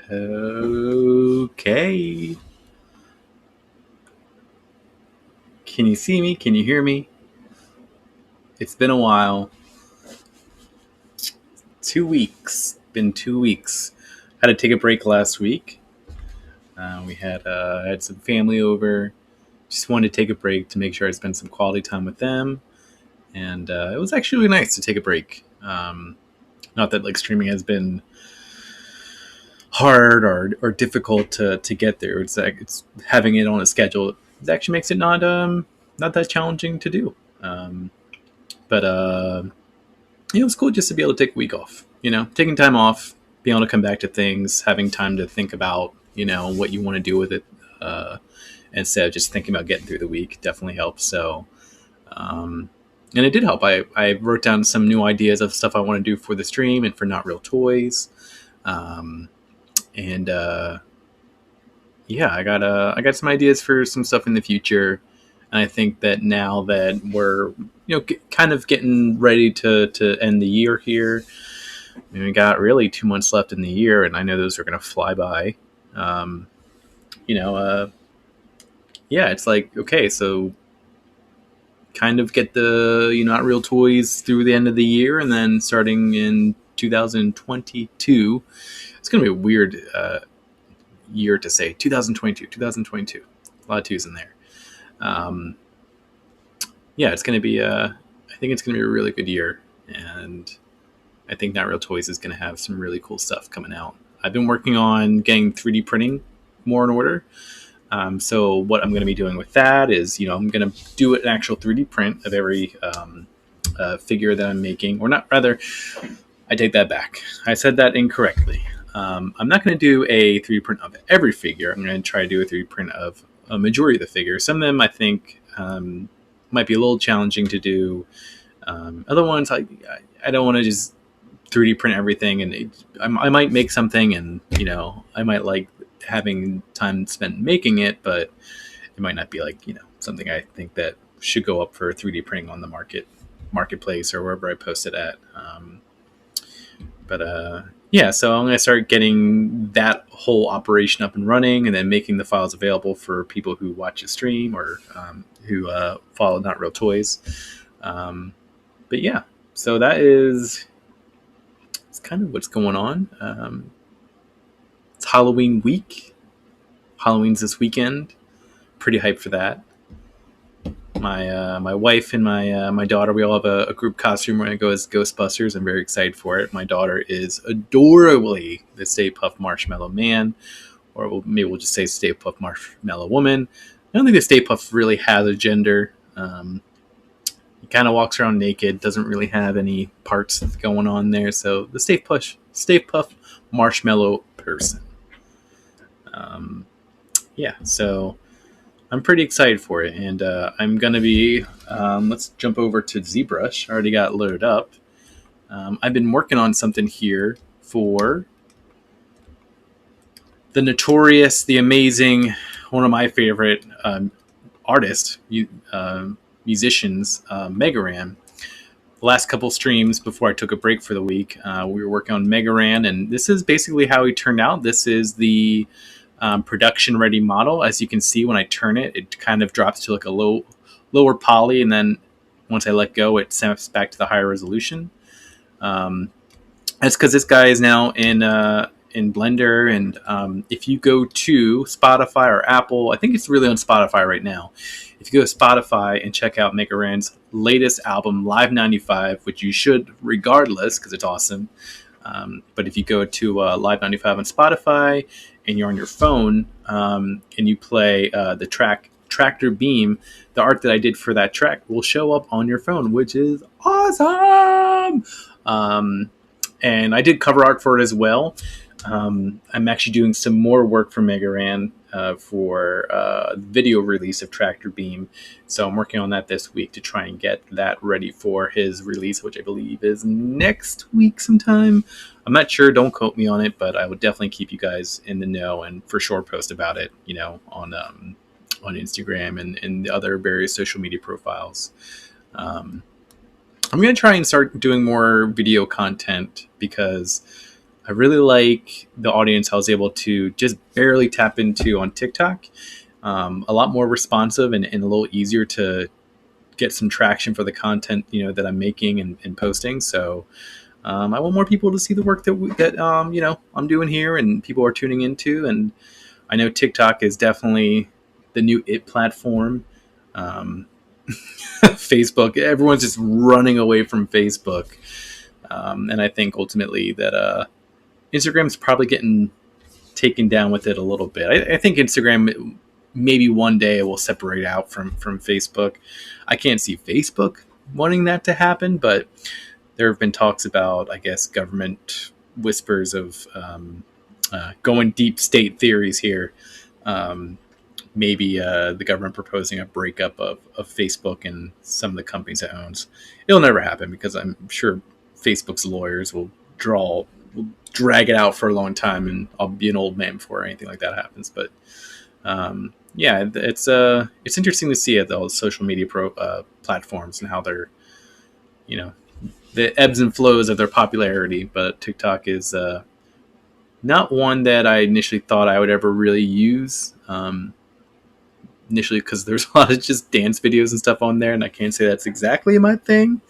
Okay. Can you see me? Can you hear me? It's been a while. 2 weeks. Been 2 weeks. Had to take a break last week. We had some family over. Just wanted to take a break to make sure I spent some quality time with them, and it was actually really nice to take a break. Not that like streaming has been hard or difficult to get there. It's like it's having it on a schedule. It actually makes it not that challenging to do. Um, but it was cool just to be able to take a week off. Taking time off, being able to come back to things, having time to think about what you want to do with it, instead of just thinking about getting through the week definitely helps. So, and it did help. I wrote down some new ideas of stuff I want to do for the stream and for Not Real Toys. Um, and Yeah, I got some ideas for some stuff in the future, and I think that now that we're kind of getting ready to end the year here, we got really 2 months left in the year, and I know those are going to fly by. Um, you know, yeah, it's like okay, so kind of get the Not Real Toys through the end of the year, and then starting in 2022, it's going to be a weird year to say 2022, a lot of twos in there. um, yeah, it's going to be I think it's going to be a really good year, and I think Not Real Toys is going to have some really cool stuff coming out. I've been working on getting 3D printing more in order. So what I'm going to be doing with that is, I'm going to do an actual 3D print of every figure that I'm making, or not. Rather, I take that back. I said that incorrectly. I'm not going to do a 3D print of every figure. I'm going to try to do a 3D print of a majority of the figures. Some of them I think might be a little challenging to do. Other ones, I don't want to just 3D print everything, and I might make something, and I might like having time spent making it, but it might not be like something I think that should go up for 3D printing on the marketplace or wherever I post it at. But yeah, so I'm going to start getting that whole operation up and running, and then making the files available for people who watch the stream or who follow Not Real Toys. But yeah, so it's kind of what's going on. It's Halloween week. Halloween's this weekend. Pretty hyped for that. My wife and my daughter, we all have a group costume. We're gonna go as Ghostbusters. I'm very excited for it. My daughter is adorably the Stay Puft Marshmallow Man, or maybe we'll just say Stay Puft Marshmallow Woman. I don't think the Stay Puft really has a gender. He kind of walks around naked, doesn't really have any parts going on there. So the Stay Puft Marshmallow person. Yeah, so I'm pretty excited for it, and I'm gonna be. Let's jump over to Zbrush. I already got loaded up. I've been working on something here for the notorious, the amazing, one of my favorite artists, musicians, Megaran. The last couple streams before I took a break for the week, we were working on Megaran, and this is basically how he turned out. This is the production ready model. As you can see, when I turn it, it kind of drops to like a lower poly, and then once I let go, it snaps back to the higher resolution. That's because this guy is now in Blender, and if you go to Spotify or Apple, I think it's really on Spotify right now. If you go to Spotify and check out Megaran's latest album, Live 95, which you should regardless because it's awesome. But if you go to Live 95 on Spotify and you're on your phone and you play the track Tractor Beam, the art that I did for that track will show up on your phone, which is awesome. And I did cover art for it as well. I'm actually doing some more work for Megaran for video release of Tractor Beam. So I'm working on that this week to try and get that ready for his release, which I believe is next week sometime. I'm not sure, don't quote me on it, but I would definitely keep you guys in the know and for sure post about it, on Instagram and the other various social media profiles. I'm going to try and start doing more video content because I really like the audience I was able to just barely tap into on TikTok. A lot more responsive and a little easier to get some traction for the content, that I'm making and posting. So I want more people to see the work that I'm doing here and people are tuning into. And I know TikTok is definitely the new it platform. Um, Facebook, everyone's just running away from Facebook. And I think ultimately that Instagram's probably getting taken down with it a little bit. I think Instagram maybe one day will separate out from Facebook. I can't see Facebook wanting that to happen, but there have been talks about, I guess, government whispers of going deep state theories here. Maybe the government proposing a breakup of Facebook and some of the companies it owns. It'll never happen because I'm sure Facebook's lawyers will drag it out for a long time, and I'll be an old man before anything like that happens. But yeah, it's interesting to see all the social media platforms and how they're, the ebbs and flows of their popularity. But TikTok is not one that I initially thought I would ever really use. Initially, because there's a lot of just dance videos and stuff on there, and I can't say that's exactly my thing.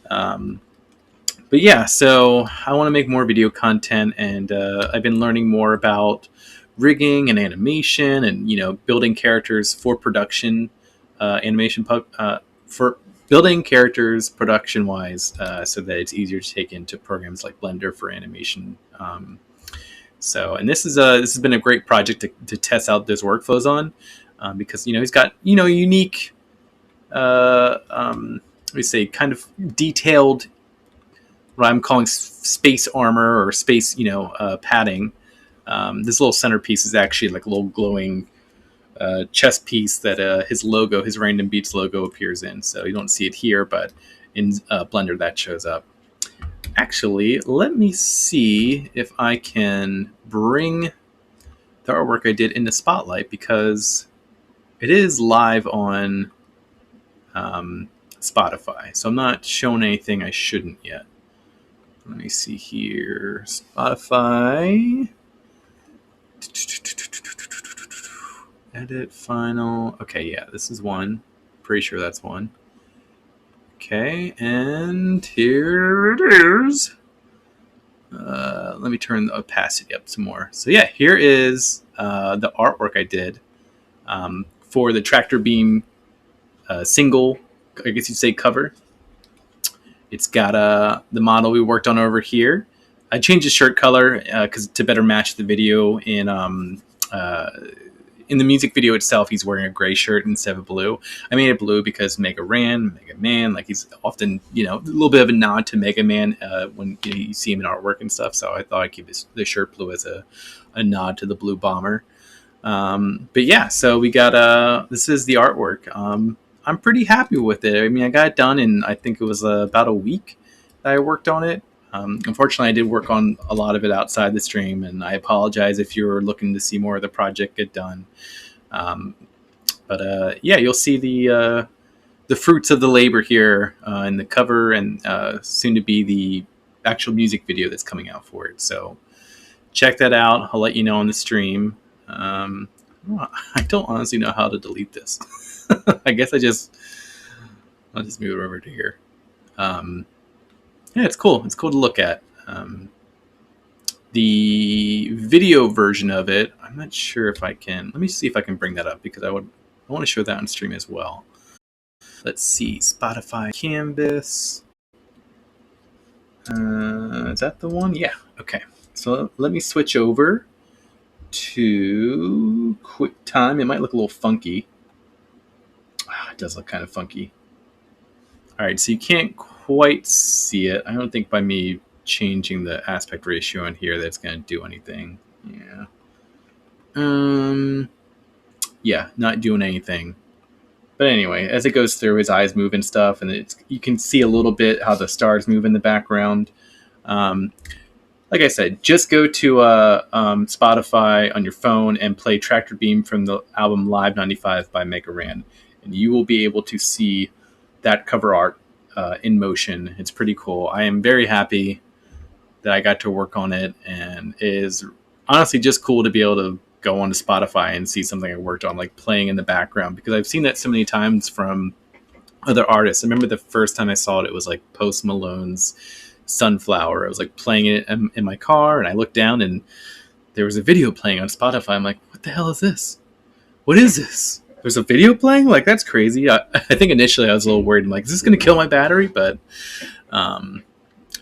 But yeah, so I want to make more video content, and I've been learning more about rigging and animation, and building characters for production, animation for building characters production wise, so that it's easier to take into programs like Blender for animation. And this has been a great project to test out those workflows on, because he's got unique, we say kind of detailed, what I'm calling space armor or space padding. This little centerpiece is actually like a little glowing chest piece that his Random Beats logo appears in. So you don't see it here, but in Blender that shows up. Actually, let me see if I can bring the artwork I did into Spotlight, because it is live on Spotify. So I'm not showing anything I shouldn't yet. Let me see here. Spotify. Edit final. Okay, yeah, this is one. Pretty sure that's one. Okay, and here it is. Let me turn the opacity up some more. So yeah, here is the artwork I did for the Tractor Beam single, I guess you'd say, cover. It's got the model we worked on over here. I changed the shirt color to better match the video. In the music video itself, he's wearing a gray shirt instead of blue. I made it blue because Mega Man, like he's often, a little bit of a nod to Mega Man when you see him in artwork and stuff. So I thought I'd keep the shirt blue as a nod to the Blue Bomber. But yeah, so we got this is the artwork. I'm pretty happy with it. I mean, I got it done in, I think it was about a week that I worked on it. Unfortunately, I did work on a lot of it outside the stream, and I apologize if you're looking to see more of the project get done. But yeah, you'll see the fruits of the labor here in the cover, and soon to be the actual music video that's coming out for it. So check that out. I'll let you know on the stream. I don't honestly know how to delete this. I guess I'll just move it over to here. Yeah, it's cool. It's cool to look at. The video version of it, I'm not sure if I can. Let me see if I can bring that up, because I want to show that on stream as well. Let's see, Spotify Canvas. Is that the one? Yeah. Okay. So let me switch over to QuickTime. It might look a little funky. It does look kind of funky. All right, so you can't quite see it. I don't think by me changing the aspect ratio in here that's going to do anything. Yeah, not doing anything. But anyway, as it goes through, his eyes move and stuff, and you can see a little bit how the stars move in the background. Like I said, just go to Spotify on your phone and play Tractor Beam from the album Live 95 by Mega Ran, and you will be able to see that cover art in motion. It's pretty cool. I am very happy that I got to work on it, and it is honestly just cool to be able to go onto Spotify and see something I worked on like playing in the background, because I've seen that so many times from other artists. I remember the first time I saw it, it was like Post Malone's Sunflower. I was like playing it in my car, and I looked down and there was a video playing on Spotify. I'm like, what the hell is this? What is this? There's a video playing? Like, that's crazy. I think initially I was a little worried. I'm like, is this going to kill my battery? But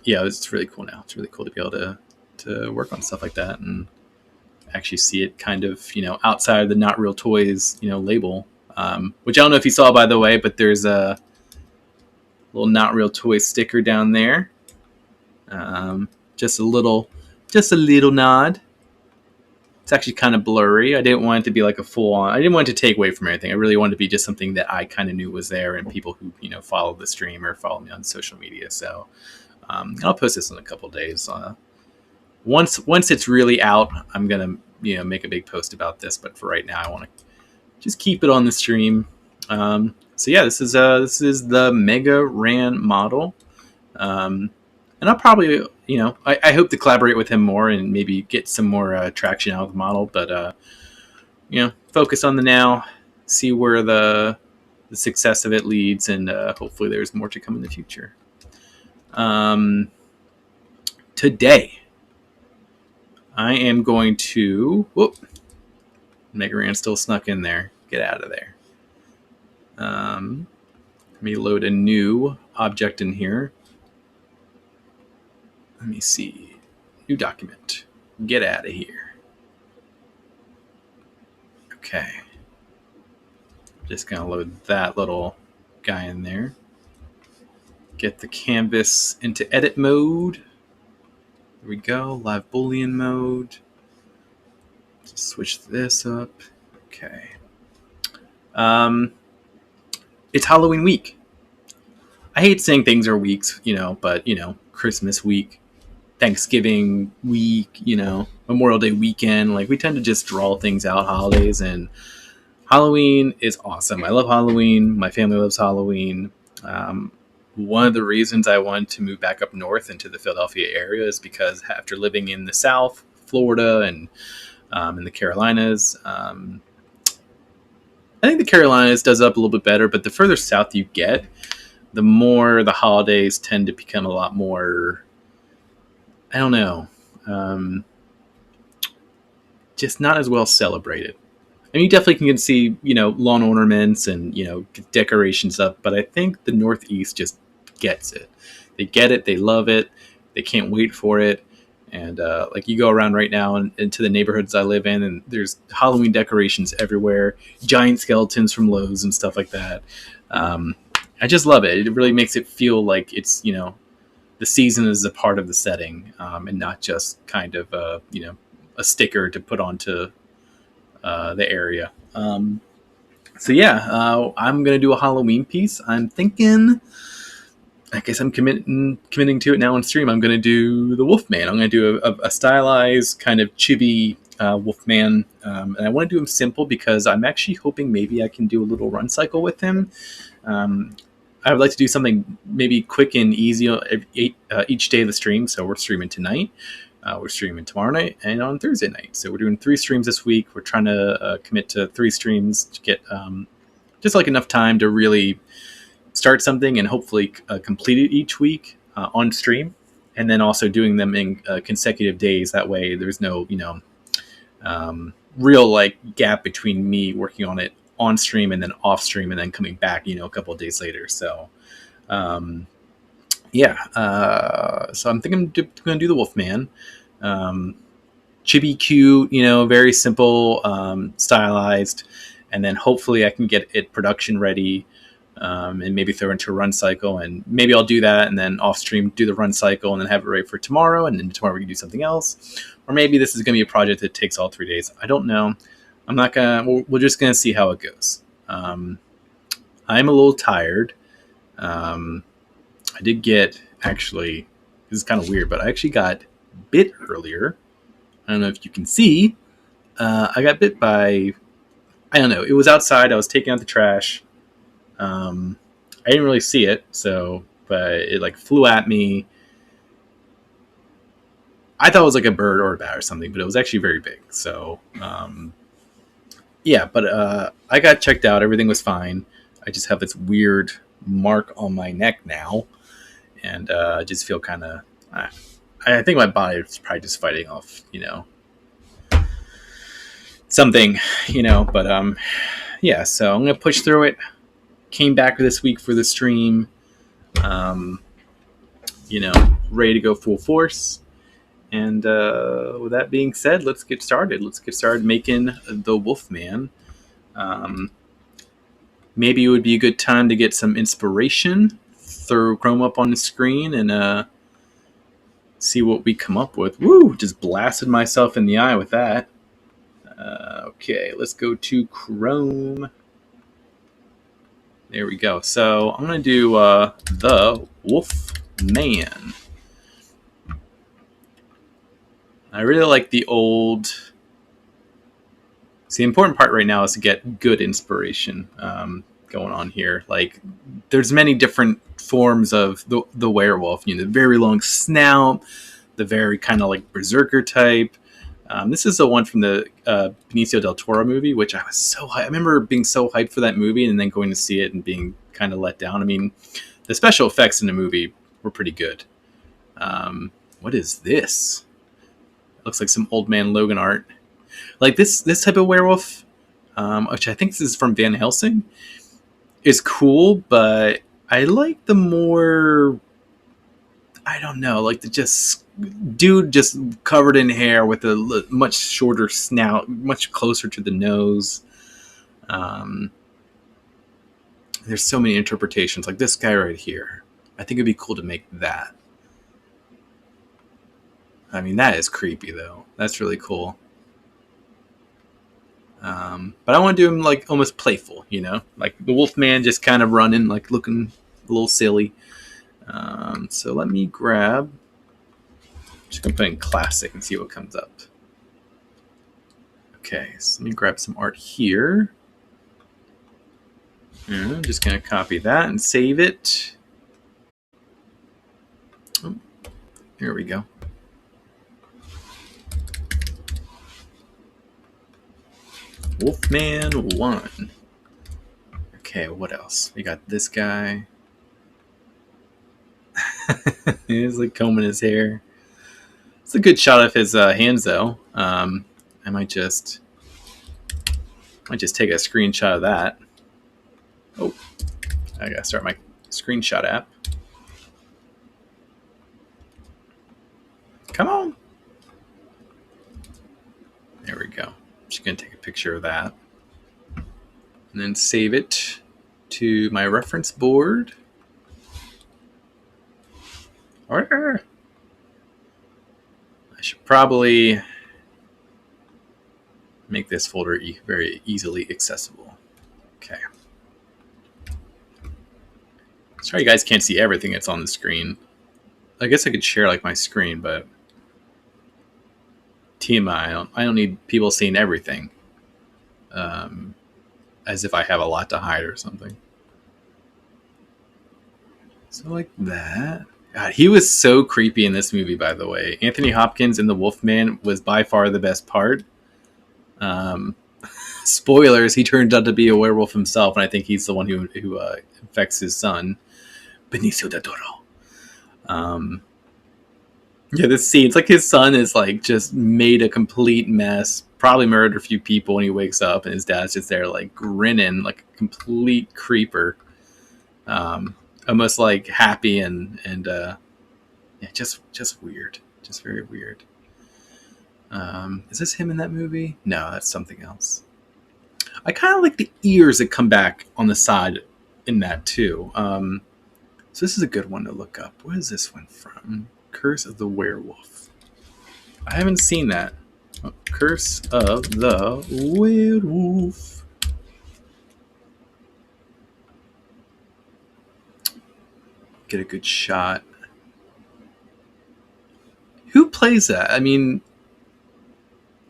yeah, it's really cool now. It's really cool to be able to work on stuff like that and actually see it kind of, outside of the Not Real Toys, label. Which I don't know if you saw, by the way, but there's a little Not Real Toys sticker down there. Just a little nod. It's actually kind of blurry. I didn't want it to be like a full on. I didn't want it to take away from anything. I really wanted to be just something that I kind of knew was there, and people who follow the stream or follow me on social media. So I'll post this in a couple days. Once it's really out, I'm gonna make a big post about this. But for right now, I want to just keep it on the stream. So yeah, this is the Mega Ran model. And I'll probably, I hope to collaborate with him more and maybe get some more traction out of the model. But, focus on the now, see where the success of it leads, and hopefully there's more to come in the future. Today, I am going to... Whoop! Mega Ran still snuck in there. Get out of there. Let me load a new object in here. Let me see. New document. Get out of here. Okay. Just going to load that little guy in there. Get the canvas into edit mode. There we go. Live Boolean mode. Just switch this up. Okay. It's Halloween week. I hate saying things are weeks, but, Christmas week, Thanksgiving week, Memorial Day weekend. Like, we tend to just draw things out holidays, and Halloween is awesome. I love Halloween. My family loves Halloween. One of the reasons I wanted to move back up north into the Philadelphia area is because after living in the South, Florida, and in the Carolinas, I think the Carolinas does it up a little bit better, but the further south you get, the more the holidays tend to become a lot more, I don't know, just not as well celebrated. I mean, you definitely can see, lawn ornaments and, decorations up, but I think the Northeast just gets it. They get it. They love it. They can't wait for it. And like, you go around right now and into the neighborhoods I live in, and there's Halloween decorations everywhere, giant skeletons from Lowe's and stuff like that. I just love it. It really makes it feel like it's, the season is a part of the setting, and not just kind of, a sticker to put onto the area. So yeah, I'm going to do a Halloween piece. I'm thinking, I guess I'm committing to it now on stream. I'm going to do the Wolfman. I'm going to do a stylized kind of chibi Wolfman. And I want to do him simple because I'm actually hoping maybe I can do a little run cycle with him. I would like to do something maybe quick and easy each day of the stream. So we're streaming tonight. We're streaming tomorrow night and on Thursday night. So we're doing 3 streams this week. We're trying to commit to 3 streams to get just like enough time to really start something and hopefully complete it each week on stream. And then also doing them in consecutive days. That way there's no, real like gap between me working on it on stream and then off stream and then coming back, a couple of days later. So, yeah. So I'm thinking I'm going to do the Wolfman. Chibi cute, very simple, stylized. And then hopefully I can get it production ready, and maybe throw into a run cycle. And maybe I'll do that and then off stream do the run cycle and then have it ready for tomorrow. And then tomorrow we can do something else. Or maybe this is going to be a project that takes all 3 days. I don't know. I'm not going to, we're just going to see how it goes. I'm a little tired. I did get, actually, this is kind of weird, but I actually got bit earlier. I don't know if you can see. I got bit by, I don't know. It was outside. I was taking out the trash. I didn't really see it. So, but it like flew at me. I thought it was like a bird or a bat or something, but it was actually very big. So yeah, but I got checked out. Everything was fine. I just have this weird mark on my neck now, and I just feel kind of. I think my body is probably just fighting off, something, But yeah. So I'm gonna push through it. Came back this week for the stream. Um, ready to go full force. And with that being said, let's get started. Let's get started making the Wolfman. Maybe it would be a good time to get some inspiration. Throw Chrome up on the screen and see what we come up with. Woo! Just blasted myself in the eye with that. Okay, let's go to Chrome. There we go. So I'm going to do the Wolfman. I really like the old... See, the important part right now is to get good inspiration going on here. Like, there's many different forms of the werewolf. The very long snout, the very kind of like berserker type. This is the one from the Benicio del Toro movie, which I was so hyped. I remember being so hyped for that movie and then going to see it and being kind of let down. I mean, the special effects in the movie were pretty good. What is this? It looks like some Old Man Logan art. Like this type of werewolf, which I think this is from Van Helsing, is cool, but I like the more, I don't know, like the just dude just covered in hair with a much shorter snout, much closer to the nose. There's so many interpretations, like this guy right here. I think it'd be cool to make that. I mean, that is creepy though. That's really cool. But I want to do him like almost playful, like the Wolfman just kind of running, like looking a little silly. So let me grab, just gonna put in classic and see what comes up. Okay, so let me grab some art here. And I'm just gonna copy that and save it. Oh, here we go. Wolfman 1. Okay, what else? We got this guy. He's like combing his hair. It's a good shot of his hands, though. I might just take a screenshot of that. Oh, I gotta start my screenshot app. Come on. There we go. Just gonna take a picture of that and then save it to my reference board. Or I should probably make this folder very easily accessible. Okay. Sorry you guys can't see everything that's on the screen. I guess I could share like my screen, but TMI, I don't need people seeing everything. As if I have a lot to hide or something. So like that. God, he was so creepy in this movie, by the way. Anthony Hopkins in The Wolfman was by far the best part. Spoilers, he turned out to be a werewolf himself, and I think he's the one who infects his son, Benicio del Toro. Yeah, this scene, it's like his son is like just made a complete mess, probably murdered a few people when he wakes up, and his dad's just there like grinning like a complete creeper. Almost like happy and yeah, just weird, just very weird. Is this him in that movie? No, that's something else. I kind of like the ears that come back on the side in that too. So this is a good one to look up. What is this one from? Curse of the Werewolf. I haven't seen that. Oh, Curse of the Werewolf. Get a good shot. Who plays that? I mean,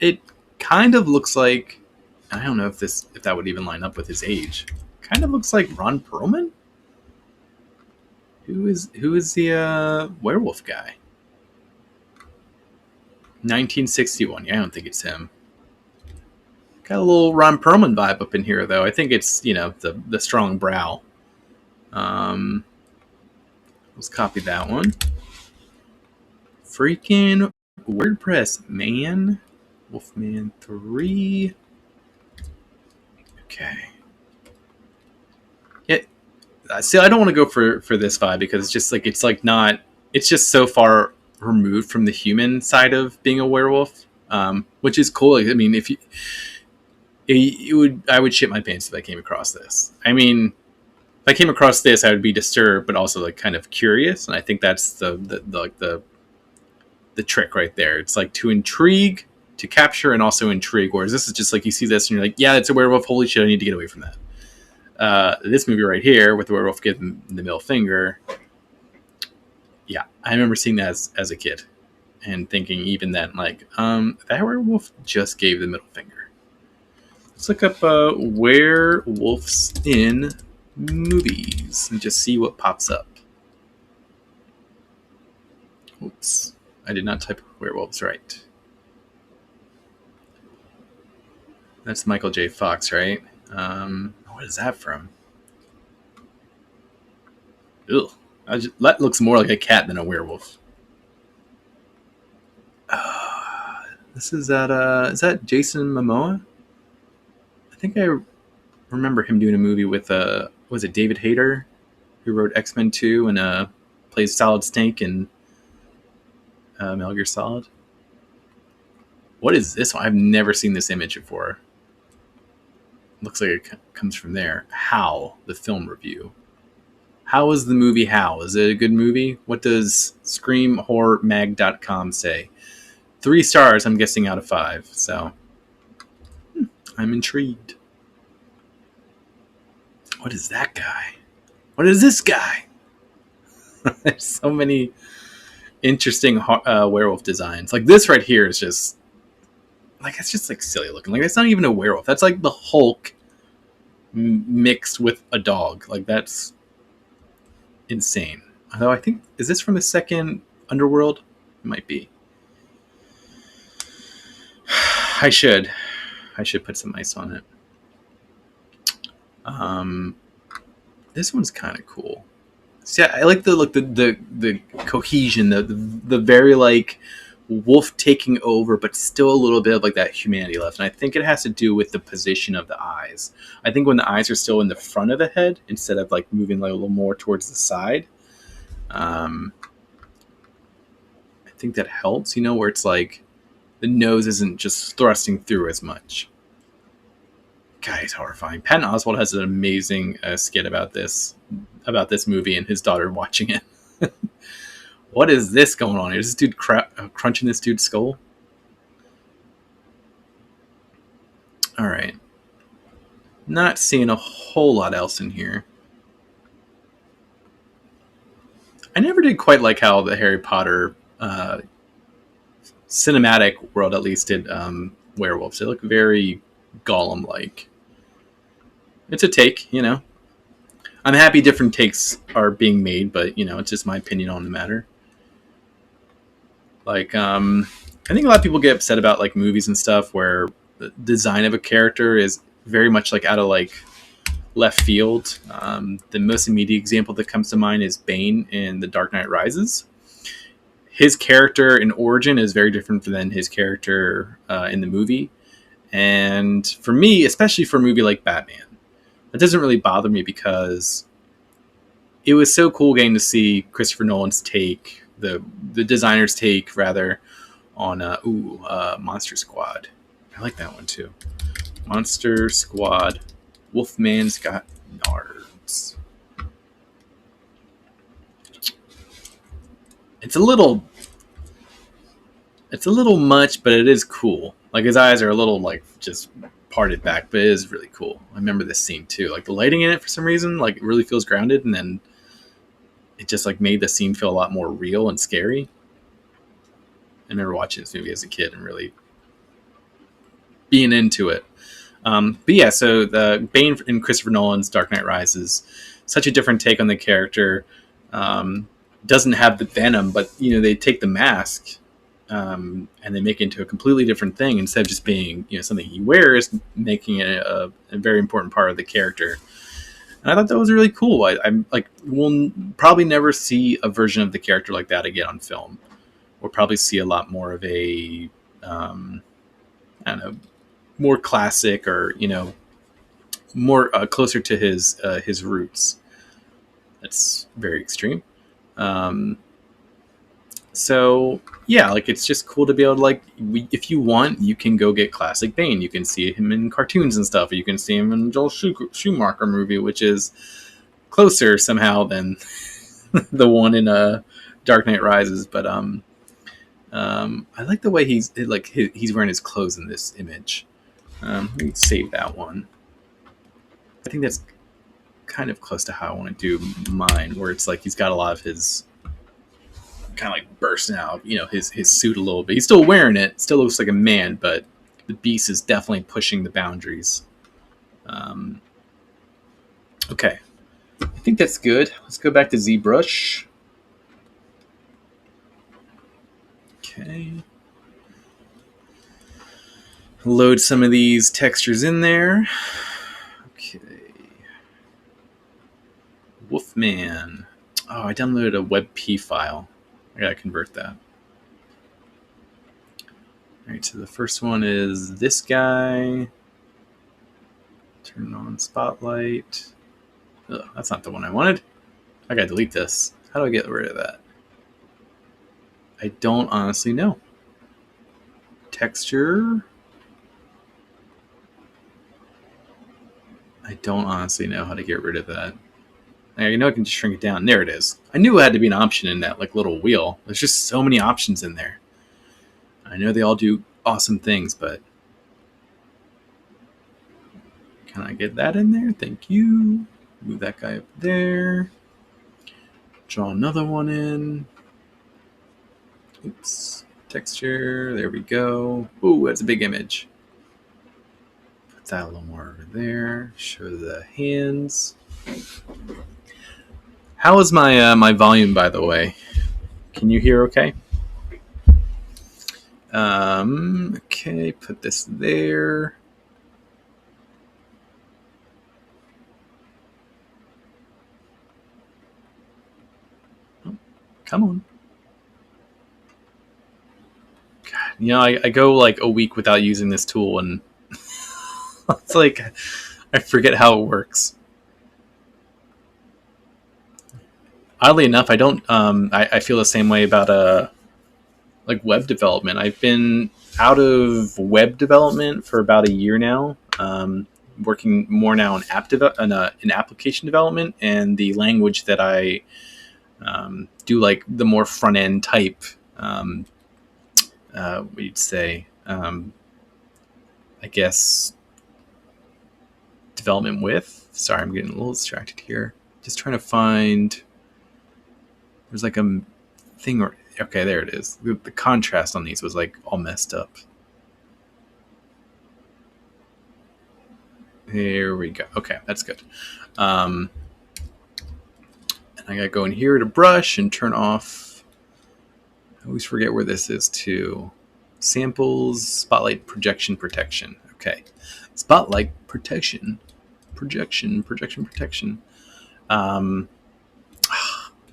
it kind of looks like, I don't know if that would even line up with his age. Kind of looks like Ron Perlman. Who is the werewolf guy? 1961. Yeah, I don't think it's him. Got a little Ron Perlman vibe up in here, though. I think it's, the strong brow. Let's copy that one. Freaking WordPress, man. Wolfman 3. Okay. Yeah. See, I don't want to go for this vibe because it's like not. It's just so far removed from the human side of being a werewolf, which is cool. I mean, if you, it would, I would shit my pants if I came across this. I mean, if I came across this, I would be disturbed, but also like kind of curious, and I think that's the trick right there. It's like to intrigue, to capture, and also intrigue. Whereas this is just like you see this and you're like, yeah, it's a werewolf. Holy shit, I need to get away from that. This movie right here with the werewolf giving the middle finger. Yeah, I remember seeing that as a kid and thinking even then, like, that werewolf just gave the middle finger. Let's look up werewolves in movies and just see what pops up. Oops, I did not type werewolves right. That's Michael J. Fox, right? What is that from? Ugh. That looks more like a cat than a werewolf. This is is that Jason Momoa? I think I remember him doing a movie with was it David Hayter, who wrote X-Men 2 and plays Solid Snake in Metal Gear Solid. What is this one? I've never seen this image before. Looks like it comes from there. How, the film review. How is the movie How? Is it a good movie? What does ScreamHorrorMag.com say? 3 stars, I'm guessing, out of 5. So, I'm intrigued. What is that guy? What is this guy? There's so many interesting werewolf designs. Like this right here is just... like, it's just like silly looking. Like, that's not even a werewolf. That's like the Hulk mixed with a dog. Like, that's insane. Although I think, is this from the second Underworld? It might be. I should put some ice on it. This one's kind of cool. See, I like the cohesion, the very like wolf taking over, but still a little bit of like that humanity left. And I think it has to do with the position of the eyes. I think when the eyes are still in the front of the head instead of like moving like a little more towards the side, I think that helps. Where it's like the nose isn't just thrusting through as much. God, he's horrifying. Patton Oswalt has an amazing skit about this movie and his daughter watching it. What is this going on here? Is this dude crunching this dude's skull? All right. Not seeing a whole lot else in here. I never did quite like how the Harry Potter cinematic world at least did werewolves. They look very Gollum-like. It's a take, I'm happy different takes are being made, but, it's just my opinion on the matter. Like, I think a lot of people get upset about, like, movies and stuff where the design of a character is very much, like, out of, like, left field. The most immediate example that comes to mind is Bane in The Dark Knight Rises. His character in origin is very different than his character in the movie. And for me, especially for a movie like Batman, that doesn't really bother me because it was so cool getting to see Christopher Nolan's take, the designer's take, rather, on Monster Squad. I like that one, too. Monster Squad. Wolfman's Got Nards. It's a little much, but it is cool. Like, his eyes are a little, like, just parted back, but it is really cool. I remember this scene, too. Like, the lighting in it, for some reason, like, it really feels grounded, and then it just, like, made the scene feel a lot more real and scary. I remember watching this movie as a kid and really being into it. But yeah, so the Bane in Christopher Nolan's Dark Knight Rises, such a different take on the character. Doesn't have the venom, but, they take the mask and they make it into a completely different thing instead of just being something he wears, making it a very important part of the character. And I thought that was really cool. I'm like, we'll probably never see a version of the character like that again on film. We'll probably see a lot more of a I don't know, more classic, or more closer to his roots. That's very extreme. So yeah, like, it's just cool to be able to, like, if you want, you can go get classic Bane. You can see him in cartoons and stuff. Or you can see him in Joel Schumacher movie, which is closer somehow than the one in Dark Knight Rises. But I like the way he's wearing his clothes in this image. Let me save that one. I think that's kind of close to how I want to do mine, where it's like he's got a lot of his kind of like bursting out, his suit a little bit. He's still wearing it, still looks like a man, but the beast is definitely pushing the boundaries. Okay, I think that's good. Let's go back to Zbrush. Okay. Load some of these textures in there. Okay. Wolfman. Oh, I downloaded a WebP file. I gotta convert that. Alright, so the first one is this guy. Turn on spotlight. Ugh, that's not the one I wanted. I gotta delete this. How do I get rid of that? I don't honestly know. Texture. I don't honestly know how to get rid of that. I know I can just shrink it down. There it is. I knew it had to be an option in that little wheel. There's just so many options in there. I know they all do awesome things, but can I get that in there? Thank you. Move that guy up there. Draw another one in. Oops. Texture. There we go. Ooh, that's a big image. Put that a little more over there. Show the hands. How is my volume, by the way? Can you hear okay? Okay, put this there. Oh, come on. God, I go like a week without using this tool, and it's like I forget how it works. Oddly enough, I don't. I feel the same way about like web development. I've been out of web development for about a year now. Working more now in in application development, and the language that I do, like the more front end type. What you'd say? I guess development with. Sorry, I'm getting a little distracted here. Just trying to find. There's like a thing, or okay, there it is. The contrast on these was like all messed up. There we go. Okay, that's good. And I gotta go in here to brush and turn off. I always forget where this is too. Samples, spotlight, projection, protection. Okay, spotlight, protection.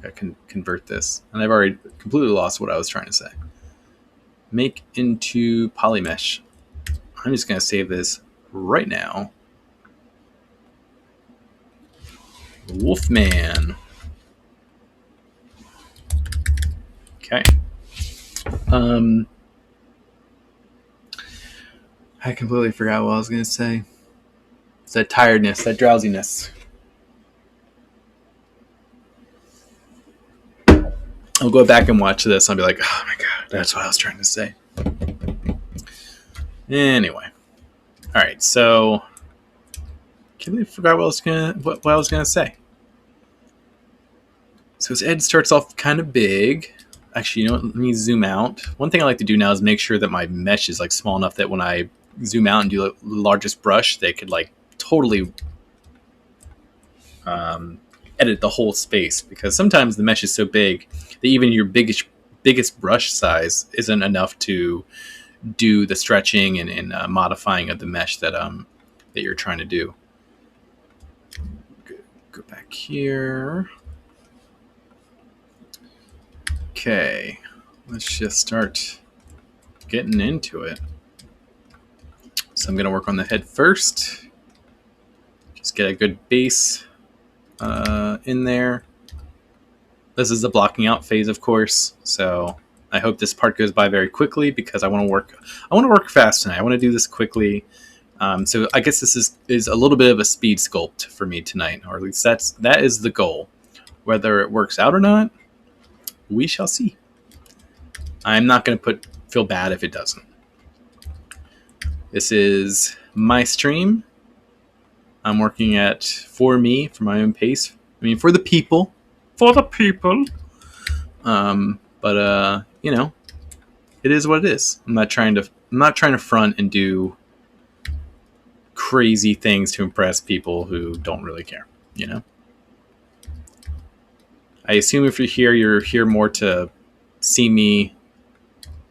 I can convert this, and I've already completely lost what I was trying to say. Make into polymesh. I'm just going to save this right now. Wolfman. Okay. I completely forgot what I was going to say. It's that tiredness, that drowsiness. I'll go back and watch this. I'll be like, oh my god, that's what I was trying to say. Anyway, all right. So, completely forgot what I was gonna say. So his head starts off kind of big. Actually, let me zoom out. One thing I like to do now is make sure that my mesh is like small enough that when I zoom out and do the largest brush, they could like totally edit the whole space, because sometimes the mesh is so big that even your biggest biggest brush size isn't enough to do the stretching and modifying of the mesh that you're trying to do. Go back here. Okay, let's just start getting into it. So I'm going to work on the head first. Just get a good base in there. This is the blocking out phase, of course. So I hope this part goes by very quickly because I want to work fast tonight. I want to do this quickly. So I guess this is a little bit of a speed sculpt for me tonight, or at least that is the goal. Whether it works out or not, we shall see. I'm not going to feel bad if it doesn't. This is my stream. I'm working at, for me, for my own pace. I mean, for the people. For the people. But you know, it is what it is. I'm not trying to front and do crazy things to impress people who don't really care, you know? I assume if you're here more to see me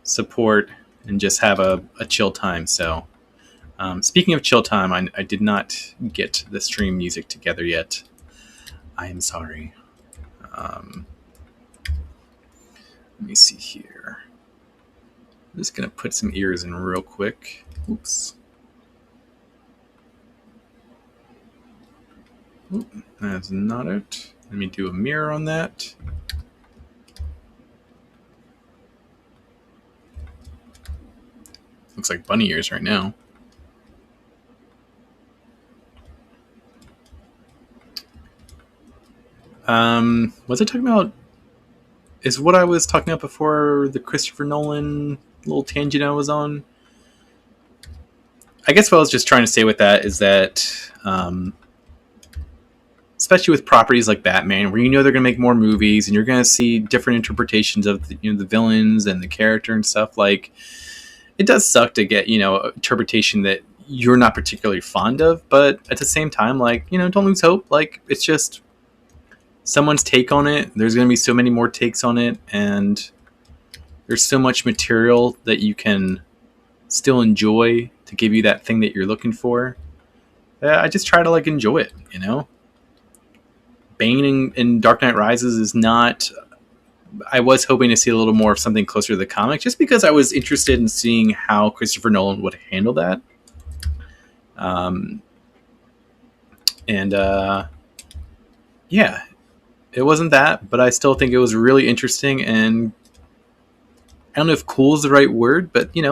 support and just have a chill time. So speaking of chill time, I did not get the stream music together yet. I am sorry. Let me see here. I'm just going to put some ears in real quick. Oops. Oop, that's not it. Let me do a mirror on that. Looks like bunny ears right now. Was I talking about? Is what I was talking about before the Christopher Nolan little tangent I was on? I guess what I was just trying to say with that is that, especially with properties like Batman, where you know they're going to make more movies and you're going to see different interpretations of the villains and the character and stuff. Like, it does suck to get interpretation that you're not particularly fond of, but at the same time, like, don't lose hope. Like, it's just someone's take on it. There's going to be so many more takes on it, and there's so much material that you can still enjoy to give you that thing that you're looking for. I just try to enjoy it, Bane in Dark Knight Rises is not. I was hoping to see a little more of something closer to the comic, just because I was interested in seeing how Christopher Nolan would handle that. Yeah, it wasn't that, but I still think it was really interesting, and I don't know if cool is the right word, but it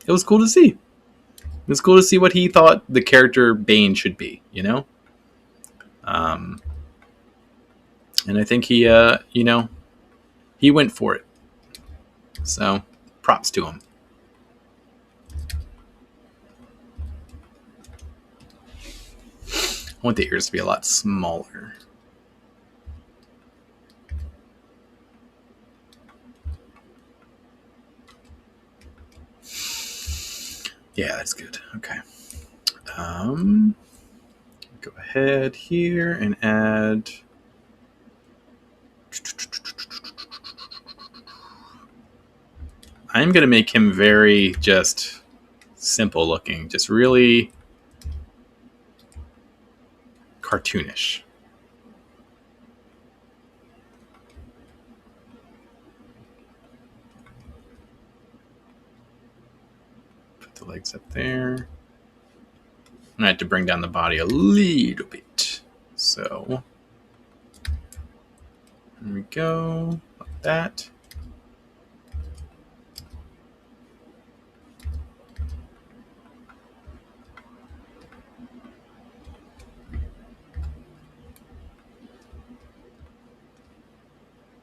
was cool to see. It was cool to see what he thought the character Bane should be, and I think he he went for it. So props to him. I want the ears to be a lot smaller. Yeah, that's good. Okay. Go ahead here and add. I'm going to make him very just simple looking, just really cartoonish. Put the legs up there. And I had to bring down the body a little bit. So there we go, like that.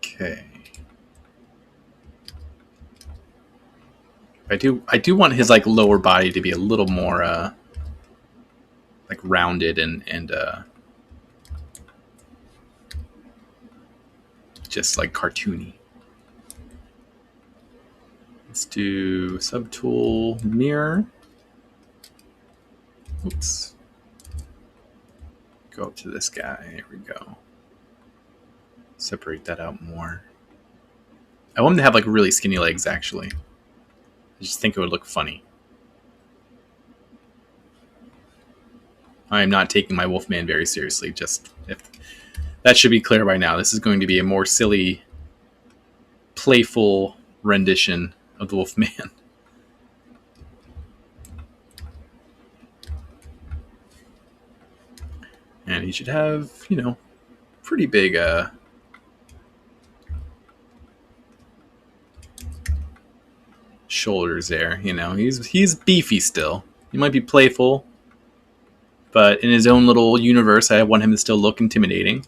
Okay. I do want his lower body to be a little more rounded and just cartoony. Let's do subtool mirror. Oops. Go up to this guy. Here we go. Separate that out more. I want him to have like really skinny legs, actually. I just think it would look funny. I am not taking my Wolfman very seriously. Just if that should be clear by now. This is going to be a more silly, playful rendition of the Wolfman. And he should have, pretty big shoulders there. He's beefy still. He might be playful, but in his own little universe, I want him to still look intimidating.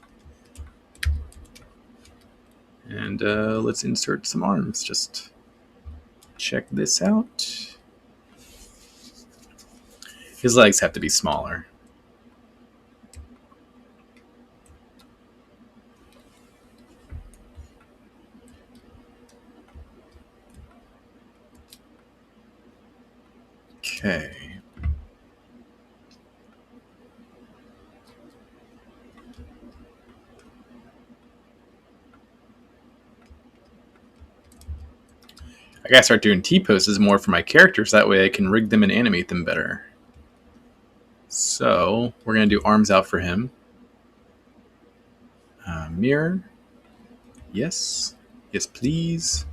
And let's insert some arms. Just check this out. His legs have to be smaller. Okay. I gotta start doing T-poses more for my characters. That way I can rig them and animate them better. So we're gonna do arms out for him. Mirror. Yes. Yes, please.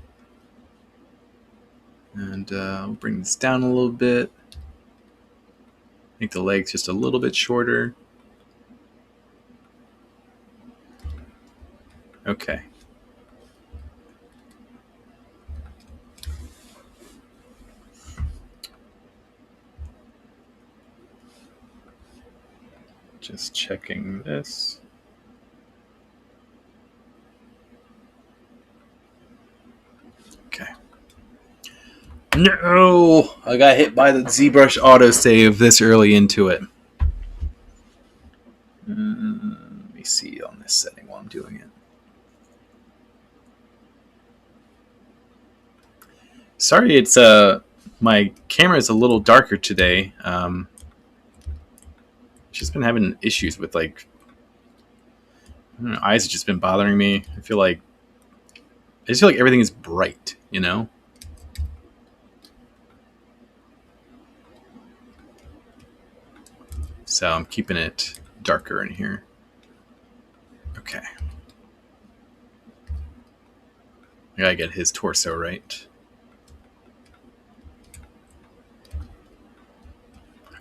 And we'll bring this down a little bit. Make the legs just a little bit shorter. Okay. Just checking this. Okay. No! I got hit by the Zbrush autosave this early into it. Let me see on this setting while I'm doing it. Sorry, it's my camera is a little darker today. Just been having issues with eyes have just been bothering me. I just feel like everything is bright, So I'm keeping it darker in here. Okay. I gotta get his torso right.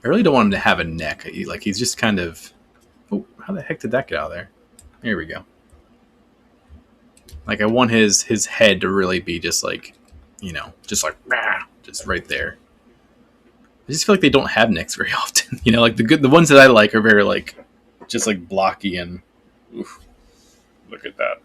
I really don't want him to have a neck. He's just kind of... Oh, how the heck did that get out of there? There we go. I want his head to really be just just right there. I just feel like they don't have necks very often. The ones that I like are very just blocky and oof, look at that.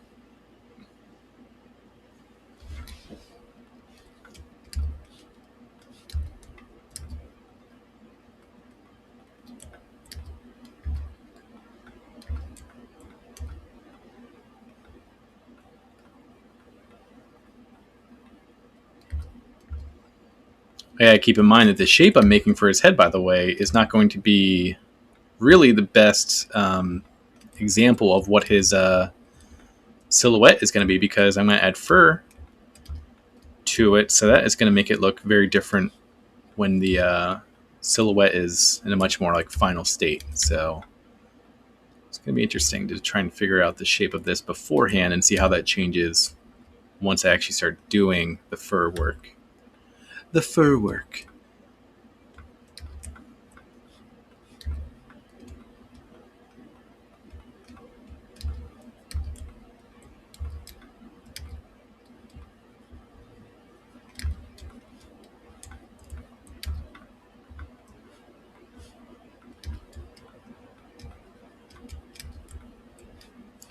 Yeah, keep in mind that the shape I'm making for his head, by the way, is not going to be really the best example of what his silhouette is going to be, because I'm going to add fur to it, so that is going to make it look very different when the silhouette is in a much more final state. So it's going to be interesting to try and figure out the shape of this beforehand and see how that changes once I actually start doing the fur work. The fur work.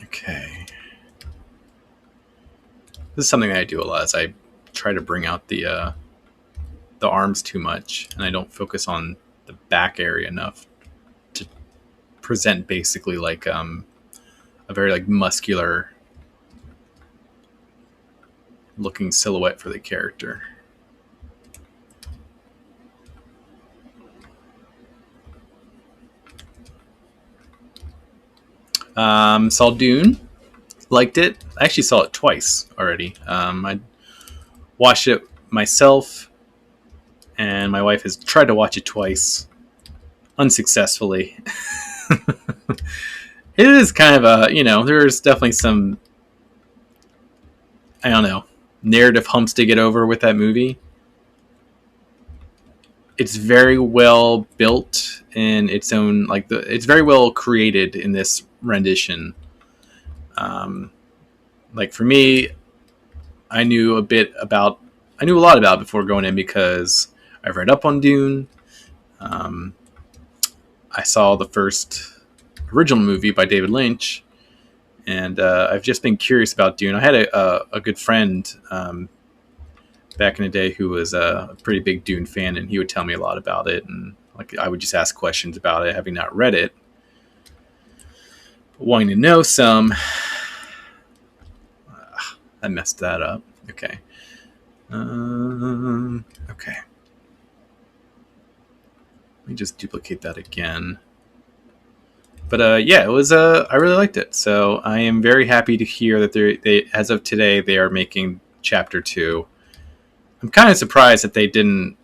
Okay. This is something that I do a lot. Is I try to bring out the arms too much, and I don't focus on the back area enough to present basically a very muscular looking silhouette for the character. Saldoon, Liked it. I actually saw it twice already. I watched it myself, and my wife has tried to watch it twice, unsuccessfully. It is kind of a, there's definitely some, I don't know, narrative humps to get over with that movie. It's very well built in its own, it's very well created in this rendition. Like for me, I knew I knew a lot about it before going in because I've read up on Dune. Um, I saw the first original movie by David Lynch, and I've just been curious about Dune. I had a good friend back in the day who was a pretty big Dune fan, and he would tell me a lot about it, and like I would just ask questions about it, having not read it, but wanting to know some. I messed that up. Okay. Okay. Let me just duplicate that again. But yeah, it was. I really liked it, so I am very happy to hear that they, as of today, they are making Chapter 2. I'm kind of surprised that they didn't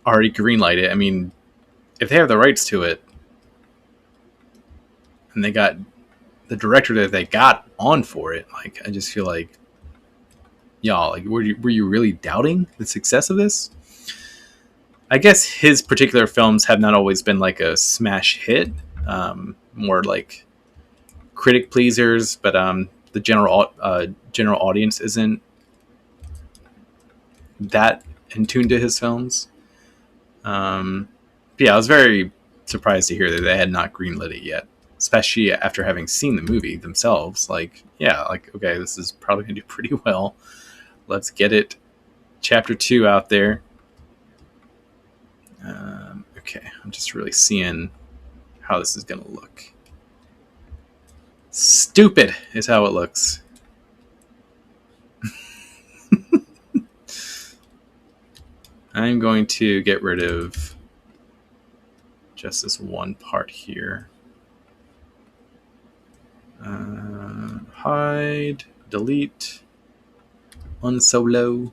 already greenlight it. I mean, if they have the rights to it, and they got the director that they got on for it, like I just feel like, y'all, like were you really doubting the success of this? I guess his particular films have not always been like a smash hit, more like critic pleasers, but the general audience isn't that in tune to his films. Yeah, I was very surprised to hear that they had not greenlit it yet, especially after having seen the movie themselves. Like, yeah, like okay, this is probably gonna do pretty well. Let's get it, Chapter 2 out there. Okay, I'm just really seeing how this is gonna look. Stupid is how it looks. I'm going to get rid of just this one part here. Hide, delete, unsolo.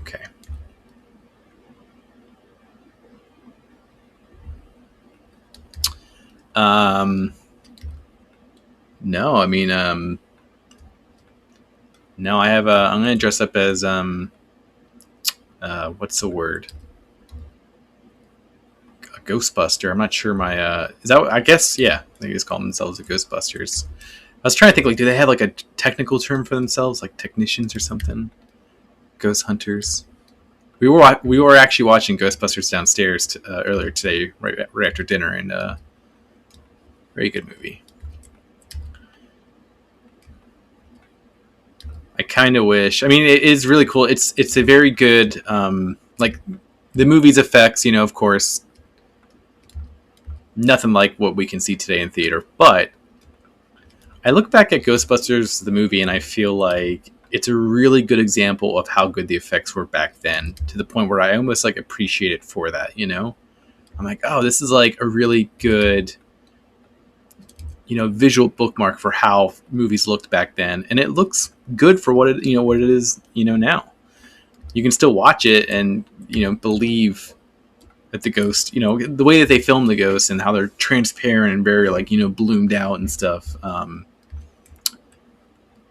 Okay. No, I mean, no, I have I'm going to dress up as, what's the word? A Ghostbuster. I'm not sure my, is that, I guess, yeah, they just call themselves the Ghostbusters. I was trying to think, like, do they have, like, a technical term for themselves, like technicians or something? Ghost hunters. We were actually watching Ghostbusters downstairs earlier today, right after dinner, and very good movie. I kind of wish. I mean, it is really cool. It's a very good, like the movie's effects. Of course, nothing like what we can see today in theater. But I look back at Ghostbusters the movie, and I feel like it's a really good example of how good the effects were back then. To the point where I almost like appreciate it for that. I'm like, oh, this is like a really good, visual bookmark for how movies looked back then, and it looks good for what it is, now. You can still watch it and, believe that the ghost, the way that they film the ghost and how they're transparent and very like, bloomed out and stuff.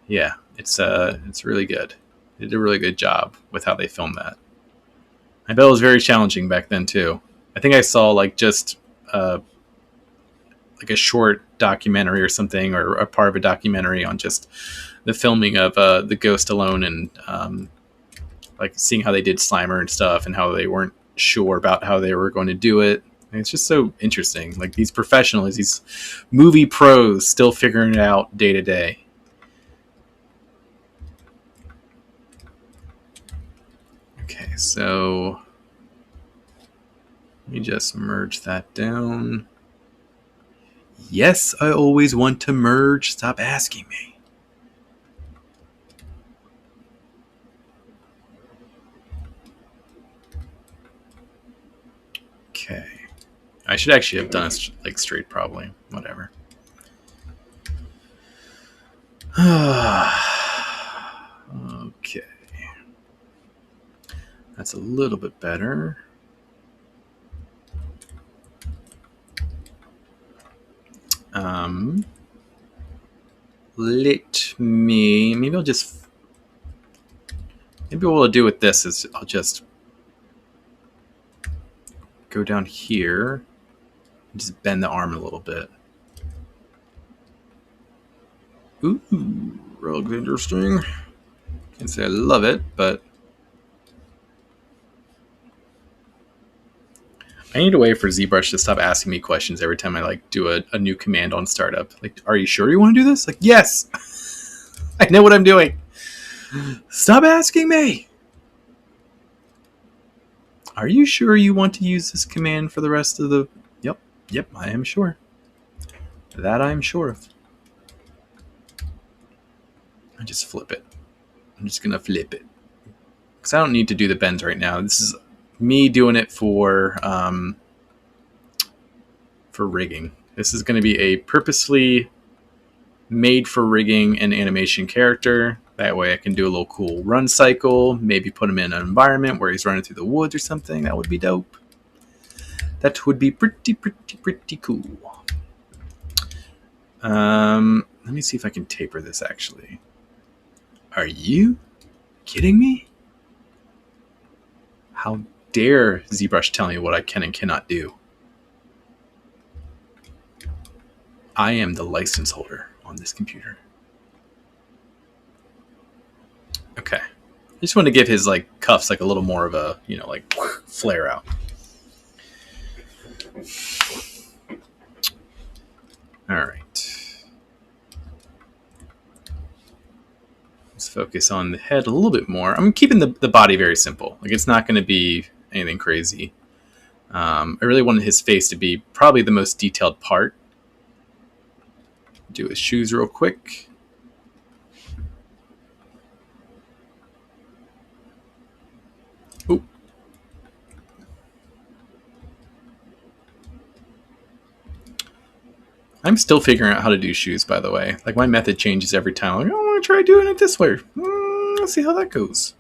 Yeah, it's really good. They did a really good job with how they filmed that. I bet it was very challenging back then too. I think I saw like just like a short documentary or something, or a part of a documentary on just the filming of the ghost alone, and like seeing how they did Slimer and stuff, and how they weren't sure about how they were going to do it. And it's just so interesting. Like these professionals, these movie pros, still figuring it out day to day. Okay, so let me just merge that down. Yes, I always want to merge. Stop asking me. Okay. I should actually have done it like straight, probably. Whatever. Okay. That's a little bit better. Maybe I'll just, maybe what I'll do with this is I'll just go down here and just bend the arm a little bit. Ooh, real interesting. Can't say I love it, but I need a way for Zbrush to stop asking me questions every time I like do a new command on startup. Like, are you sure you want to do this? Like, yes, I know what I'm doing. Stop asking me. Are you sure you want to use this command for the rest of the... Yep, I am sure. That I'm sure of. I just flip it. I'm just going to flip it. Because I don't need to do the bends right now. This is me doing it for rigging. This is going to be a purposely made for rigging and animation character. That way I can do a little cool run cycle. Maybe put him in an environment where he's running through the woods or something. That would be dope. That would be pretty cool. Let me see if I can taper this actually. Are you kidding me? How dare Zbrush tell me what I can and cannot do? I am the license holder on this computer. Okay. I just want to give his like cuffs like a little more of a, you know, like flare out. All right. Let's focus on the head a little bit more. I'm keeping the body very simple. Like it's not going to be anything crazy. I really wanted his face to be probably the most detailed part. Do his shoes real quick. Ooh. I'm still figuring out how to do shoes, by the way. Like my method changes every time. Like, I want to try doing it this way. Let's see how that goes.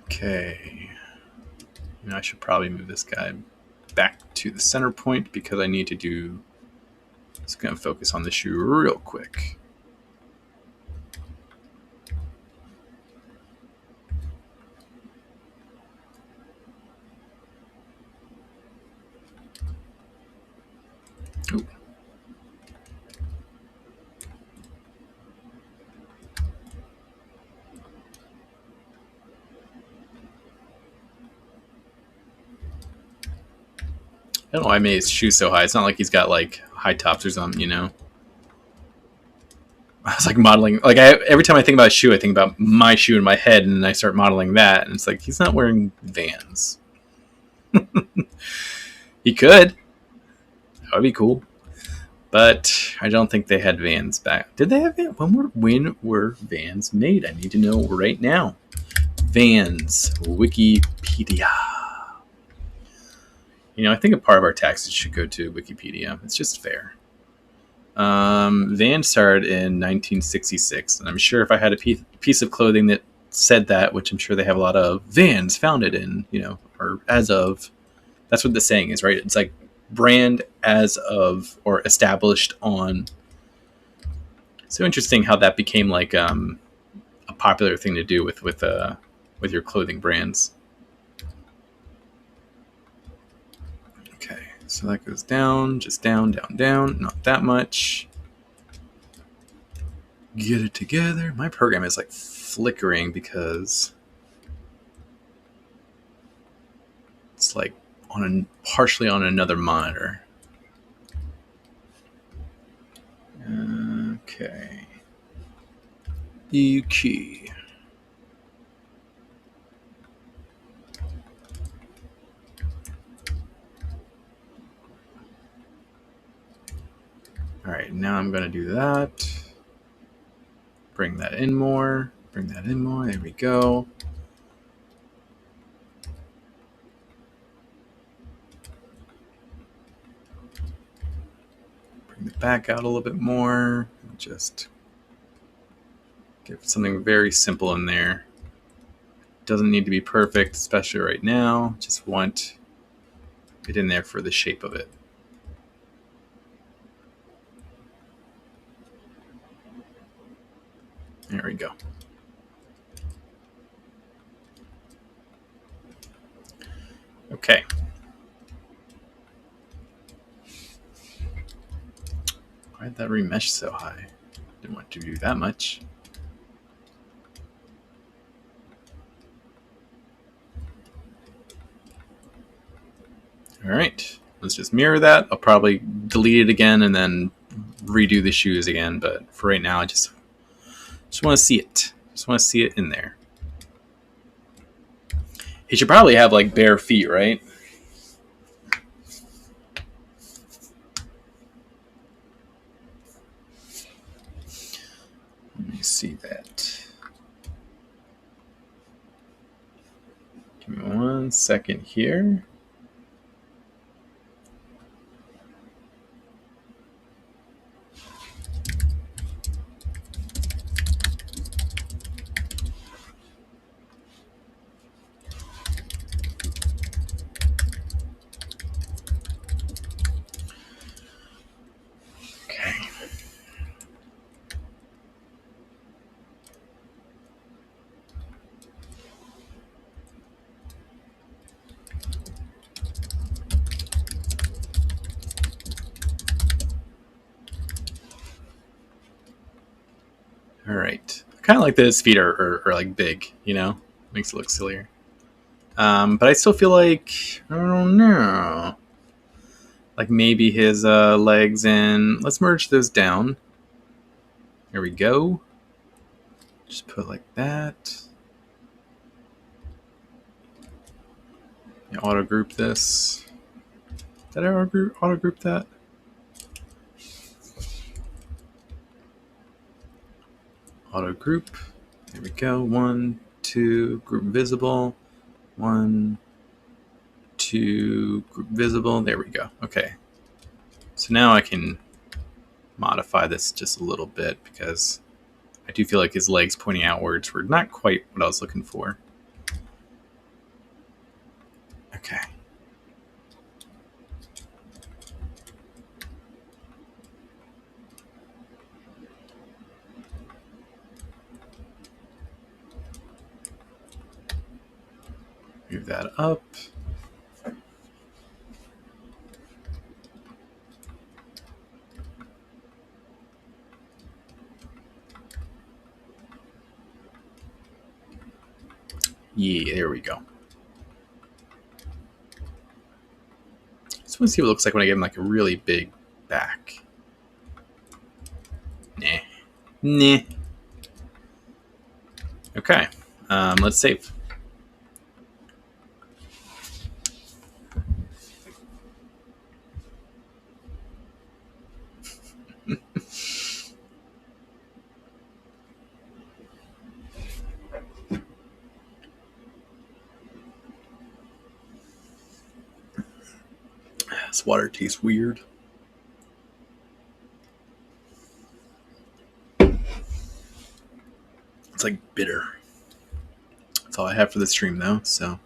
Okay. I should probably move this guy back to the center point because I need to do... Just going to focus on the shoe real quick. Ooh. I don't know why I made his shoes so high. It's not like he's got like high tops or something, you know? I was like modeling, like every time I think about a shoe, I think about my shoe in my head, and then I start modeling that, and it's like he's not wearing Vans. He could. That would be cool. But I don't think they had Vans back. Did they have Vans? When were Vans made? I need to know right now. Vans Wikipedia. You know, I think a part of our taxes should go to Wikipedia. It's just fair. Vans started in 1966, and I'm sure if I had a piece of clothing that said that, which I'm sure they have a lot of, Vans founded in, you know, or as of, that's what the saying is, right? It's like brand as of or established on. So interesting how that became like a popular thing to do with your clothing brands. Okay, so that goes down, just down, down, down, not that much. Get it together. My program is like flickering because it's like partially on another monitor. Okay. E key. All right, now I'm going to do that. Bring that in more. Bring that in more. There we go. Bring the back out a little bit more. Just give something very simple in there. Doesn't need to be perfect, especially right now. Just want it in there for the shape of it. There we go. Okay. Why did that remesh so high? Didn't want to do that much. All right, let's just mirror that. I'll probably delete it again and then redo the shoes again. But for right now, I just want to see it. Just want to see it in there. He should probably have like bare feet, right? Let me see that. Give me 1 second here. All right. I kind of like that his feet are like big, you know? Makes it look sillier. But I still feel like, I don't know. Like maybe his legs and let's merge those down. There we go. Just put like that. Auto group this. Did I auto group that? Auto group. There we go. 1, 2, group visible. 1, 2, group visible. There we go. Okay. So now I can modify this just a little bit because I do feel like his legs pointing outwards were not quite what I was looking for. Okay. Move that up. Yeah, there we go. Just want to see what it looks like when I give him like a really big back. Nah. Okay. Let's save. This water tastes weird. It's like bitter. That's all I have for the stream though, so.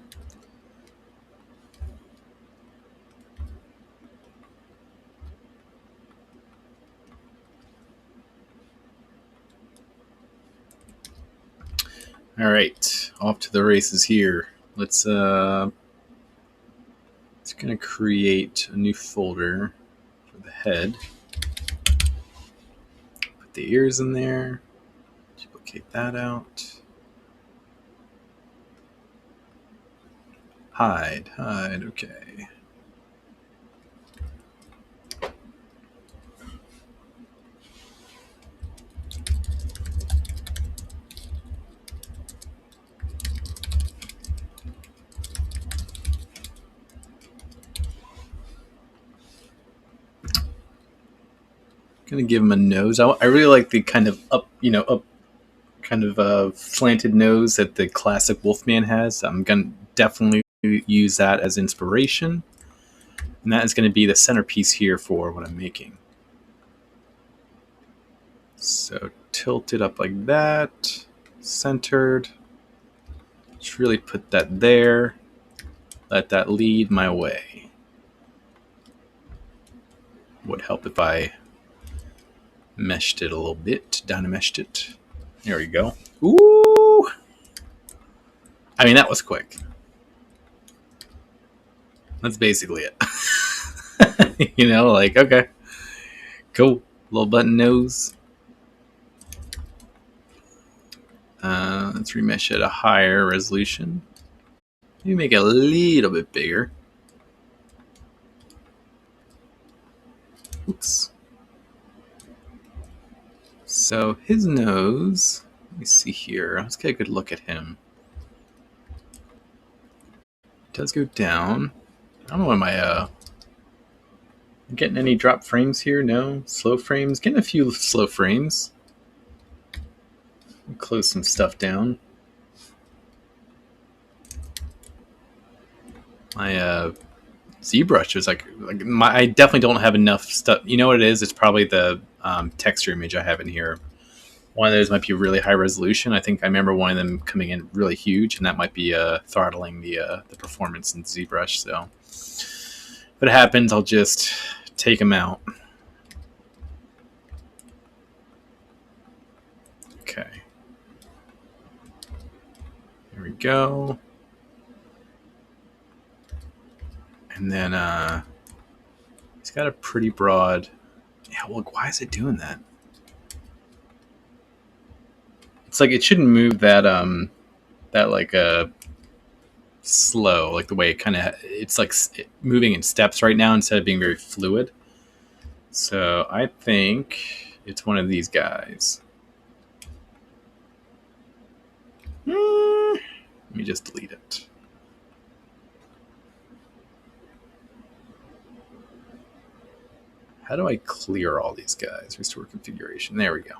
All right, off to the races here. Let's gonna create a new folder for the head. Put the ears in there. Duplicate that out. Hide, okay. Gonna give him a nose. I really like the kind of up kind of slanted nose that the classic Wolfman has. I'm going to definitely use that as inspiration. And that is going to be the centerpiece here for what I'm making. So tilt it up like that, centered. Just really put that there. Let that lead my way. Would help if I meshed it a little bit, dynameshed it. There we go. Ooh! I mean, that was quick. That's basically it. You know, like, okay. Cool. Little button nose. Let's remesh at a higher resolution. Maybe make it a little bit bigger. Oops. So his nose, let me see here. Let's get a good look at him. It does go down. I don't know, am I getting any drop frames here? No. Slow frames. Getting a few slow frames. Close some stuff down. My Zbrush is I definitely don't have enough stuff. You know what it is? It's probably the texture image I have in here. One of those might be really high resolution. I think I remember one of them coming in really huge, and that might be throttling the performance in Zbrush. So if it happens, I'll just take them out. Okay. Here we go. And then he's got a pretty broad. Yeah, well, why is it doing that? It's like it shouldn't move that slow, like the way it kind of it's like moving in steps right now instead of being very fluid. So I think it's one of these guys. Let me just delete it. How do I clear all these guys? Restore configuration. There we go.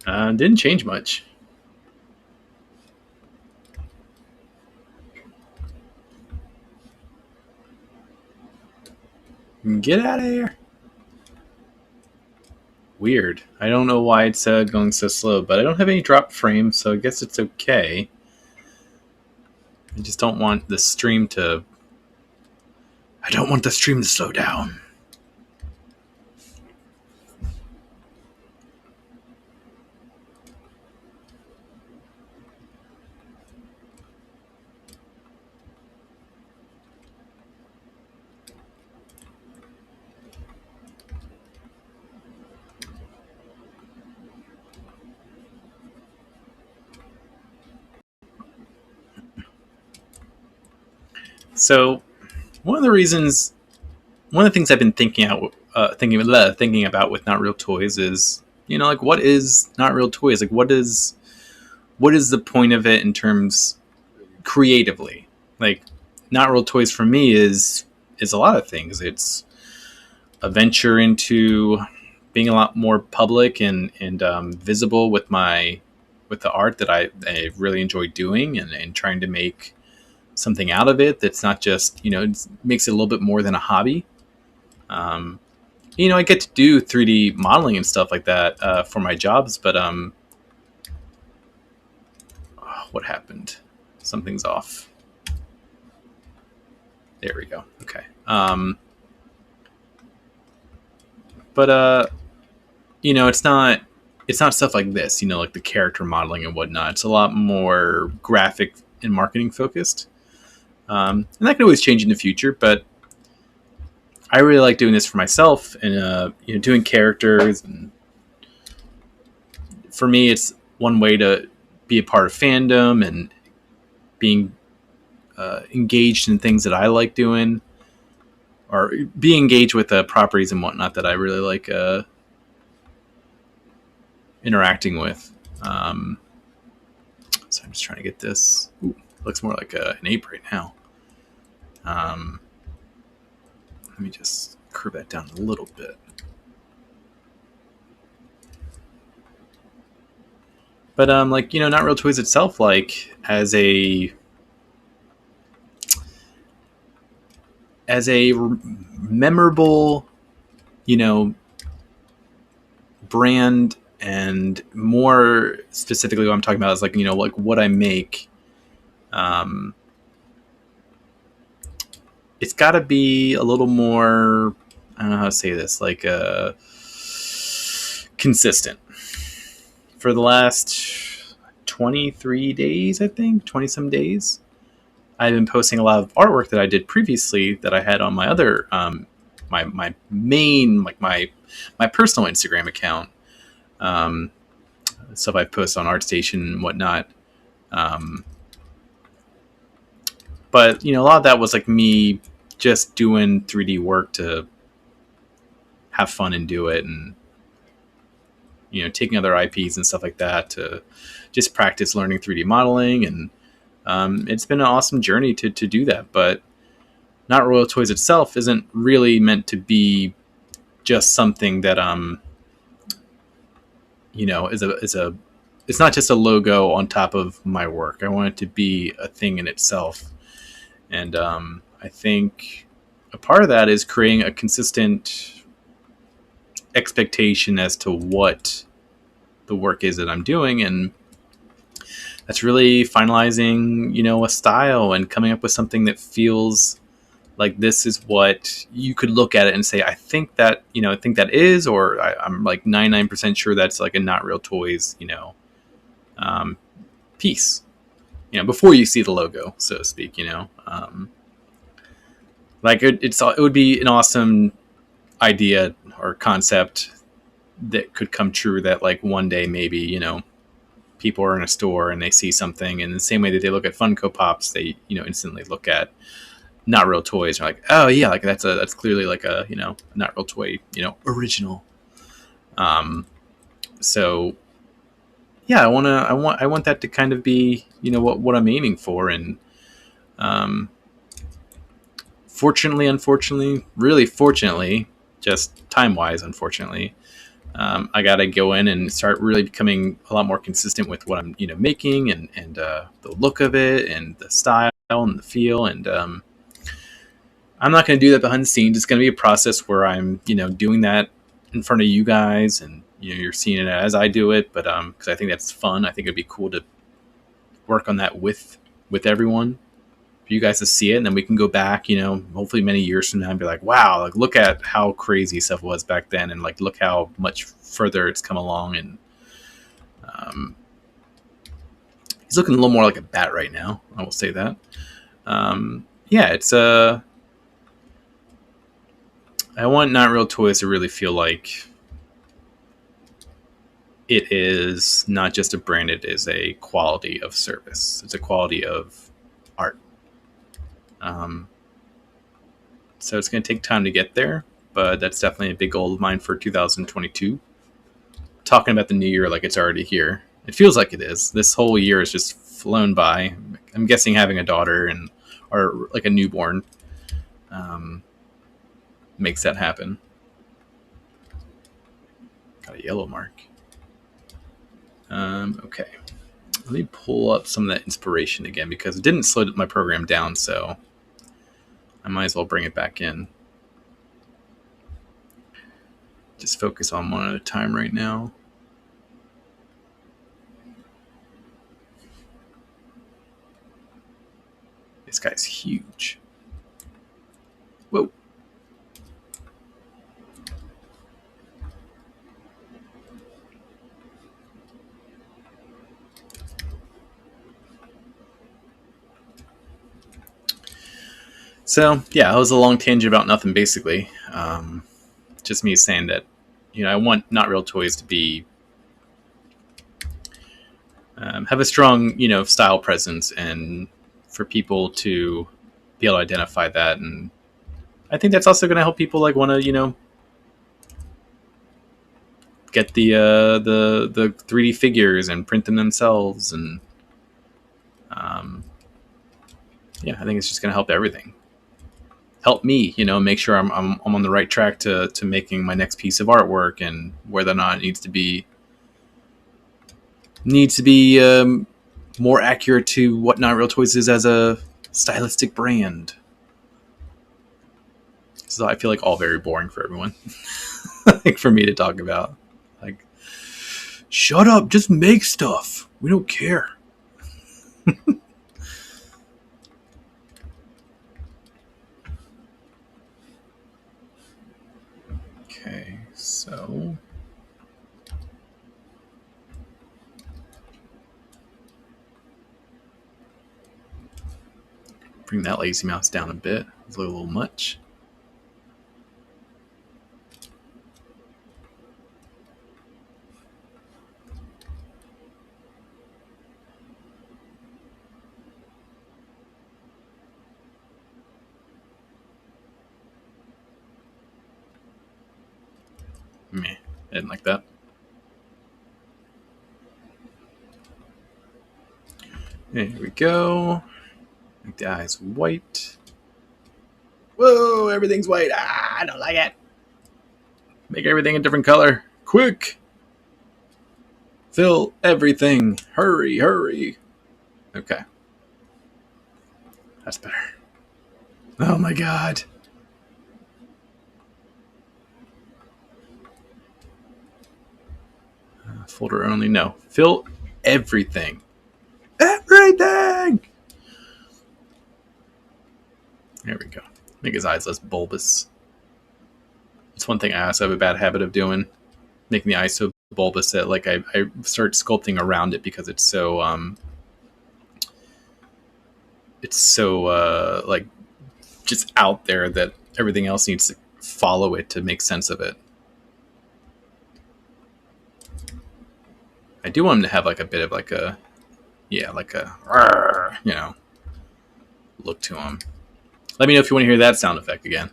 Didn't change much. Get out of here. Weird. I don't know why it's going so slow, but I don't have any drop frames, so I guess it's okay. I just don't want the stream to... I don't want the stream to slow down. So, one of the things I've been thinking about with Not Real Toys is, like, what is Not Real Toys? Like, what is the point of it in terms creatively? Like, Not Real Toys for me is a lot of things. It's a venture into being a lot more public and visible with the art that I really enjoy doing, and trying to make something out of it that's not just, it makes it a little bit more than a hobby. I get to do 3D modeling and stuff like that for my jobs, but what happened? Something's off. There we go. Okay. But it's not stuff like this, like the character modeling and whatnot. It's a lot more graphic and marketing focused. And that can always change in the future, but I really like doing this for myself and doing characters. And for me, it's one way to be a part of fandom and being engaged in things that I like doing, or be engaged with properties and whatnot that I really like interacting with. So I'm just trying to get this. Ooh, looks more like an ape right now. Let me just curve that down a little bit. But like, Not Real Toys itself, like as a memorable, you know, brand, and more specifically, what I'm talking about is like, like what I make. Um, it's got to be a little more. I don't know how to say this. Like, consistent. For the last 23 days, I think 20 some days, I've been posting a lot of artwork that I did previously that I had on my other my main, like my personal Instagram account. Um, Stuff I've posted on ArtStation and whatnot. Um, but a lot of that was like me just doing 3D work to have fun and do it, and taking other IPs and stuff like that to just practice learning 3D modeling. And it's been an awesome journey to do that. But Not Royal Toys itself isn't really meant to be just something that is a it's not just a logo on top of my work. I want it to be a thing in itself. And I think a part of that is creating a consistent expectation as to what the work is that I'm doing. And that's really finalizing, a style and coming up with something that feels like this is what you could look at it and say, I think that is, or I'm like 99% sure that's like a Not Real Toys, piece, before you see the logo, so to speak. Like it would be an awesome idea or concept that could come true, that like one day maybe, people are in a store and they see something, and the same way that they look at Funko Pops, they, instantly look at Not Real Toys. They're like, oh yeah, like that's clearly like a, Not Real Toy, original. So yeah, I want that to kind of be, what I'm aiming for. And unfortunately, really fortunately, just time wise, unfortunately, I got to go in and start really becoming a lot more consistent with what I'm, making, and the look of it, and the style and the feel. And I'm not going to do that behind the scenes. It's going to be a process where I'm, doing that in front of you guys, and you're seeing it as I do it. But because I think that's fun. I think it'd be cool to work on that with everyone, for you guys to see it, and then we can go back, hopefully many years from now, and be like, wow, like look at how crazy stuff was back then, and like look how much further it's come along. And he's looking a little more like a bat right now, I will say that. Yeah, it's I want Not Real Toys to really feel like it is not just a brand, it is a quality of service. It's a quality of art. So it's going to take time to get there, but that's definitely a big goal of mine for 2022. Talking about the new year like it's already here. It feels like it is. This whole year has just flown by. I'm guessing having a daughter or like a newborn makes that happen. Got a yellow mark. Okay. Let me pull up some of that inspiration again, because it didn't slow my program down, so I might as well bring it back in. Just focus on one at a time right now. This guy's huge. Whoa. So yeah, it was a long tangent about nothing, basically. Just me saying that, I want Not Real Toys to be have a strong, style presence, and for people to be able to identify that. And I think that's also going to help people like want to, get the 3D figures and print them themselves. And yeah, I think it's just going to help everything. Help me, make sure I'm on the right track to making my next piece of artwork, and whether or not it needs to be needs to be more accurate to what Not Real Toys is as a stylistic brand. So I feel like all very boring for everyone. Like for me to talk about. Like, shut up, just make stuff. We don't care. Okay, so bring that lazy mouse down a bit. It's a little much. Meh, I didn't like that. There we go. Make the eyes white. Whoa, everything's white. Ah, I don't like it. Make everything a different color. Quick. Fill everything. Hurry, hurry. Okay. That's better. Oh my god. Folder only. No. Fill everything. Everything! There we go. Make his eyes less bulbous. It's one thing I also have a bad habit of doing. Making the eyes so bulbous that like I start sculpting around it because it's so like just out there that everything else needs to follow it to make sense of it. I do want him to have like a bit of like a look to him. Let me know if you want to hear that sound effect again.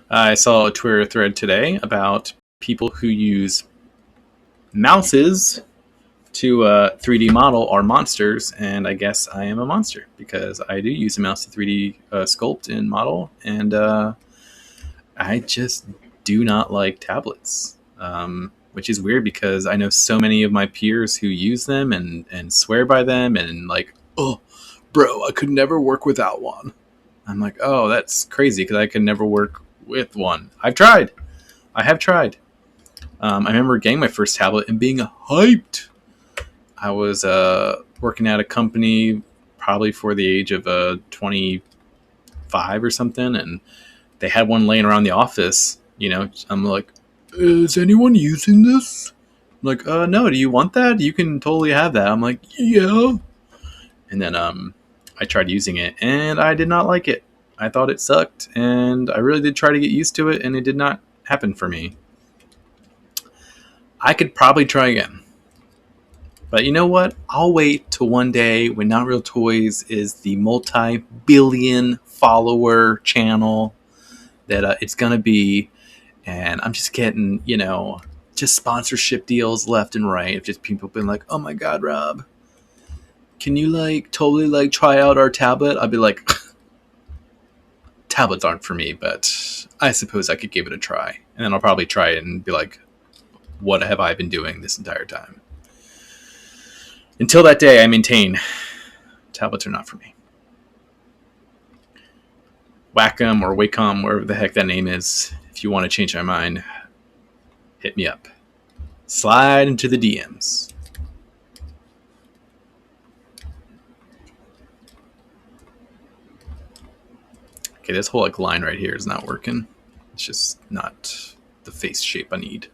I saw a Twitter thread today about people who use mouses to 3D model are monsters, and I guess I am a monster because I do use a mouse to 3D sculpt and model, and I just do not like tablets, which is weird because I know so many of my peers who use them and swear by them, and like, oh, bro, I could never work without one. I'm like, oh, that's crazy because I could never work with one. I have tried. I remember getting my first tablet and being hyped. I was working at a company probably for the age of 25 or something, and they had one laying around the office. You know, I'm like, is anyone using this? I'm like, no, do you want that? You can totally have that. I'm like, yeah. And then I tried using it, and I did not like it. I thought it sucked, and I really did try to get used to it, and it did not happen for me. I could probably try again. But you know what? I'll wait till one day when Not Real Toys is the multi-billion follower channel that it's going to be. And I'm just getting, just sponsorship deals left and right. Of just people being like, oh my God, Rob, can you totally try out our tablet? I'd be like, tablets aren't for me, but I suppose I could give it a try. And then I'll probably try it and be like, what have I been doing this entire time? Until that day, I maintain tablets are not for me. Wacom or Wacom, wherever the heck that name is, if you want to change my mind, hit me up. Slide into the DMs. Okay, this whole line right here is not working. It's just not the face shape I need.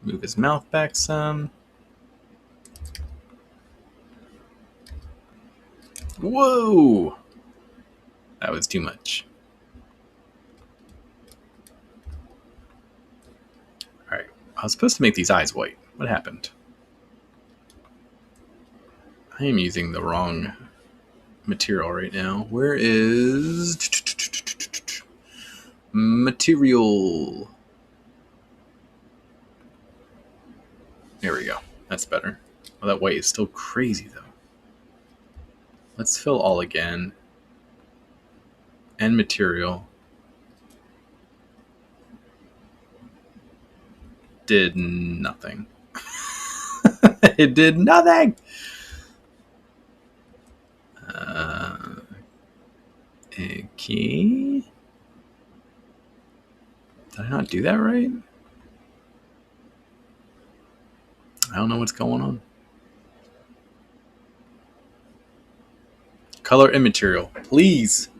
Move his mouth back some. Whoa! That was too much. Alright, I was supposed to make these eyes white. What happened? I am using the wrong material right now. Where is material? There we go. That's better. Well, that white is still crazy though. Let's fill all again. And material. Did nothing. It did nothing! Okay. Did I not do that right? I don't know what's going on. Color and material, please.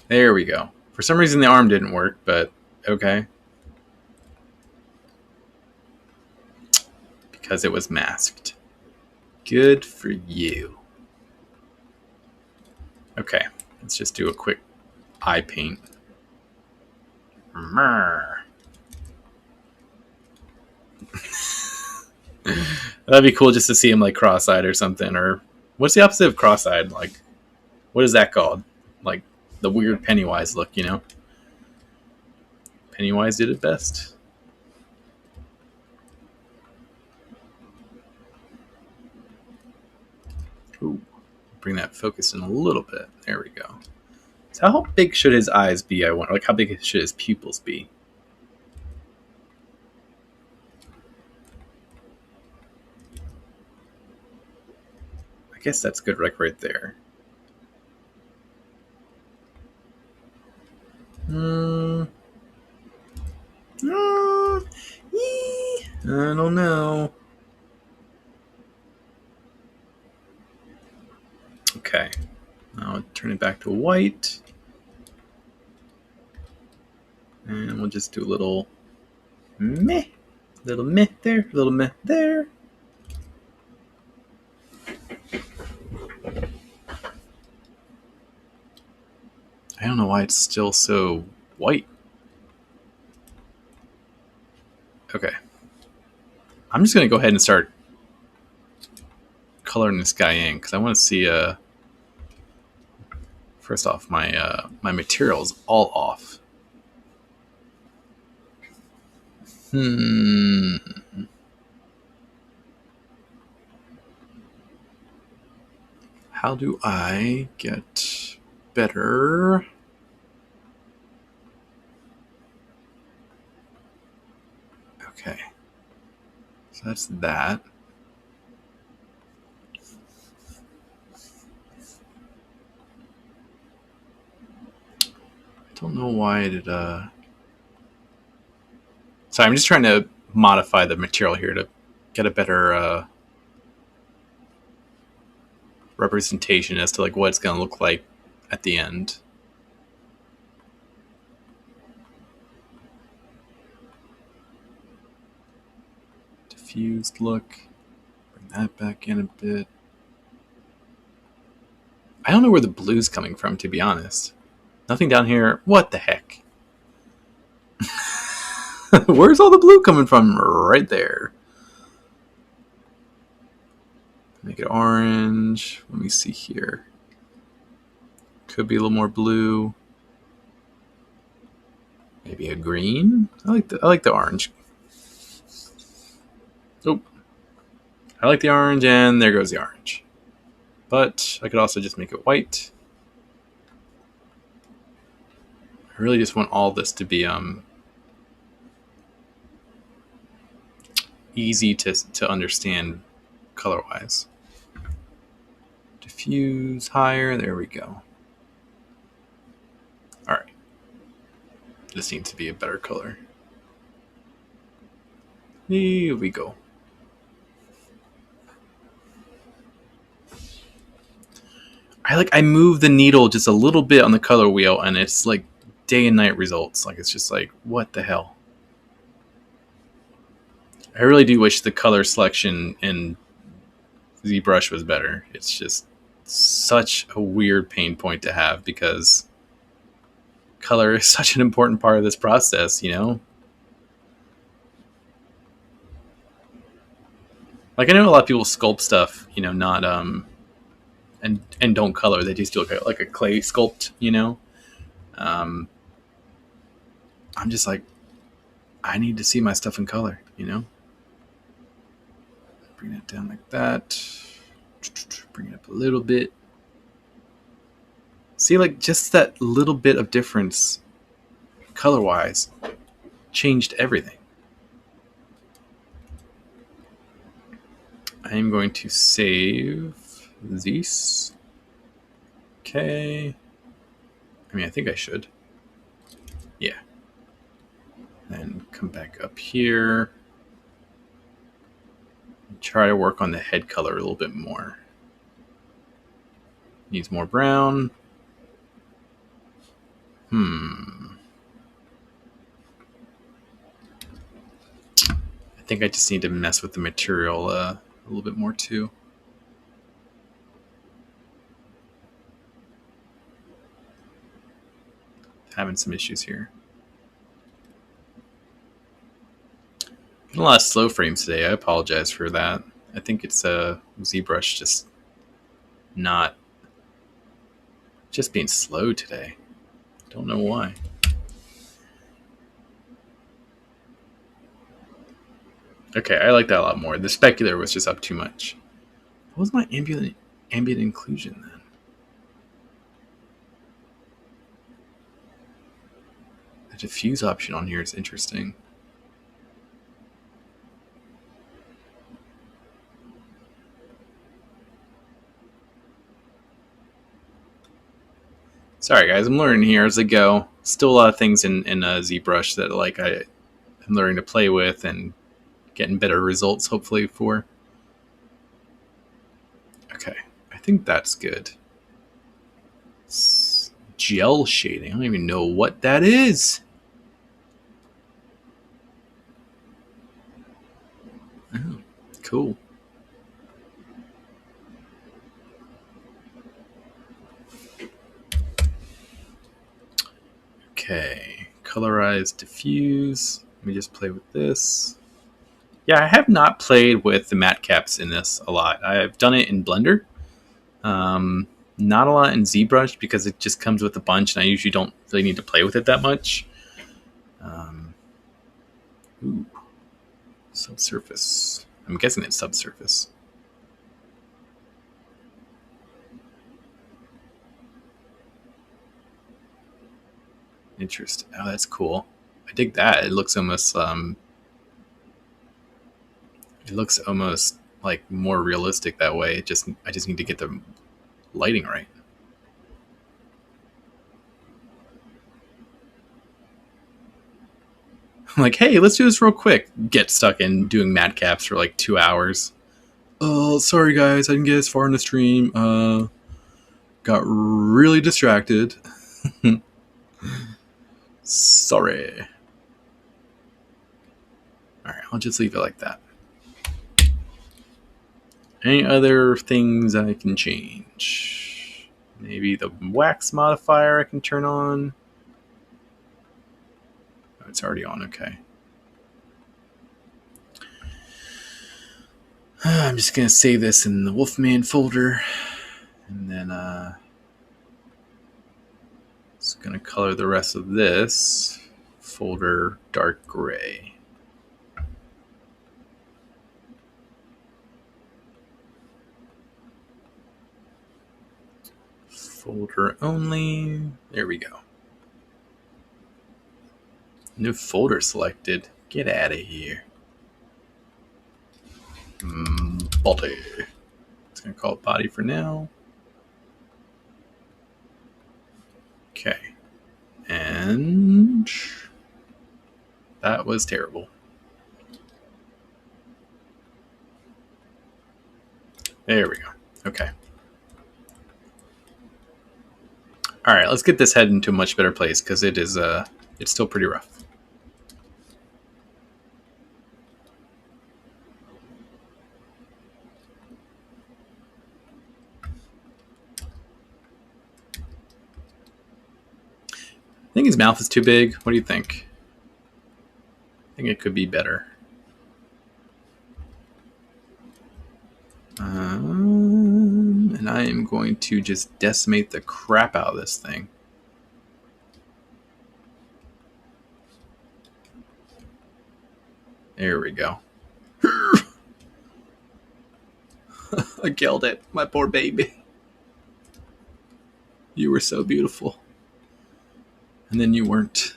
There we go. For some reason the arm didn't work, but okay. Because it was masked. Good for you. Okay, let's just do a quick eye paint. That'd be cool just to see him like cross-eyed or something. Or what's the opposite of cross-eyed? Like, what is that called? Like the weird Pennywise look, you know? Pennywise did it best. Ooh, bring that focus in a little bit. There we go. So how big should his eyes be? I wonder. Like, how big should his pupils be? I guess that's good, like right there. I don't know. Okay. Now turn it back to white. And we'll just do a little meh. Little meh there. Little meh there. I don't know why it's still so white. Okay. I'm just going to go ahead and start coloring this guy in because I want to see first off my my material's all off. How do I get better? Okay. So that's that. I don't know why it did. So I'm just trying to modify the material here to get a better representation as to like what it's going to look like at the end. Diffused look. Bring that back in a bit. I don't know where the blue's coming from, to be honest. Nothing down here. What the heck? Where's all the blue coming from? Right there. Make it orange. Let me see here. Could be a little more blue. Maybe a green. I like the orange. Oh, I like the orange, and there goes the orange. But I could also just make it white. I really just want all this to be easy to understand color-wise. Diffuse higher. There we go. All right. This needs to be a better color. Here we go. I move the needle just a little bit on the color wheel, and it's like day and night results. Like, it's just like, what the hell? I really do wish the color selection in Zbrush was better. It's just such a weird pain point to have because color is such an important part of this process, you know? Like, I know a lot of people sculpt stuff, you know, not and don't color. They just do like a clay sculpt, you know. I'm just like, I need to see my stuff in color, you know. Bring it down like that. Bring it up a little bit. See, like, just that little bit of difference, color-wise, changed everything. I am going to save this. Okay. I mean, I think I should. Yeah. Then come back up here. And try to work on the head color a little bit more. Needs more brown. I think I just need to mess with the material a little bit more too. Having some issues here. Getting a lot of slow frames today. I apologize for that. I think it's Zbrush just not just being slow today. Don't know why. Okay, I like that a lot more. The specular was just up too much. What was my ambient inclusion then? The diffuse option on here is interesting. Sorry guys, I'm learning here as I go. Still a lot of things in Zbrush that like I'm learning to play with and getting better results hopefully for. Okay, I think that's good. It's gel shading. I don't even know what that is. Oh, cool. Okay, colorize, diffuse. Let me just play with this. Yeah, I have not played with the matte caps in this a lot. I've done it in Blender. Not a lot in ZBrush because it just comes with a bunch and I usually don't really need to play with it that much. Ooh, subsurface. I'm guessing it's subsurface. Interesting. Oh, that's cool. I dig that. It looks almost like more realistic that way. I just need to get the lighting right. I'm like, hey, let's do this real quick. Get stuck in doing mad caps for like 2 hours. Oh, sorry guys, I didn't get as far in the stream. Got really distracted. Sorry. Alright, I'll just leave it like that. Any other things I can change? Maybe the wax modifier I can turn on. Oh, it's already on, okay. I'm just going to save this in the Wolfman folder. And then just going to color the rest of this folder dark gray. Folder only. There we go. New folder selected. Get out of here. Body. It's going to call it body for now. Okay. And that was terrible. There we go. Okay. All right, let's get this head into a much better place because it is it's still pretty rough. I think his mouth is too big. What do you think? I think it could be better. And I am going to just decimate the crap out of this thing. There we go. I killed it. My poor baby. You were so beautiful. And then you weren't.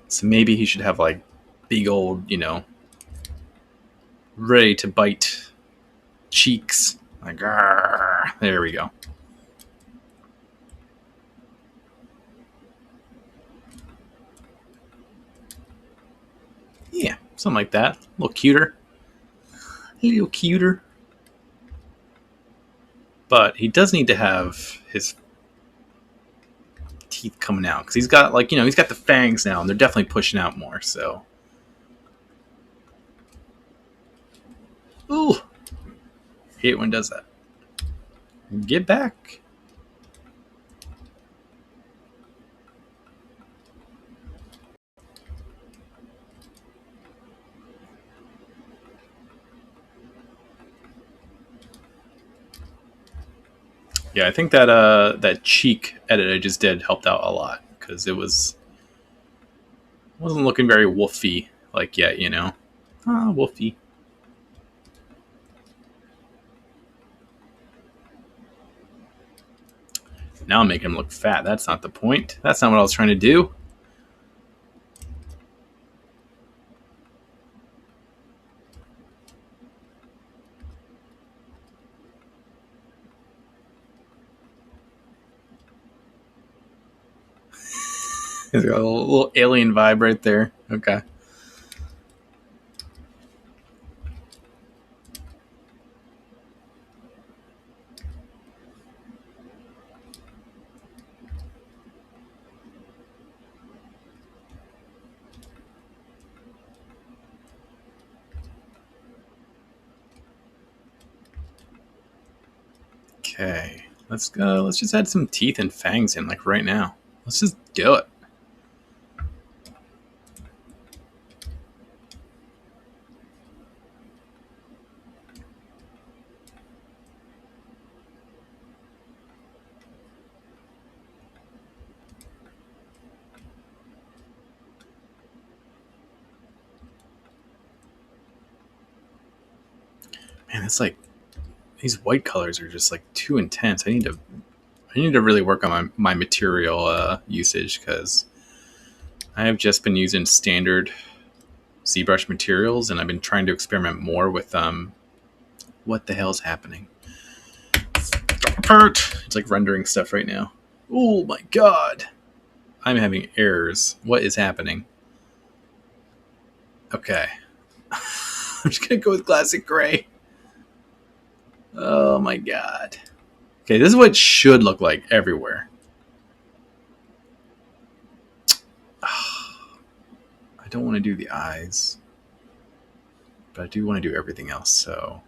So maybe he should have like big old, ready to bite cheeks. Like, grrr. There we go. Yeah, something like that. A little cuter. A little cuter. But he does need to have his teeth coming out. Because he's got, like, he's got the fangs now. And they're definitely pushing out more, so. Ooh. Hate when it does that. Get back. Yeah, I think that that cheek edit I just did helped out a lot. Because it wasn't looking very woofy like yet, Ah, woofy. Now I'm making him look fat. That's not the point. That's not what I was trying to do. He's got a little alien vibe right there. Okay. Okay. Let's go. Let's just add some teeth and fangs in, like right now. Let's just do it. Man, it's like these white colors are just like too intense. I need to really work on my material usage because I have just been using standard ZBrush materials and I've been trying to experiment more with what the hell's happening? It's like rendering stuff right now. Oh my god. I'm having errors. What is happening? Okay. I'm just gonna go with classic gray. Oh my god. Okay, this is what it should look like everywhere. I don't want to do the eyes, but I do want to do everything else, so.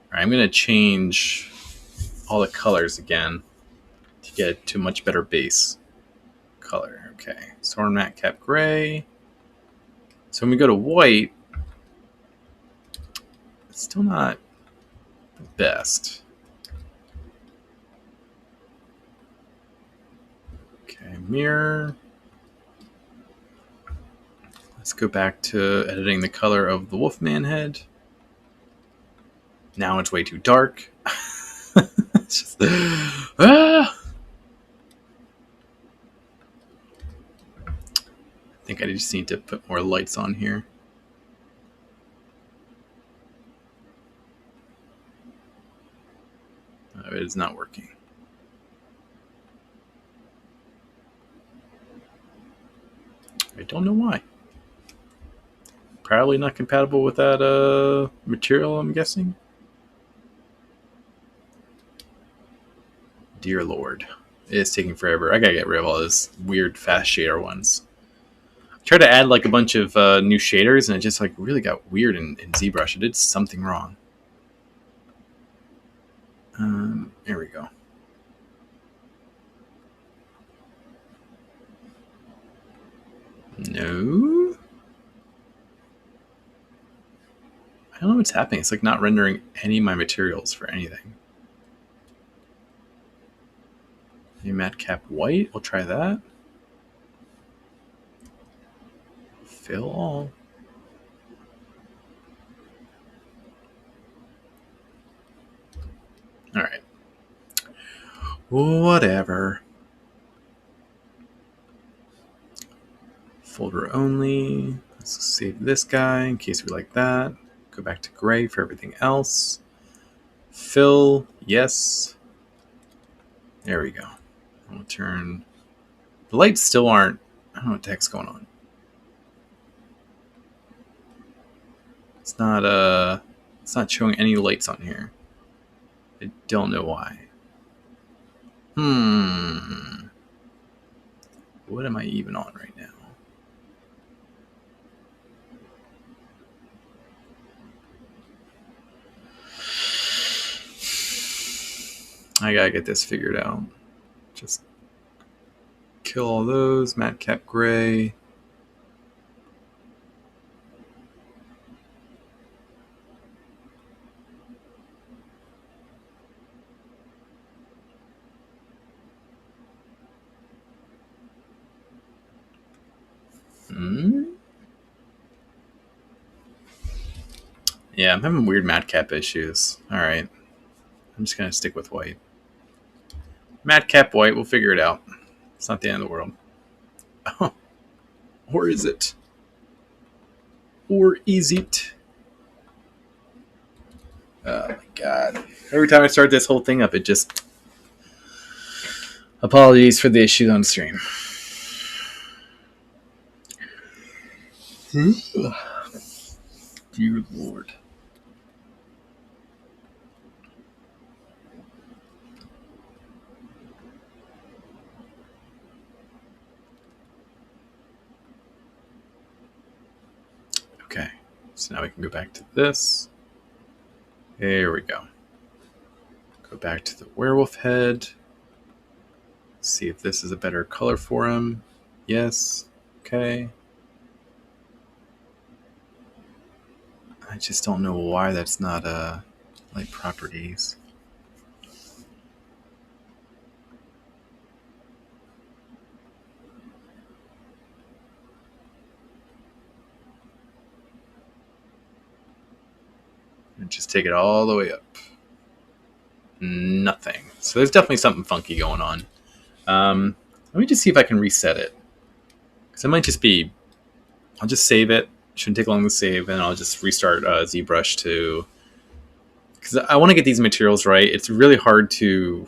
Alright, I'm gonna change all the colors again to get to a much better base color. Okay, Storm Matte Cap Gray. So when we go to white, it's still not the best. Okay, mirror. Let's go back to editing the color of the Wolfman head. Now it's way too dark. It's just, I think I just need to put more lights on here. Oh, it is not working. I don't know why. Probably not compatible with that material, I'm guessing. Dear Lord. It is taking forever. I gotta get rid of all those weird fast shader ones. I tried to add like a bunch of new shaders and it just like really got weird in ZBrush. I did something wrong. There we go. No. I don't know what's happening. It's like not rendering any of my materials for anything. A matte cap white. We'll try that. Fill all. All right. Whatever. Folder only. Let's save this guy in case we like that. Go back to gray for everything else. Fill, yes. There we go. I'll turn. The lights still aren't. I don't know what the heck's going on. It's not showing any lights on here. I don't know why. What am I even on right now? I gotta get this figured out. Just kill all those. Madcap Gray. Yeah, I'm having weird Madcap issues. Alright. I'm just gonna stick with white. Madcap white, we'll figure it out. It's not the end of the world. Or is it? Or is it? Oh my god. Every time I start this whole thing up, it just... Apologies for the issues on stream. Dear Lord. Okay, so now we can go back to this. There we go. Go back to the werewolf head. See if this is a better color for him. Yes. Okay. I just don't know why that's not light properties. And just take it all the way up. Nothing. So there's definitely something funky going on. Let me just see if I can reset it. Because it might just be... I'll just save it. Shouldn't take long to save. And I'll just restart Zbrush to... Because I want to get these materials right. It's really hard to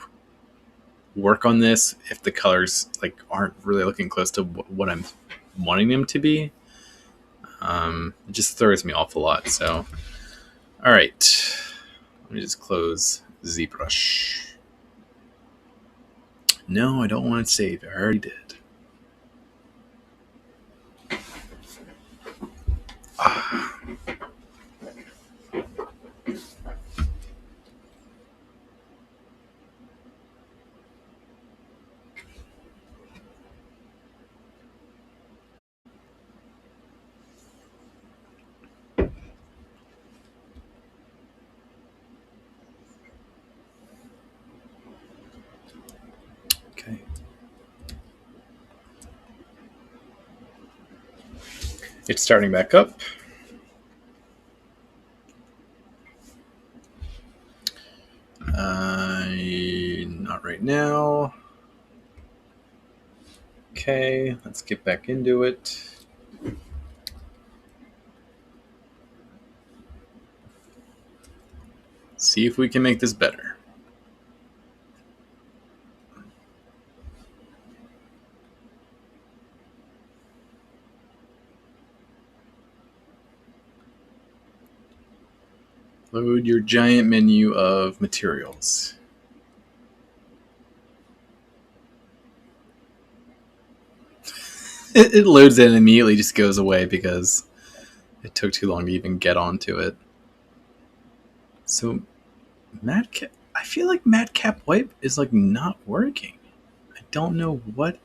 work on this if the colors aren't really looking close to what I'm wanting them to be. It just throws me off a lot. So, all right. Let me just close Zbrush. No, I don't want to save. I already did. Okay. It's starting back up. Not right now. Okay, let's get back into it. See if we can make this better. Load your giant menu of materials. It loads it and immediately just goes away because it took too long to even get onto it. So, Madcap... I feel like Madcap White is not working. I don't know what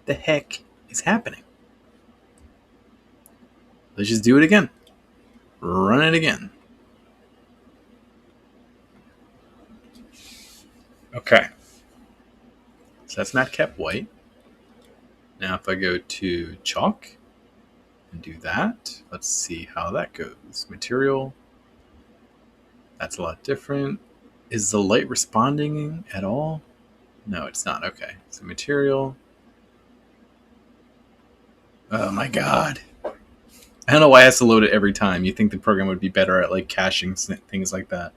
the heck is happening. Let's just do it again. Run it again. Okay. So that's Madcap White. Now if I go to Chalk, and do that. Let's see how that goes. Material. That's a lot different. Is the light responding at all? No, it's not. Okay. So material. Oh my god. I don't know why it has to load it every time. You think the program would be better at like caching things like that.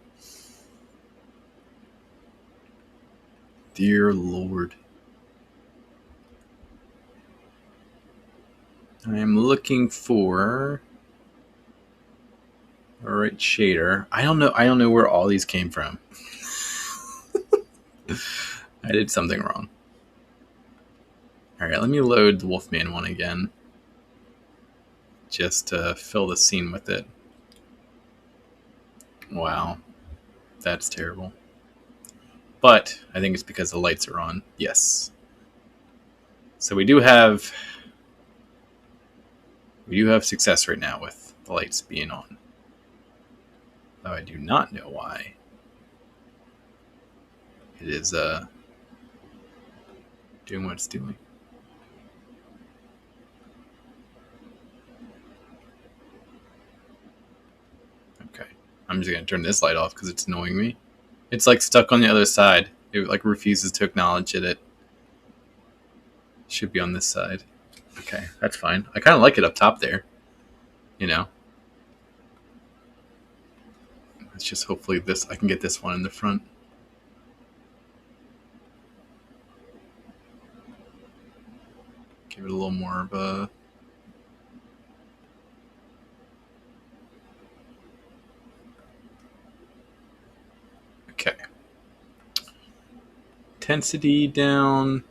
Dear Lord. I am looking for the right shader. I don't know where all these came from. I did something wrong. Alright, let me load the Wolfman one again. Just to fill the scene with it. Wow. That's terrible. But I think it's because the lights are on. Yes. So we do have success right now with the lights being on. Though I do not know why. It is doing what it's doing. Okay. I'm just going to turn this light off because it's annoying me. It's like stuck on the other side. It like refuses to acknowledge it. It should be on this side. Okay, that's fine. I kind of like it up top there. You know? It's just hopefully I can get this one in the front. Give it a little more of a... Okay. Intensity down.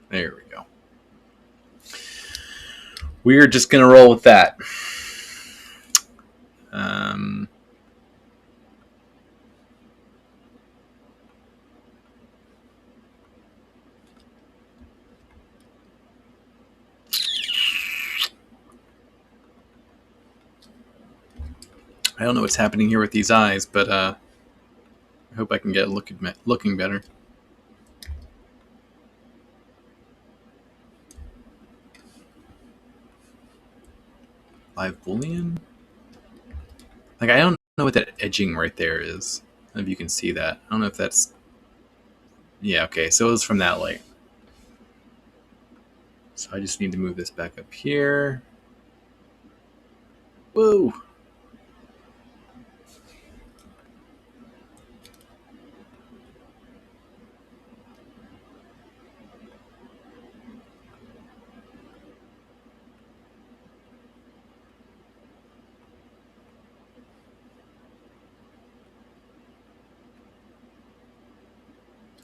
There we go. We're just going to roll with that. I don't know what's happening here with these eyes, but I hope I can get looking better. Live Boolean? Like, I don't know what that edging right there is. I don't know if you can see that. I don't know if that's... Yeah, okay, so it was from that light. So I just need to move this back up here. Whoa!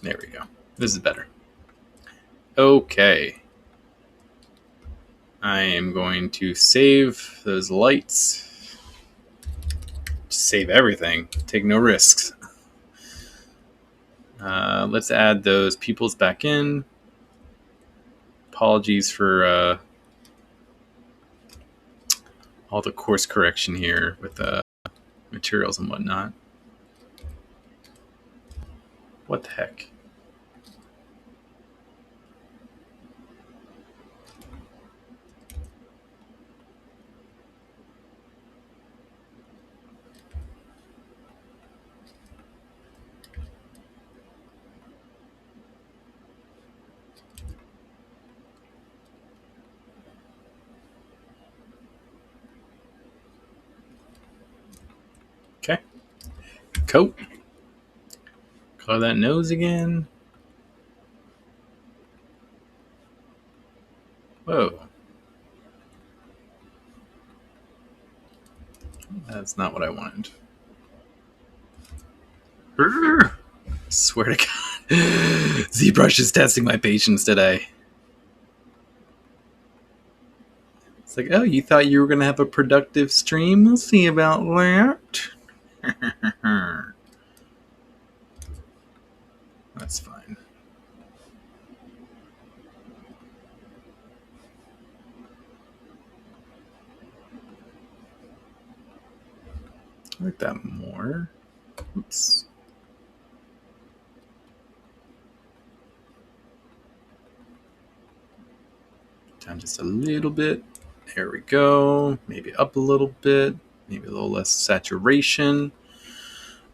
There we go. This is better. Okay. I am going to save those lights. Save everything. Take no risks. Let's add those peoples back in. Apologies for all the course correction here with materials and whatnot. What the heck? Okay. Coat. Color that nose again. Whoa. That's not what I wanted. I swear to God. Zbrush is testing my patience today. It's like, oh, you thought you were going to have a productive stream? We'll see about that. That's fine. I like that more. Oops. Down just a little bit. There we go. Maybe up a little bit. Maybe a little less saturation.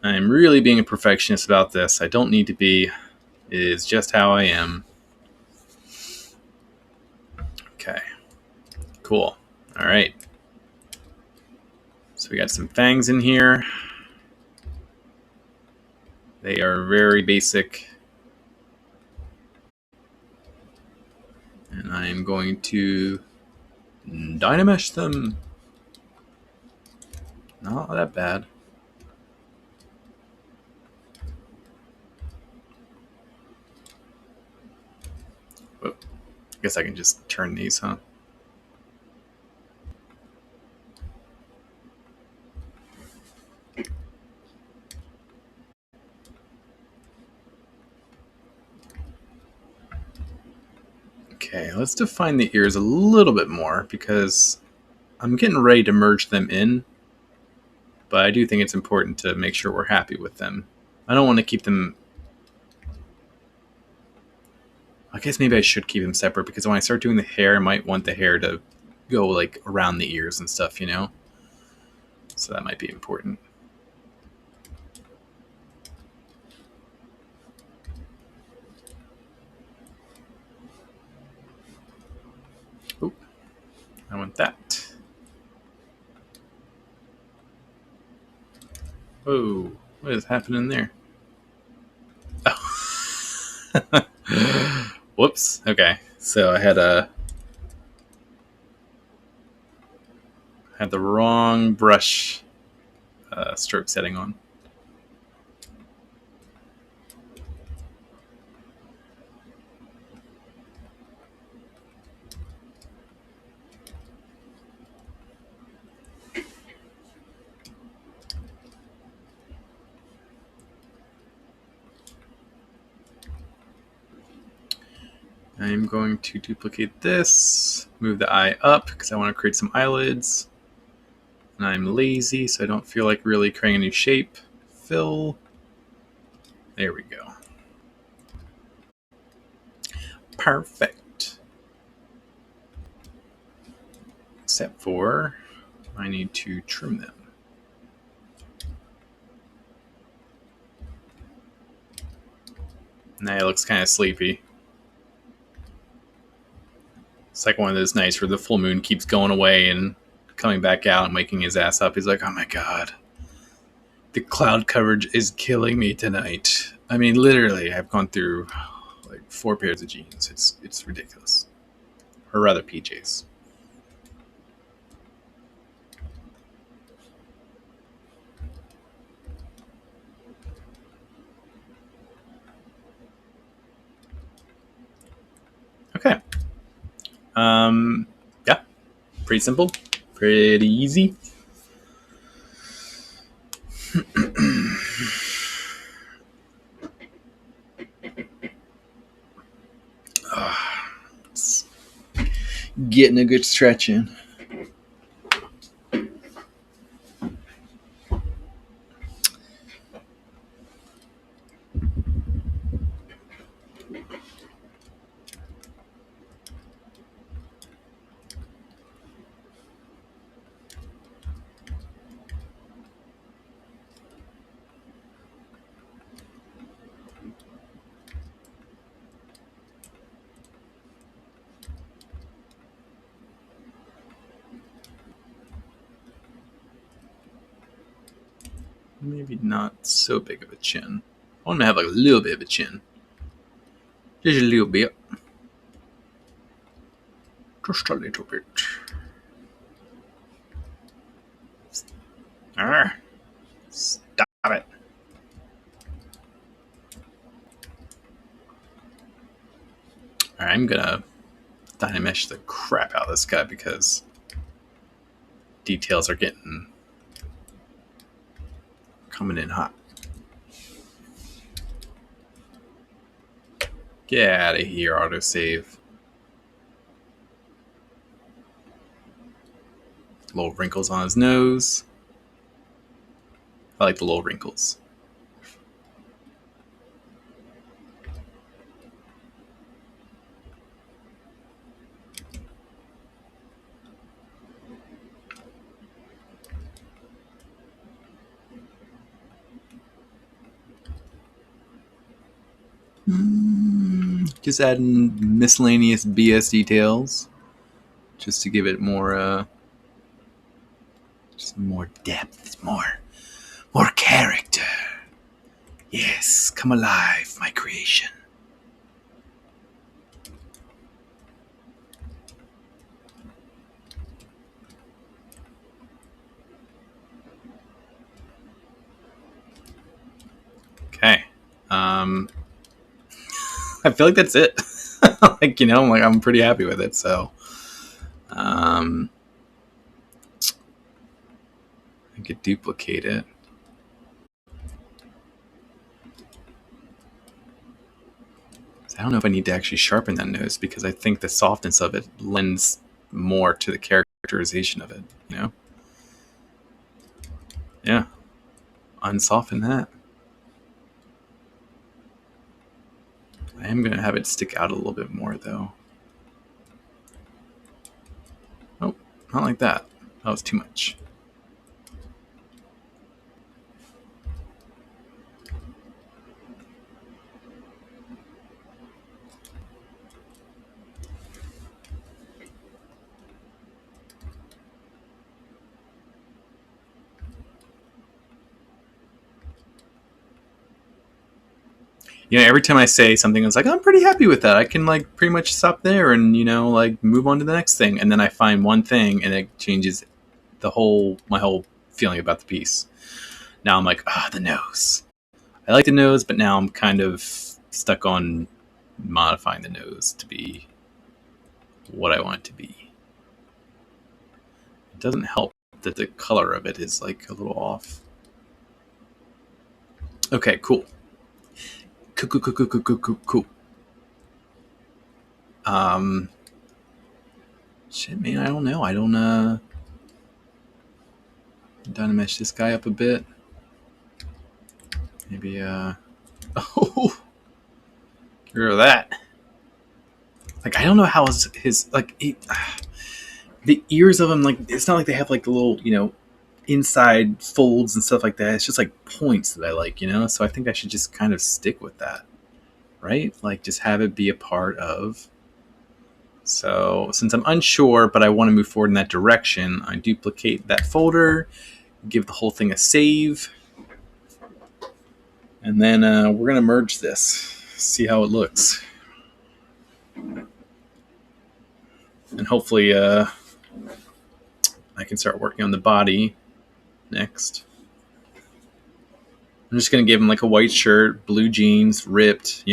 I'm really being a perfectionist about this. I don't need to be. It is just how I am. Okay. Cool. All right. So we got some fangs in here. They are very basic. And I am going to dynamesh them. Not that bad. Whoop. I guess I can just turn these, huh? Okay, let's define the ears a little bit more because I'm getting ready to merge them in, but I do think it's important to make sure we're happy with them. I don't want to keep them... I guess maybe I should keep them separate because when I start doing the hair, I might want the hair to go like around the ears and stuff, you know? So that might be important. Oop, I want that. Whoa, what is happening there? Oh. Whoops. Okay, so I had the wrong brush stroke setting on. I'm going to duplicate this, move the eye up because I want to create some eyelids. And I'm lazy, so I don't feel like really creating a new shape. Fill. There we go. Perfect. Except for I need to trim them. Now it looks kind of sleepy. It's like one of those nights where the full moon keeps going away and coming back out and waking his ass up. He's like, oh my god, the cloud coverage is killing me tonight. I mean, literally, I've gone through like 4 pairs of jeans. It's ridiculous. Or rather, PJs. Okay. Yeah, pretty simple, pretty easy. Getting a good stretch in. Maybe not so big of a chin. I want to have like a little bit of a chin. Just a little bit. Just a little bit. Stop it. Alright, I'm gonna dynamesh the crap out of this guy because details are coming in hot. Get out of here, autosave. Little wrinkles on his nose. I like the little wrinkles. Just adding miscellaneous BS details, just to give it more, just more depth, more character. Yes, come alive, my creation. Okay. I feel like that's it. I'm pretty happy with it. So, I could duplicate it. I don't know if I need to actually sharpen that nose, because I think the softness of it lends more to the characterization of it. Yeah. Unsoften that. I am going to have it stick out a little bit more, though. Oh, not like that. That was too much. Every time I say something, it's like, I'm pretty happy with that. I can pretty much stop there and move on to the next thing. And then I find one thing, and it changes my whole feeling about the piece. Now I'm like, the nose. I like the nose, but now I'm kind of stuck on modifying the nose to be what I want it to be. It doesn't help that the color of it is a little off. Okay, cool. Cool. Shit, man, I don't know. Dynamesh this guy up a bit. Maybe, oh, get rid of that. I don't know how his the ears of him, it's not like they have the little, inside folds and stuff like that. It's just points that I like, so I think I should just kind of stick with that, right? Just have it be a part of. So since I'm unsure, but I want to move forward in that direction, I duplicate that folder, give the whole thing a save, and then we're going to merge this, see how it looks. And hopefully I can start working on the body next. I'm just going to give him a white shirt, blue jeans, ripped,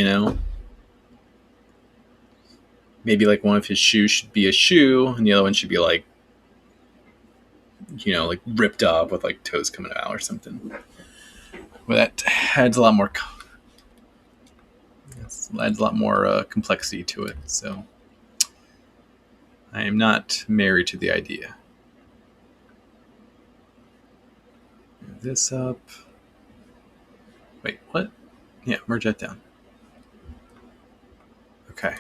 Maybe one of his shoes should be a shoe, and the other one should be ripped up with toes coming out or something. Well, that adds a lot more. Adds a lot more complexity to it. So I am not married to the idea. Move this up. Wait, what? Yeah, merge that down. Okay.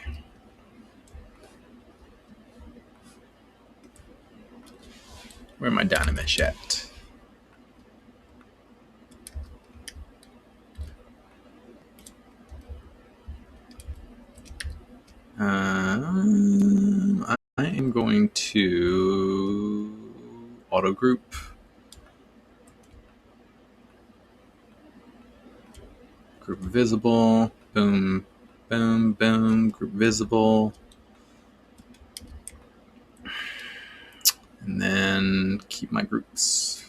Where am I Dynamesh at? I am going to auto group. Group visible. Boom, boom, boom. Group visible. And then keep my groups.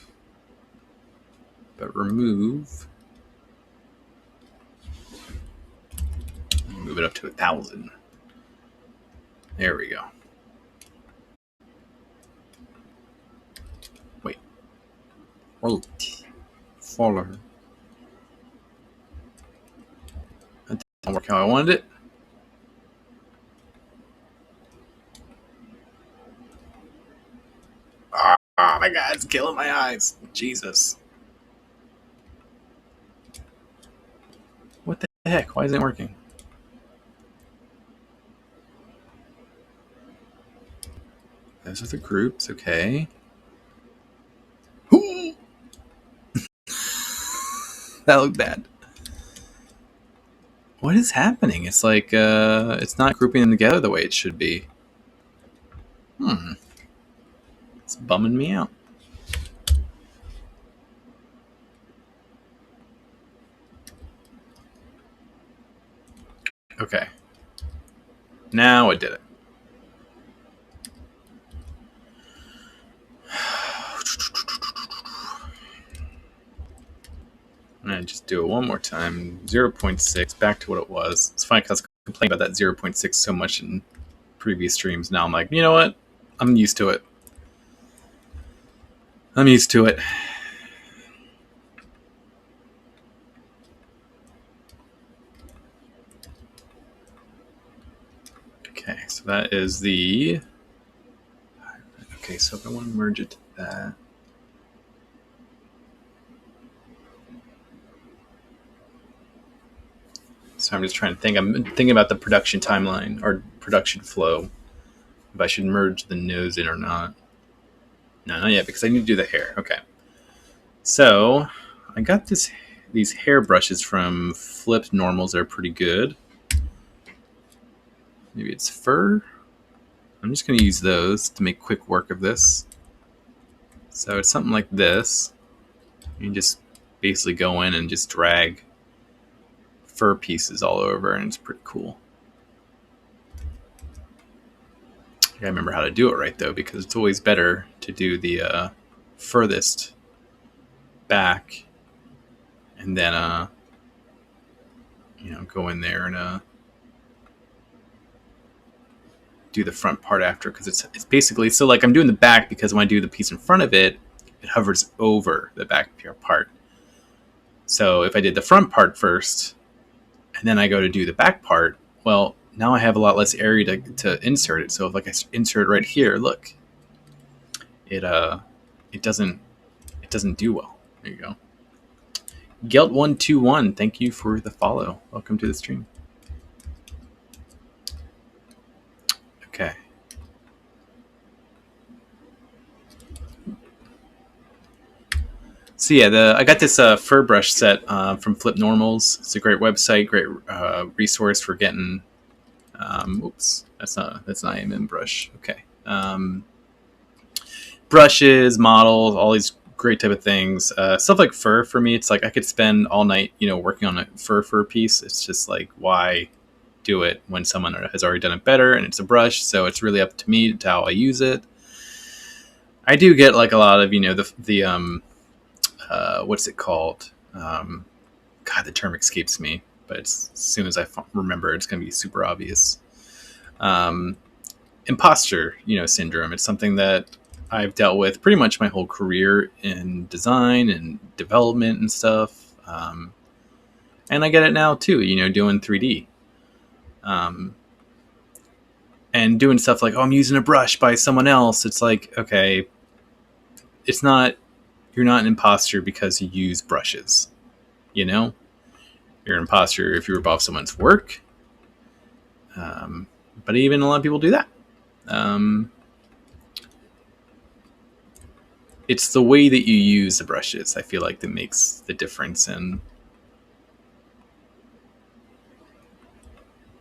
But remove. Move it up to 1,000. There we go. Wait. Follow. That didn't work how I wanted it. My God, it's killing my eyes. Jesus. What the heck? Why isn't it working? Those are the groups, okay. That looked bad. What is happening? It's like it's not grouping them together the way it should be. It's bumming me out. Okay. Now I did it. And I just do it one more time. 0.6, back to what it was. It's funny because I was complaining about that 0.6 so much in previous streams. Now I'm like, you know what? I'm used to it. I'm used to it. Okay, so that is the... Okay, so if I want to merge it to that... So I'm just trying to think. I'm thinking about the production timeline or production flow. If I should merge the nose in or not. No, not yet, because I need to do the hair. Okay. So I got these hair brushes from Flipped Normals. They're pretty good. Maybe it's fur. I'm just going to use those to make quick work of this. So it's something like this. You just basically go in and just drag fur pieces all over, and it's pretty cool. I gotta remember how to do it right, though, because it's always better to do the furthest back and then go in there and do the front part after, because it's basically, so like I'm doing the back because when I do the piece in front of it, it hovers over the back part. So if I did the front part first and then I go to do the back part, well, now I have a lot less area to insert it. So if like I insert it right here, look, it doesn't do well. There you go. Gelt121, thank you for the follow. Welcome to the stream. Okay. So yeah, I got this fur brush set from Flip Normals. It's a great website, great resource for getting. Oops, that's not AMM brush. Okay. Brushes, models, all these great type of things. Stuff like fur for me, it's like I could spend all night, working on a fur piece. It's just like, why do it when someone has already done it better and it's a brush? So it's really up to me to how I use it. I do get like a lot of the what's it called? God, the term escapes me, but as soon as I remember, it's going to be super obvious. Imposter, syndrome. It's something that I've dealt with pretty much my whole career in design and development and stuff. And I get it now too, doing 3D. And doing stuff like, I'm using a brush by someone else. It's like, okay, you're not an imposter because you use brushes, You're an imposter if you rip off someone's work. But even a lot of people do that. It's the way that you use the brushes, I feel like, that makes the difference. And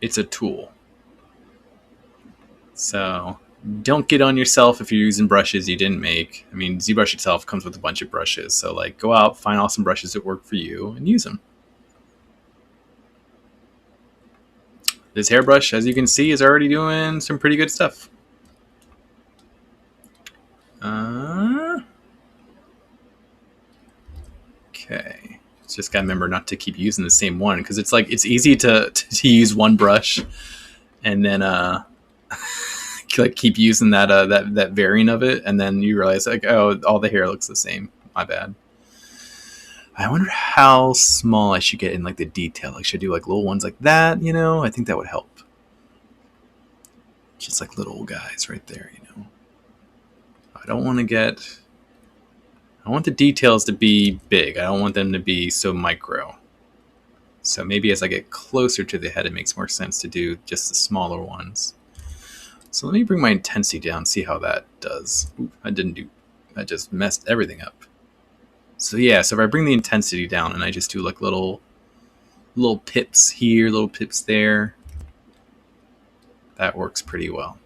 it's a tool. So don't get on yourself if you're using brushes you didn't make. I mean, ZBrush itself comes with a bunch of brushes. So like, go out, find awesome brushes that work for you and use them. This hairbrush, as you can see, is already doing some pretty good stuff. Okay. Just gotta remember not to keep using the same one, because it's like it's easy to use one brush and then like keep using that variant of it, and then you realize like, oh, all the hair looks the same. My bad. I wonder how small I should get in like the detail. Like, should I do like little ones like that? I think that would help. Just like little guys right there. I don't want to get. I want the details to be big. I don't want them to be so micro. So maybe as I get closer to the head, it makes more sense to do just the smaller ones. So let me bring my intensity down, see how that does. Ooh, I just messed everything up. So yeah, so if I bring the intensity down and I just do like little Little pips here, little pips there. That works pretty well.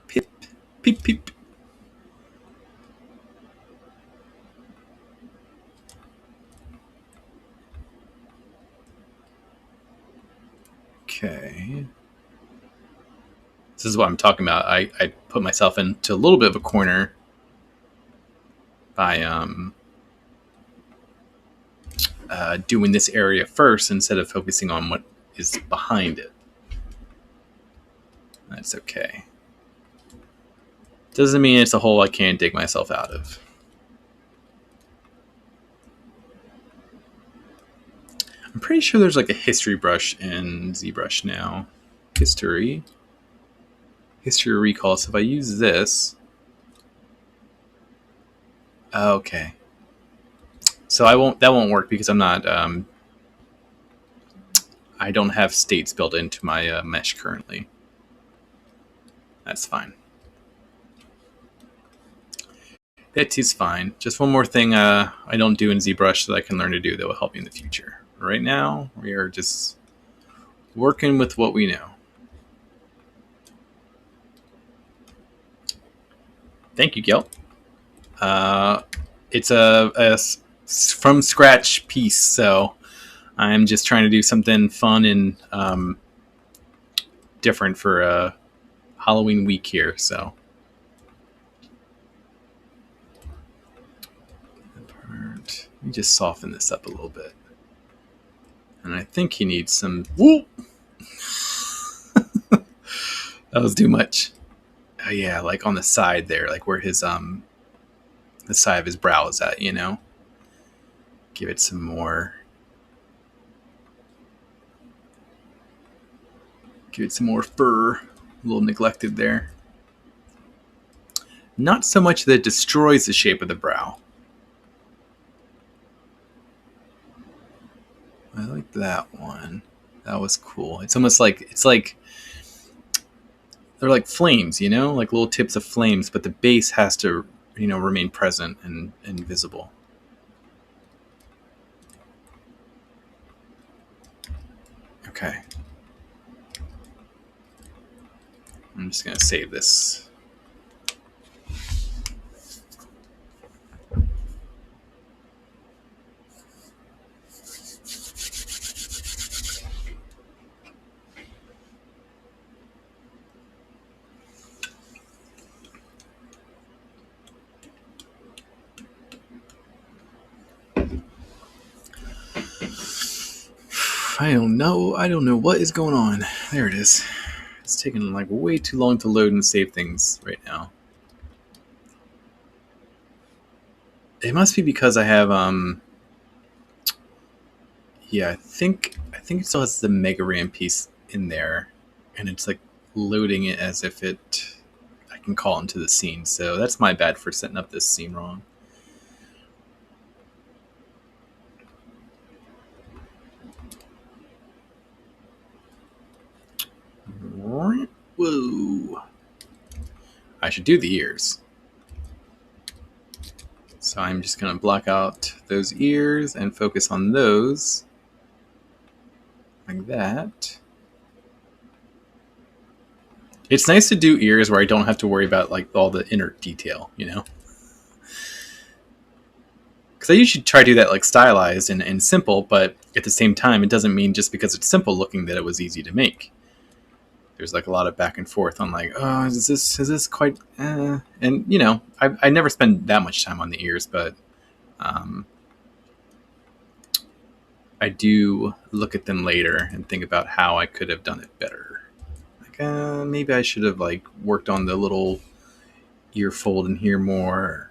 Pip, peep, peep. Okay. This is what I'm talking about. I put myself into a little bit of a corner by doing this area first instead of focusing on what is behind it. That's okay. Doesn't mean it's a hole I can't dig myself out of. I'm pretty sure there's like a history brush in Zbrush now. History recall. So if I use this, okay. So that won't work because I'm not. I don't have states built into my mesh currently. That's fine. That is fine. Just one more thing I don't do in ZBrush that I can learn to do that will help me in the future. Right now, we are just working with what we know. Thank you, Gil. It's a from scratch piece, so I'm just trying to do something fun and different for Halloween week here. So, let me just soften this up a little bit, and I think he needs some. Whoop! That was too much. Oh yeah, like on the side there, like where his the side of his brow is at, you know. Give it some more. Give it some more fur. A little neglected there. Not so much that it destroys the shape of the brow. I like that one. That was cool. It's almost like they're like flames, you know, like little tips of flames, but the base has to, you know, remain present and visible. Okay. I'm just going to save this. I don't know what is going on. There it is. It's taking like way too long to load and save things right now. It must be because I have yeah, I think it still has the Mega RAM piece in there, and it's like loading it as if I can call into the scene. So that's my bad for setting up this scene wrong. Whoa! I should do the ears. So I'm just going to block out those ears and focus on those. Like that. It's nice to do ears where I don't have to worry about like all the inner detail, you know? Because I usually try to do that like stylized and simple, but at the same time, it doesn't mean just because it's simple looking that it was easy to make. There's like a lot of back and forth on like, oh, is this quite, and you know, I never spend that much time on the ears, but I do look at them later and think about how I could have done it better. Like, maybe I should have like worked on the little ear fold in here more.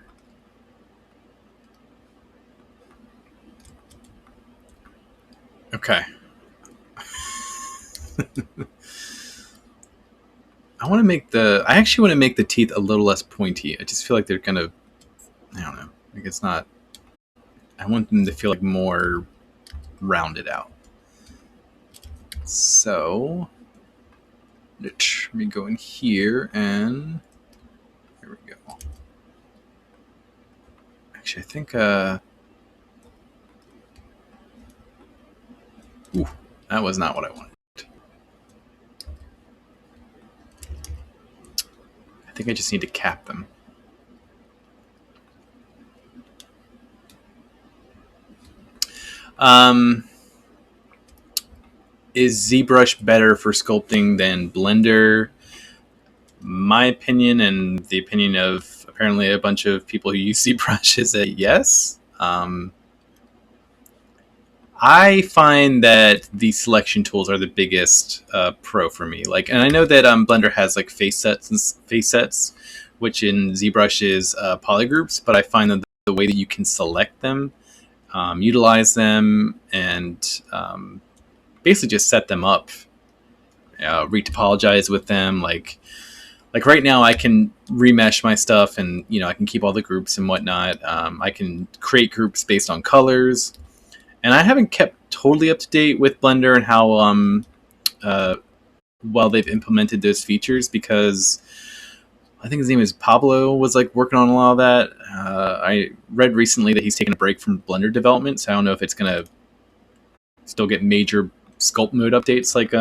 Okay. I actually want to make the teeth a little less pointy. I just feel like they're kind of, I don't know, like it's not, I want them to feel like more rounded out. So, let me go in here and, here we go. Actually, I think, Ooh, that was not what I wanted. I think I just need to cap them. Is ZBrush better for sculpting than Blender? My opinion, and the opinion of apparently a bunch of people who use ZBrush, is that yes. I find that the selection tools are the biggest pro for me. Like, and I know that Blender has like face sets, which in ZBrush is polygroups. But I find that the way that you can select them, utilize them, and basically just set them up, retopologize with them. Like right now, I can remesh my stuff, and I can keep all the groups and whatnot. I can create groups based on colors. And I haven't kept totally up to date with Blender and how well they've implemented those features, because I think his name is Pablo, was like working on a lot of that. I read recently that he's taken a break from Blender development, so I don't know if it's gonna still get major sculpt mode updates like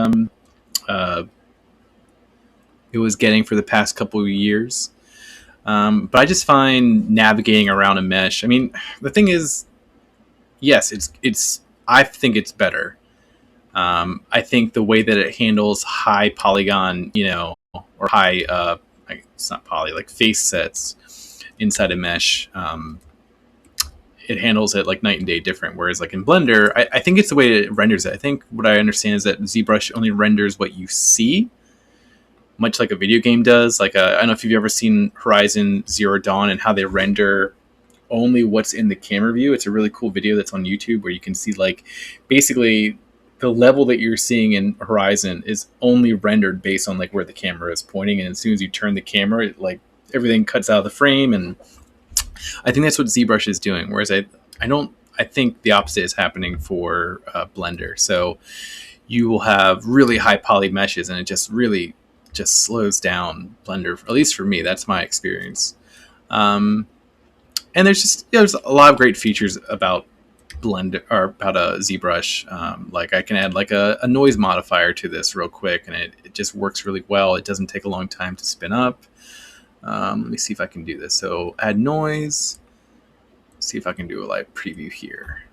it was getting for the past couple of years. But I just find navigating around a mesh. I mean, the thing is, yes, it's. I think it's better. I think the way that it handles high polygon, or high, it's not poly, like face sets inside a mesh. It handles it like night and day different. Whereas like in Blender, I think it's the way it renders it. I think what I understand is that ZBrush only renders what you see, much like a video game does. Like I don't know if you've ever seen Horizon Zero Dawn and how they render only what's in the camera view. It's a really cool video that's on YouTube where you can see like basically the level that you're seeing in Horizon is only rendered based on like where the camera is pointing, and as soon as you turn the camera, like everything cuts out of the frame. And I think that's what ZBrush is doing, whereas I think the opposite is happening for Blender. So you will have really high poly meshes, and it just really just slows down Blender, at least for me. That's my experience. And there's a lot of great features about Blender, or about ZBrush. Like I can add like a noise modifier to this real quick, and it just works really well. It doesn't take a long time to spin up. Let me see if I can do this. So add noise. See if I can do a live preview here.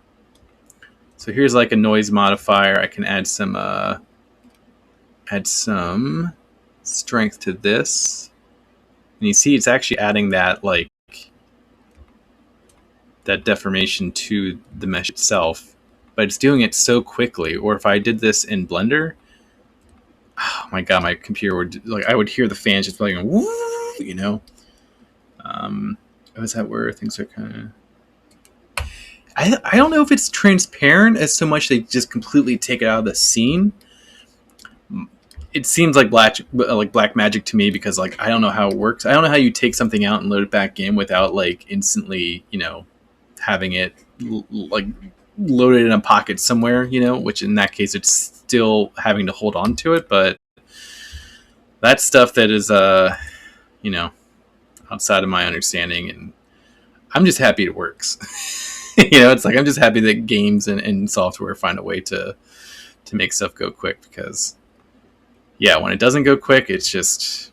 So here's like a noise modifier. I can add some strength to this, and you see it's actually adding that like that deformation to the mesh itself, but it's doing it so quickly. Or if I did this in Blender, oh my god, my computer would I would hear the fans just going woo, is that where things are kind of, I don't know if it's transparent as so much they just completely take it out of the scene. It seems like black magic to me, because like I don't know how it works. I don't know how you take something out and load it back in without like instantly having it like loaded in a pocket somewhere, which in that case it's still having to hold on to it. But that's stuff that is outside of my understanding, and I'm just happy it works. It's like I'm just happy that games and software find a way to make stuff go quick, because when it doesn't go quick, it sucks.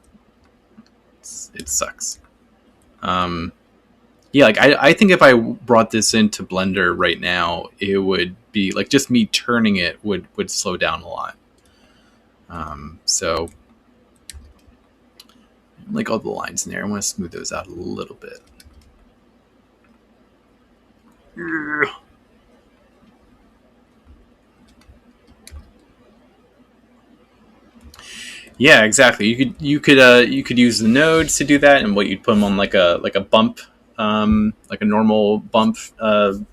Like I think if I brought this into Blender right now, it would be like just me turning it would slow down a lot. So like all the lines in there, I want to smooth those out a little bit. Yeah, exactly. You could use the nodes to do that, and what you'd put them on like a bump, like a normal bump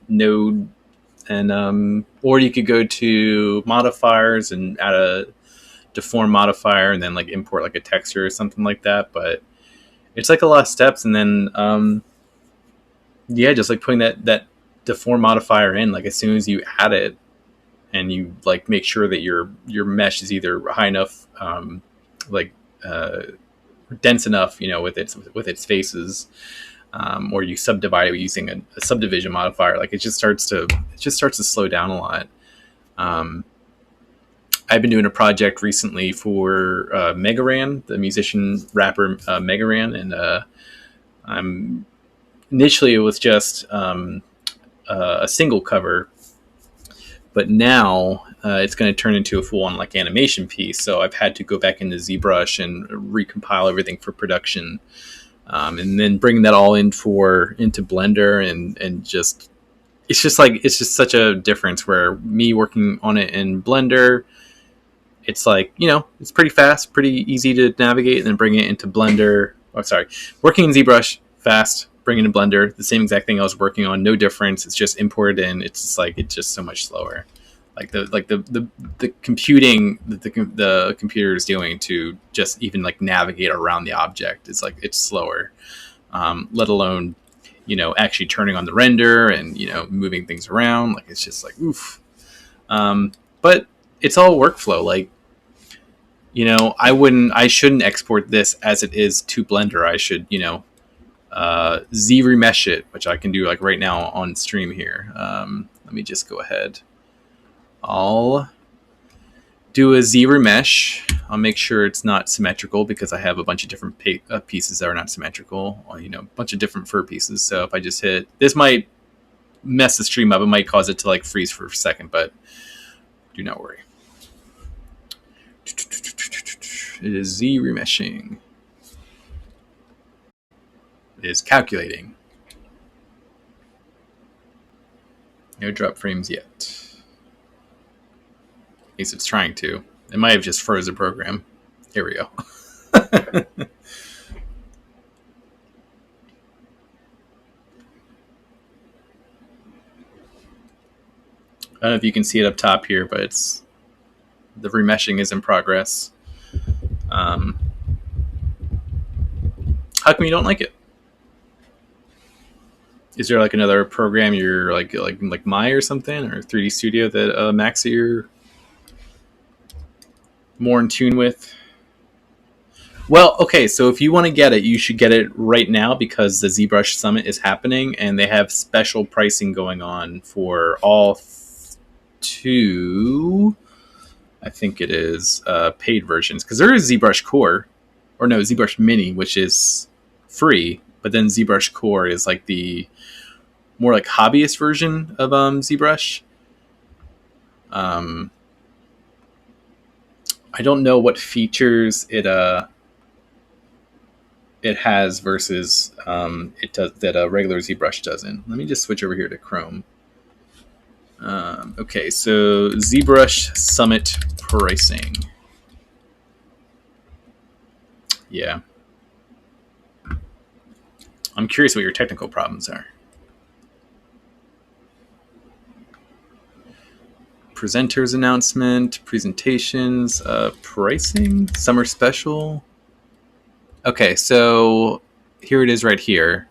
node, and or you could go to modifiers and add a deform modifier, and then like import like a texture or something like that. But it's like a lot of steps, and then just like putting that deform modifier in, like as soon as you add it, and you like make sure that your mesh is either high enough, dense enough, with its faces, or you subdivide it using a subdivision modifier. Like it just starts to slow down a lot. I've been doing a project recently for Megaran, the musician rapper Megaran, and I'm initially it was just a single cover, but now it's going to turn into a full-on like animation piece. So I've had to go back into Zbrush and recompile everything for production, and then bring that all into Blender, and just it's just such a difference. Where me working on it in Blender, it's like, it's pretty fast, pretty easy to navigate, and then bring it into Blender. Oh, sorry, working in ZBrush, fast, bring it in Blender, the same exact thing I was working on, no difference. It's just imported in. It's just so much slower. Like the computing that the computer is doing to just even like navigate around the object is like it's slower. Let alone, actually turning on the render and moving things around. Like it's just like oof. But it's all workflow. Like, I shouldn't export this as it is to Blender. I should, Z remesh it, which I can do like right now on stream here. Let me just go ahead. I'll do a Z remesh. I'll make sure it's not symmetrical because I have a bunch of different pieces that are not symmetrical. Or, a bunch of different fur pieces. So if I just hit, this might mess the stream up. It might cause it to like freeze for a second, but do not worry. It is Z remeshing. It is calculating. No drop frames yet. At least it's trying to. It might have just froze the program. Here we go. I don't know if you can see it up top here, but the remeshing is in progress. How come you don't like it? Is there like another program you're like Maya or something, or 3D Studio that Max, that you're more in tune with? Well, okay, so if you want to get it, you should get it right now because the ZBrush Summit is happening and they have special pricing going on for all two, I think it is, paid versions. Because there is ZBrush Core, or no, ZBrush Mini, which is free, but then ZBrush Core is like the more like hobbyist version of ZBrush. I don't know what features it has versus it does that a regular ZBrush doesn't. Let me just switch over here to Chrome. Okay, so ZBrush Summit pricing. Yeah. I'm curious what your technical problems are. Presenters announcement, presentations, pricing, summer special. Okay, so here it is right here.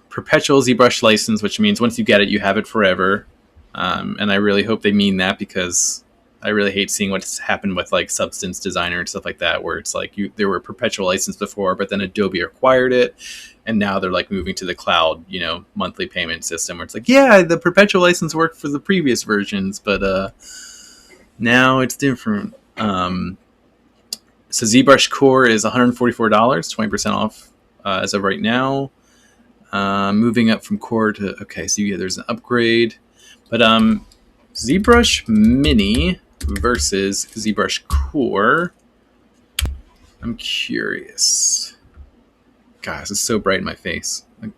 Perpetual ZBrush license, which means once you get it, you have it forever. And I really hope they mean that because I really hate seeing what's happened with like Substance Designer and stuff like that, where it's like there were perpetual license before, but then Adobe acquired it, and now they're like moving to the cloud, monthly payment system, where it's like, yeah, the perpetual license worked for the previous versions, but now it's different. So ZBrush Core is $144, 20% off as of right now. Moving up from Core to, okay, so yeah, there's an upgrade. But ZBrush Mini versus ZBrush Core. I'm curious. Gosh, it's so bright in my face. Like,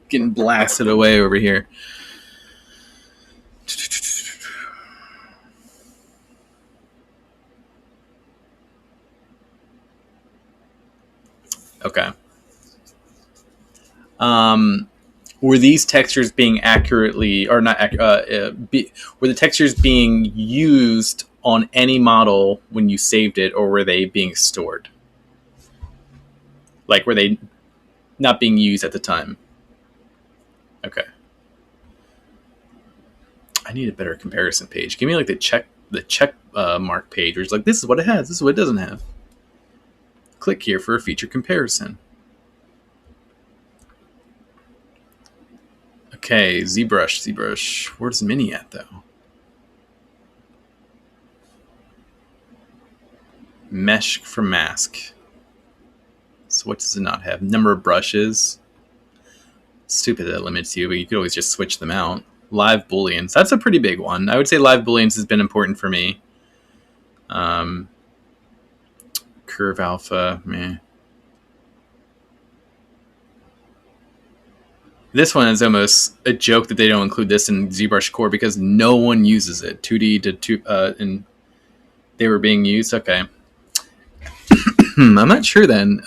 getting blasted away over here. Okay. Were these textures being accurately, or not, were the textures being used on any model when you saved it, or were they being stored? Like, were they not being used at the time? Okay. I need a better comparison page. Give me like the check mark page, where it's like, this is what it has, this is what it doesn't have. Click here for a feature comparison. Okay, ZBrush. Where's Mini at, though? Mesh for mask. So what does it not have? Number of brushes. Stupid that limits you, but you could always just switch them out. Live booleans. That's a pretty big one. I would say live booleans has been important for me. Curve alpha, meh. This one is almost a joke that they don't include this in ZBrush Core because no one uses it. 2D to 2, and they were being used. Okay. I'm not sure then.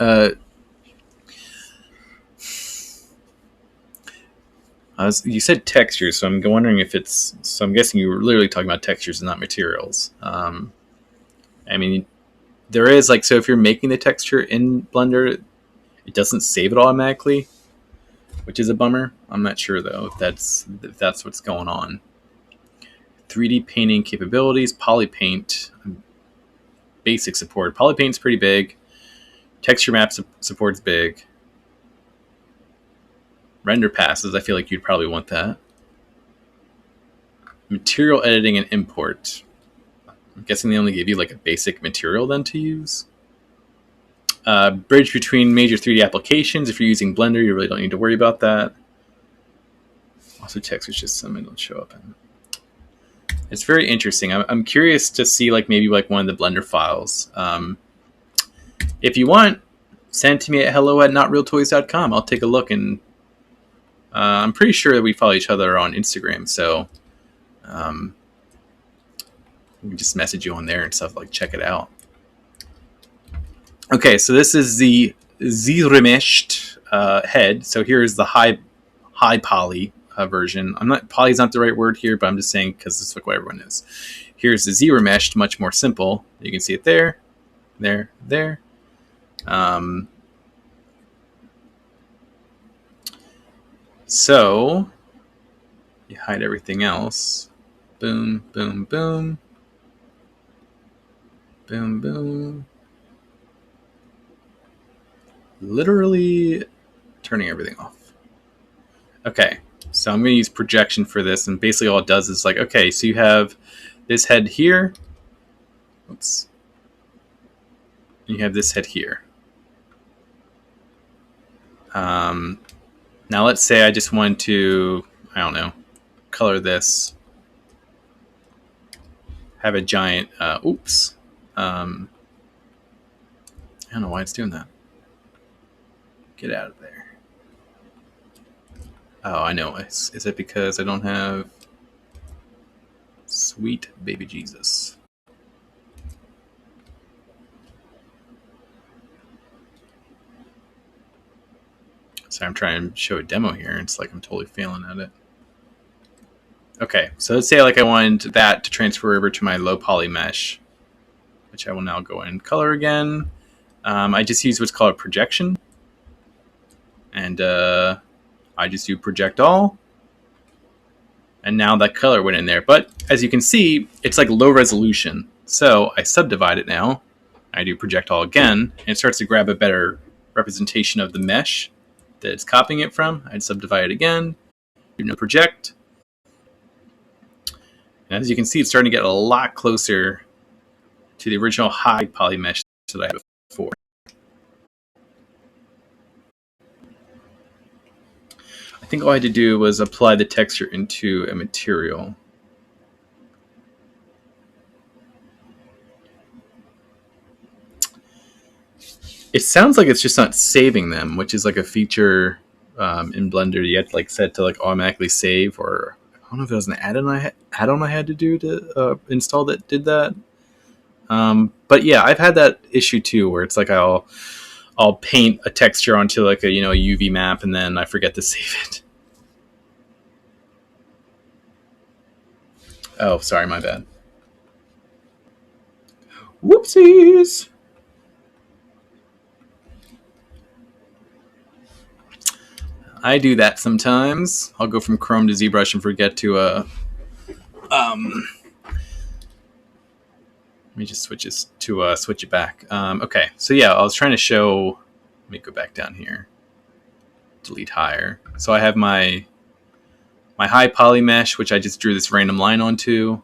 You said textures, so I'm wondering if it's. So I'm guessing you were literally talking about textures and not materials. I mean, there is like, so if you're making the texture in Blender, it doesn't save it automatically, which is a bummer. I'm not sure though if that's what's going on. 3D painting capabilities, polypaint, basic support. Polypaint's pretty big. Texture map support's big. Render passes, I feel like you'd probably want that. Material editing and import. I'm guessing they only give you like a basic material then to use. Bridge between major 3D applications. If you're using Blender, you really don't need to worry about that. Also textures, just some it'll show up in. It's very interesting. I'm curious to see like maybe like one of the Blender files. If you want, send it to me at hello@notrealtoys.com. I'll take a look, and I'm pretty sure that we follow each other on Instagram, so we can just message you on there and stuff, like check it out. Okay, so this is the Z-remeshed head. So here's the high poly version. Poly's not the right word here, but I'm just saying because this is like what everyone is. Here's the Z-remeshed, much more simple. You can see it there. So you hide everything else. Boom, boom, boom. Boom, boom. Literally turning everything off. Okay, so I'm going to use projection for this, and basically all it does is like, okay, so you have this head here. Oops. You have this head here. Now let's say I just want to, I don't know, color this. Have a giant, oops. I don't know why it's doing that. Get out of there. Oh, I know. Is it because I don't have sweet baby Jesus? So I'm trying to show a demo here, and it's like I'm totally failing at it. Okay, so let's say like I wanted that to transfer over to my low poly mesh, which I will now go in color again. I just use what's called a projection. And I just do project all. And now that color went in there. But as you can see, it's like low resolution. So I subdivide it now. I do project all again. And it starts to grab a better representation of the mesh that it's copying it from. I'd subdivide it again. Do no project. And as you can see, it's starting to get a lot closer to the original high poly mesh that I had before. I think all I had to do was apply the texture into a material. It sounds like it's just not saving them, which is like a feature in Blender. You have to like set to like automatically save, or I don't know if it was an add-on I had to do to install that did that. But yeah, I've had that issue too, where it's like I'll paint a texture onto like a UV map, and then I forget to save it. Oh, sorry, my bad. Whoopsies. I do that sometimes. I'll go from Chrome to ZBrush and forget to let me just switch it back. Okay, so yeah, I was trying to show. Let me go back down here. Delete higher. So I have my high poly mesh, which I just drew this random line onto.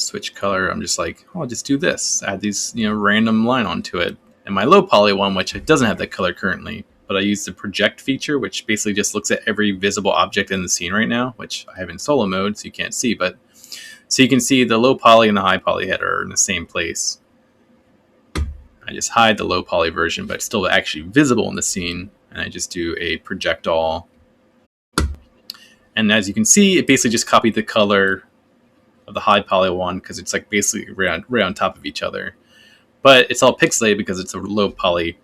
switch color. I'm just like, oh, I'll just do this. Add these, random line onto it. And my low poly one, which doesn't have that color currently, but I use the project feature, which basically just looks at every visible object in the scene right now, which I have in solo mode, so you can't see. But so you can see the low poly and the high poly head are in the same place. I just hide the low poly version, but it's still actually visible in the scene. And I just do a project all. And as you can see, it basically just copied the color of the high poly one because it's like basically right on top of each other. But it's all pixelated because it's a low poly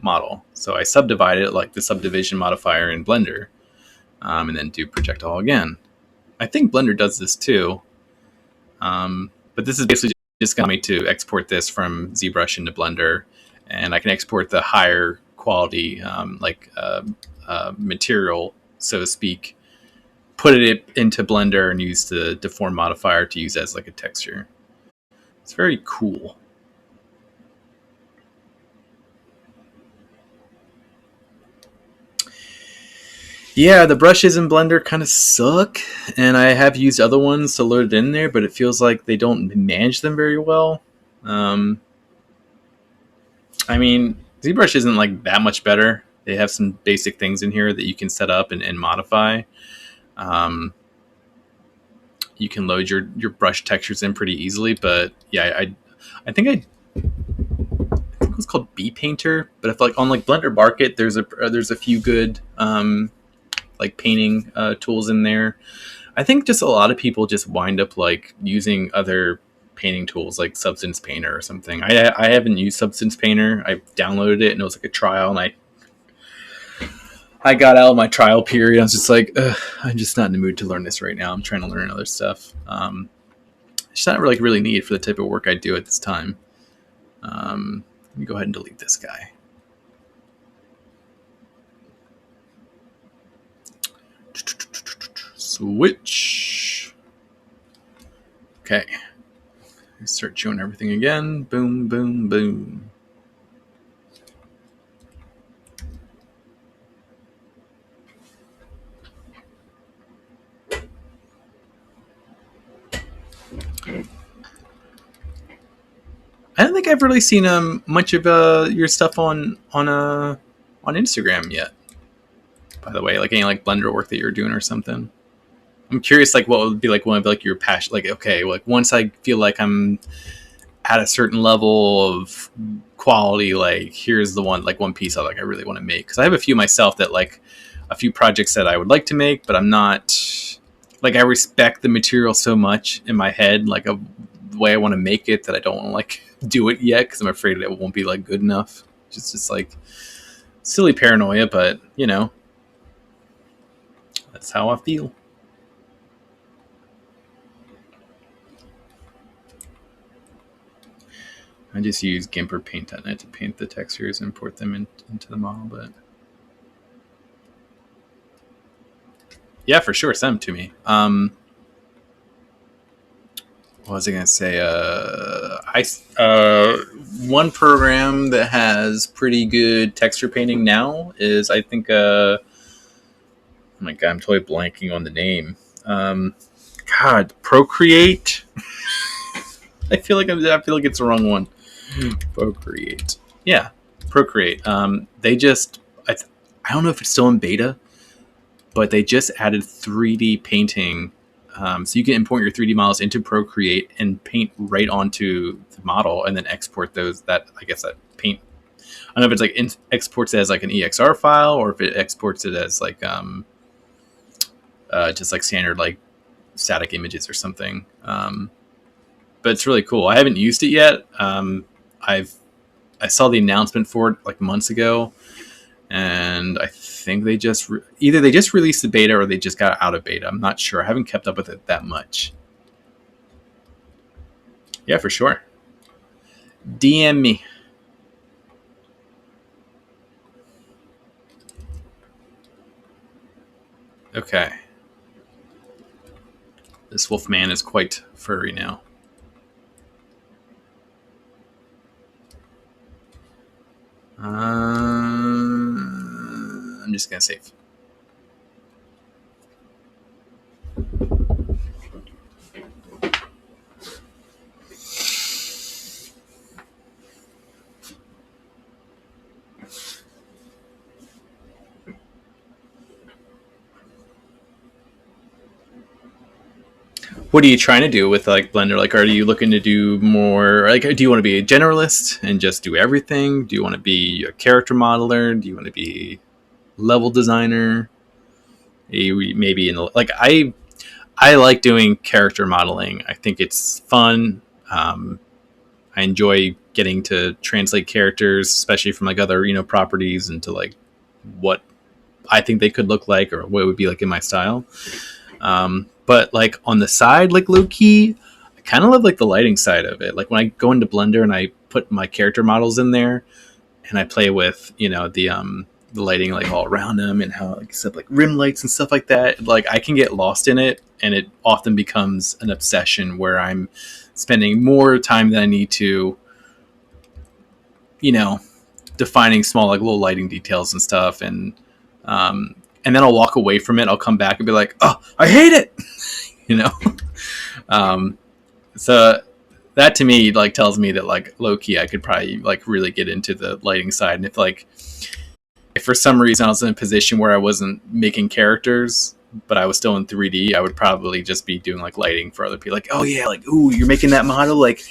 model. So I subdivide it like the subdivision modifier in Blender, and then do project all again. I think Blender does this too. But this is basically just going me to export this from Zbrush into Blender, and I can export the higher quality material, so to speak, put it into Blender and use the deform modifier to use as like a texture. It's very cool. Yeah, the brushes in Blender kind of suck, and I have used other ones to load it in there, but it feels like they don't manage them very well. I mean, ZBrush isn't like that much better. They have some basic things in here that you can set up and modify. You can load your brush textures in pretty easily, but yeah, I think it was called B Painter, but if like on like Blender Market, there's a few good like painting tools in there. I think just a lot of people just wind up like using other painting tools like Substance Painter or something. I haven't used Substance Painter. I downloaded it and it was like a trial, and I got out of my trial period. I was just like, I'm just not in the mood to learn this right now. I'm trying to learn other stuff. It's not really needed for the type of work I do at this time. Let me go ahead and delete this guy. Switch. Okay. Start showing everything again. Boom, boom, boom. I don't think I've really seen much of your stuff on Instagram yet. By the way, like any like Blender work that you're doing or something. I'm curious, like what would be like one of like your passion. Like okay, like once I feel like I'm at a certain level of quality, like here's the one piece I really want to make, because I have a few myself that like a few projects that I would like to make, but I'm not like, I respect the material so much in my head, like the way I want to make it, that I don't want to like do it yet because I'm afraid it won't be like good enough. Just like silly paranoia, but that's how I feel. I just use GIMP or Paint.net to paint the textures and import them into the model, but yeah, for sure, send them to me. What was I gonna say? One program that has pretty good texture painting now is, I think, oh my god, I'm totally blanking on the name. God, Procreate. I feel like it's the wrong one. Procreate. Yeah, Procreate. They just, I don't know if it's still in beta, but they just added 3D painting. So you can import your 3D models into Procreate and paint right onto the model, and then export that paint. I don't know if it's like exports it as like an EXR file, or if it exports it as like just like standard like static images or something. But it's really cool. I haven't used it yet. I saw the announcement for it like months ago, and I think they just either they just released the beta or they just got out of beta. I'm not sure. I haven't kept up with it that much. Yeah, for sure. DM me. Okay. This wolf man is quite furry now. I'm just gonna save. what are you trying to do with like Blender? Like, are you looking to do more? Like, do you want to be a generalist and just do everything? Do you want to be a character modeler? Do you want to be level designer? Maybe in like I like doing character modeling. I think it's fun. I enjoy getting to translate characters, especially from like other properties, into like what I think they could look like or what it would be like in my style. But like on the side, like low key, I kind of love like the lighting side of it. Like when I go into Blender and I put my character models in there and I play with the lighting like all around them and how like set like rim lights and stuff like that. Like I can get lost in it, and it often becomes an obsession where I'm spending more time than I need to, defining small like little lighting details and stuff, and then I'll walk away from it. I'll come back and be like, oh, I hate it, you know. So that to me like tells me that like low key I could probably like really get into the lighting side, and if for some reason I was in a position where I wasn't making characters, but I was still in 3D, I would probably just be doing like lighting for other people. Like, oh yeah, like, ooh, you're making that model, like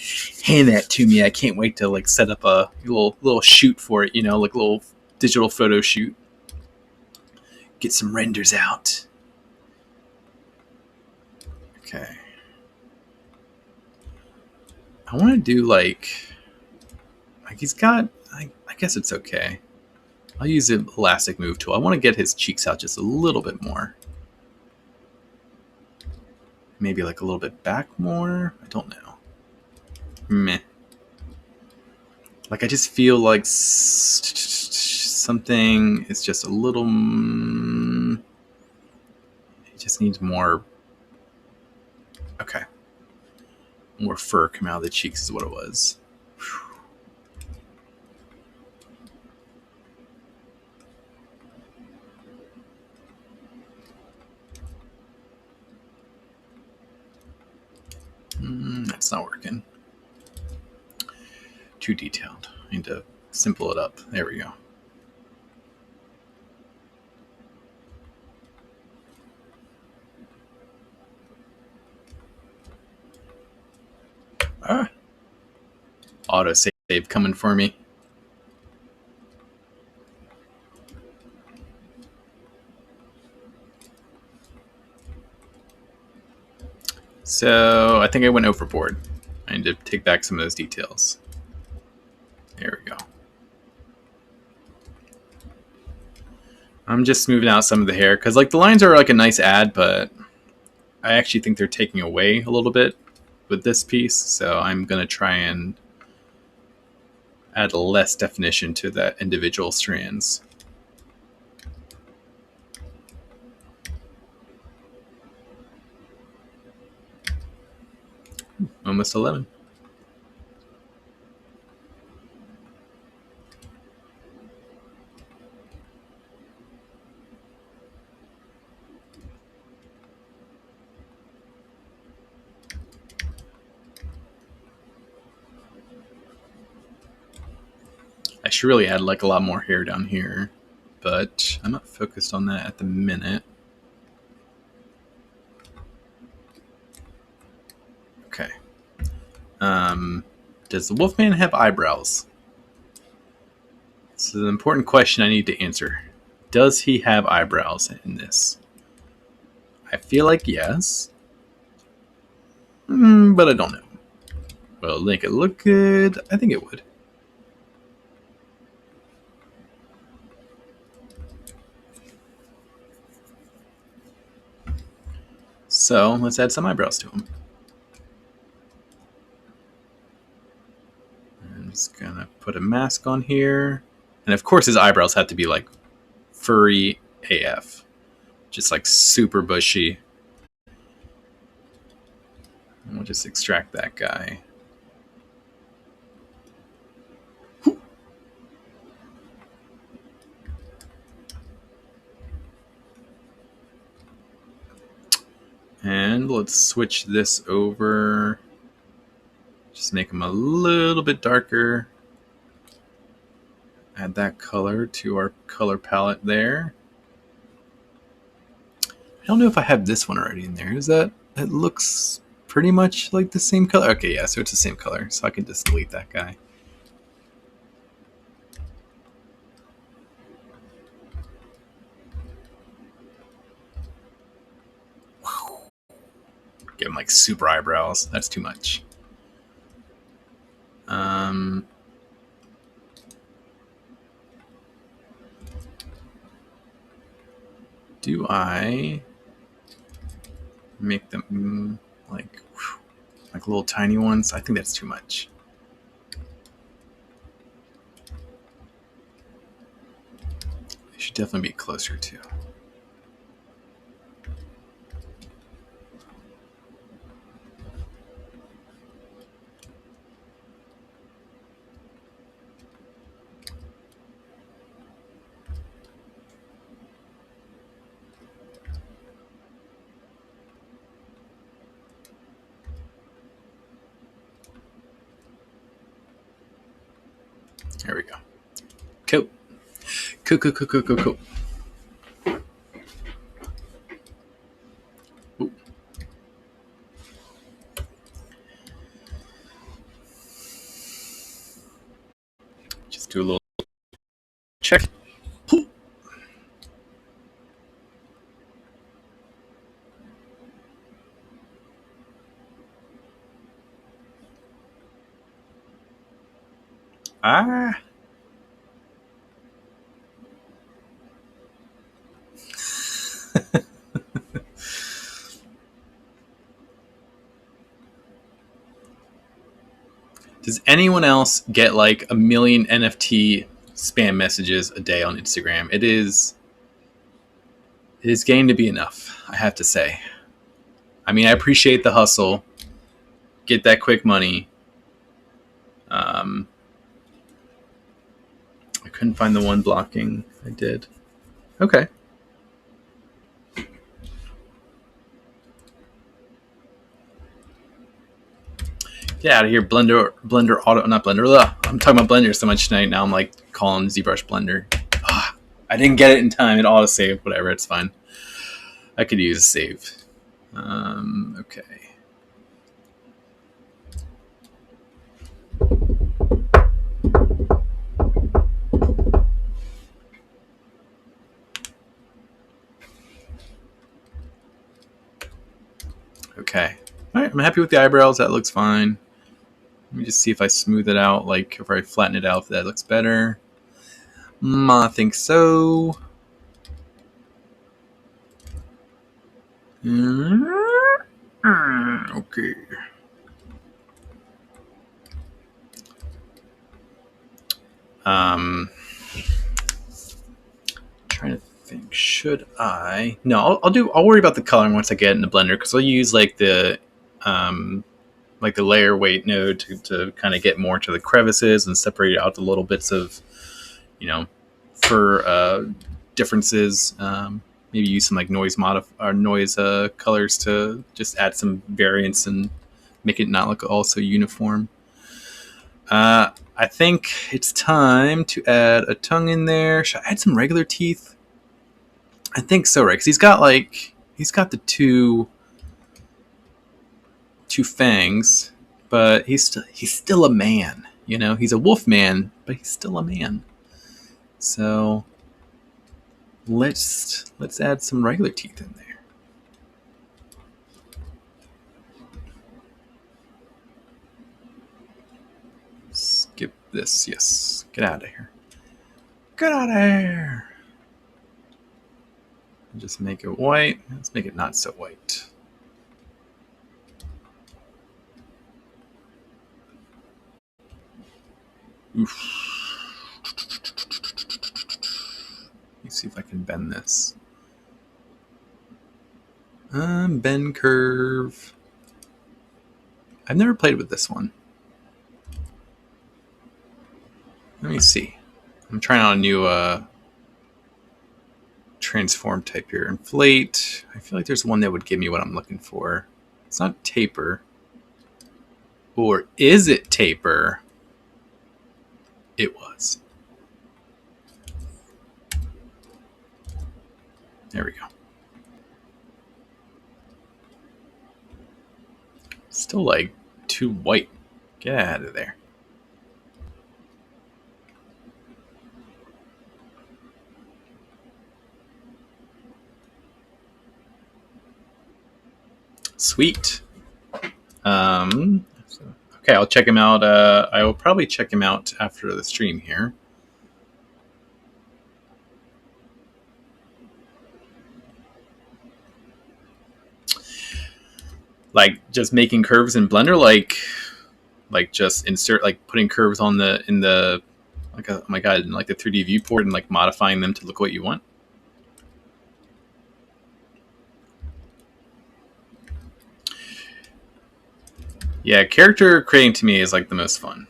hand that to me. I can't wait to like set up a little shoot for it, like a little digital photo shoot. Get some renders out. Okay. I want to do like he's got, I guess it's okay. I'll use the elastic move tool. I want to get his cheeks out just a little bit more. Maybe like a little bit back more. I don't know. Meh. Like I just feel like something is just a little. It just needs more. Okay. More fur come out of the cheeks is what it was. That's not working. Too detailed. I need to simple it up. There we go. Auto save coming for me. So I think I went overboard. I need to take back some of those details. There we go. I'm just smoothing out some of the hair because like the lines are like a nice add, but I actually think they're taking away a little bit with this piece. So I'm going to try and add less definition to that individual strands. Almost 11. I should really add like a lot more hair down here, but I'm not focused on that at the minute. Okay. Does the Wolfman have eyebrows? This is an important question I need to answer. Does he have eyebrows in this? I feel like yes. But I don't know. Will it make it look good? I think it would. So let's add some eyebrows to him. I'm just gonna put a mask on here. And of course his eyebrows have to be like furry AF. Just like super bushy. And we'll just extract that guy. And let's switch this over. Just make them a little bit darker. Add that color to our color palette there. I don't know if I have this one already in there. Is that, it looks pretty much like the same color. Okay, yeah, so it's the same color. So I can just delete that guy. Give him like super eyebrows. That's too much. Do I make them like little tiny ones? I think that's too much. They should definitely be closer to. There we go. Cool. Cool. Ooh. Just do a little check. Ah. Does anyone else get like a million NFT spam messages a day on Instagram? It is getting to be enough, I have to say. I mean, I appreciate the hustle. Get that quick money. I couldn't find the one blocking. I did. Okay. Get out of here, Blender Auto, not Blender. Ugh. I'm talking about Blender so much tonight. Now I'm like calling Zbrush Blender. Ugh. I didn't get it in time. It auto saved. Whatever. It's fine. I could use a save. Okay. Okay. All right. I'm happy with the eyebrows. That looks fine. Let me just see if I smooth it out, like if I flatten it out, if that looks better. I think so. Okay. Trying to think. Should I? No, I'll worry about the coloring once I get it in the blender because I'll use like the layer weight node to kind of get more to the crevices and separate out the little bits of, for differences. Maybe use some like noise colors to just add some variance and make it not look all so uniform. I think it's time to add a tongue in there. Should I add some regular teeth? I think so, right? Because he's got the two fangs, but he's still a man. He's a wolf man, but he's still a man. So let's add some regular teeth in there. Skip this. Yes. Get out of here. Get out of here. Just make it white. Let's make it not so white. Oof. Let me see if I can bend this. Bend curve. I've never played with this one. Let me see. I'm trying out a new transform type here. Inflate. I feel like there's one that would give me what I'm looking for. It's not taper. Or is it taper? It was. There we go. Still like too white. Get out of there. Sweet. Okay, I'll check him out. I will probably check him out after the stream here. Like just making curves in Blender, like just insert, like putting curves on the in the, like, oh my god, in like the 3D viewport and like modifying them to look what you want. Yeah, character creating to me is like the most fun.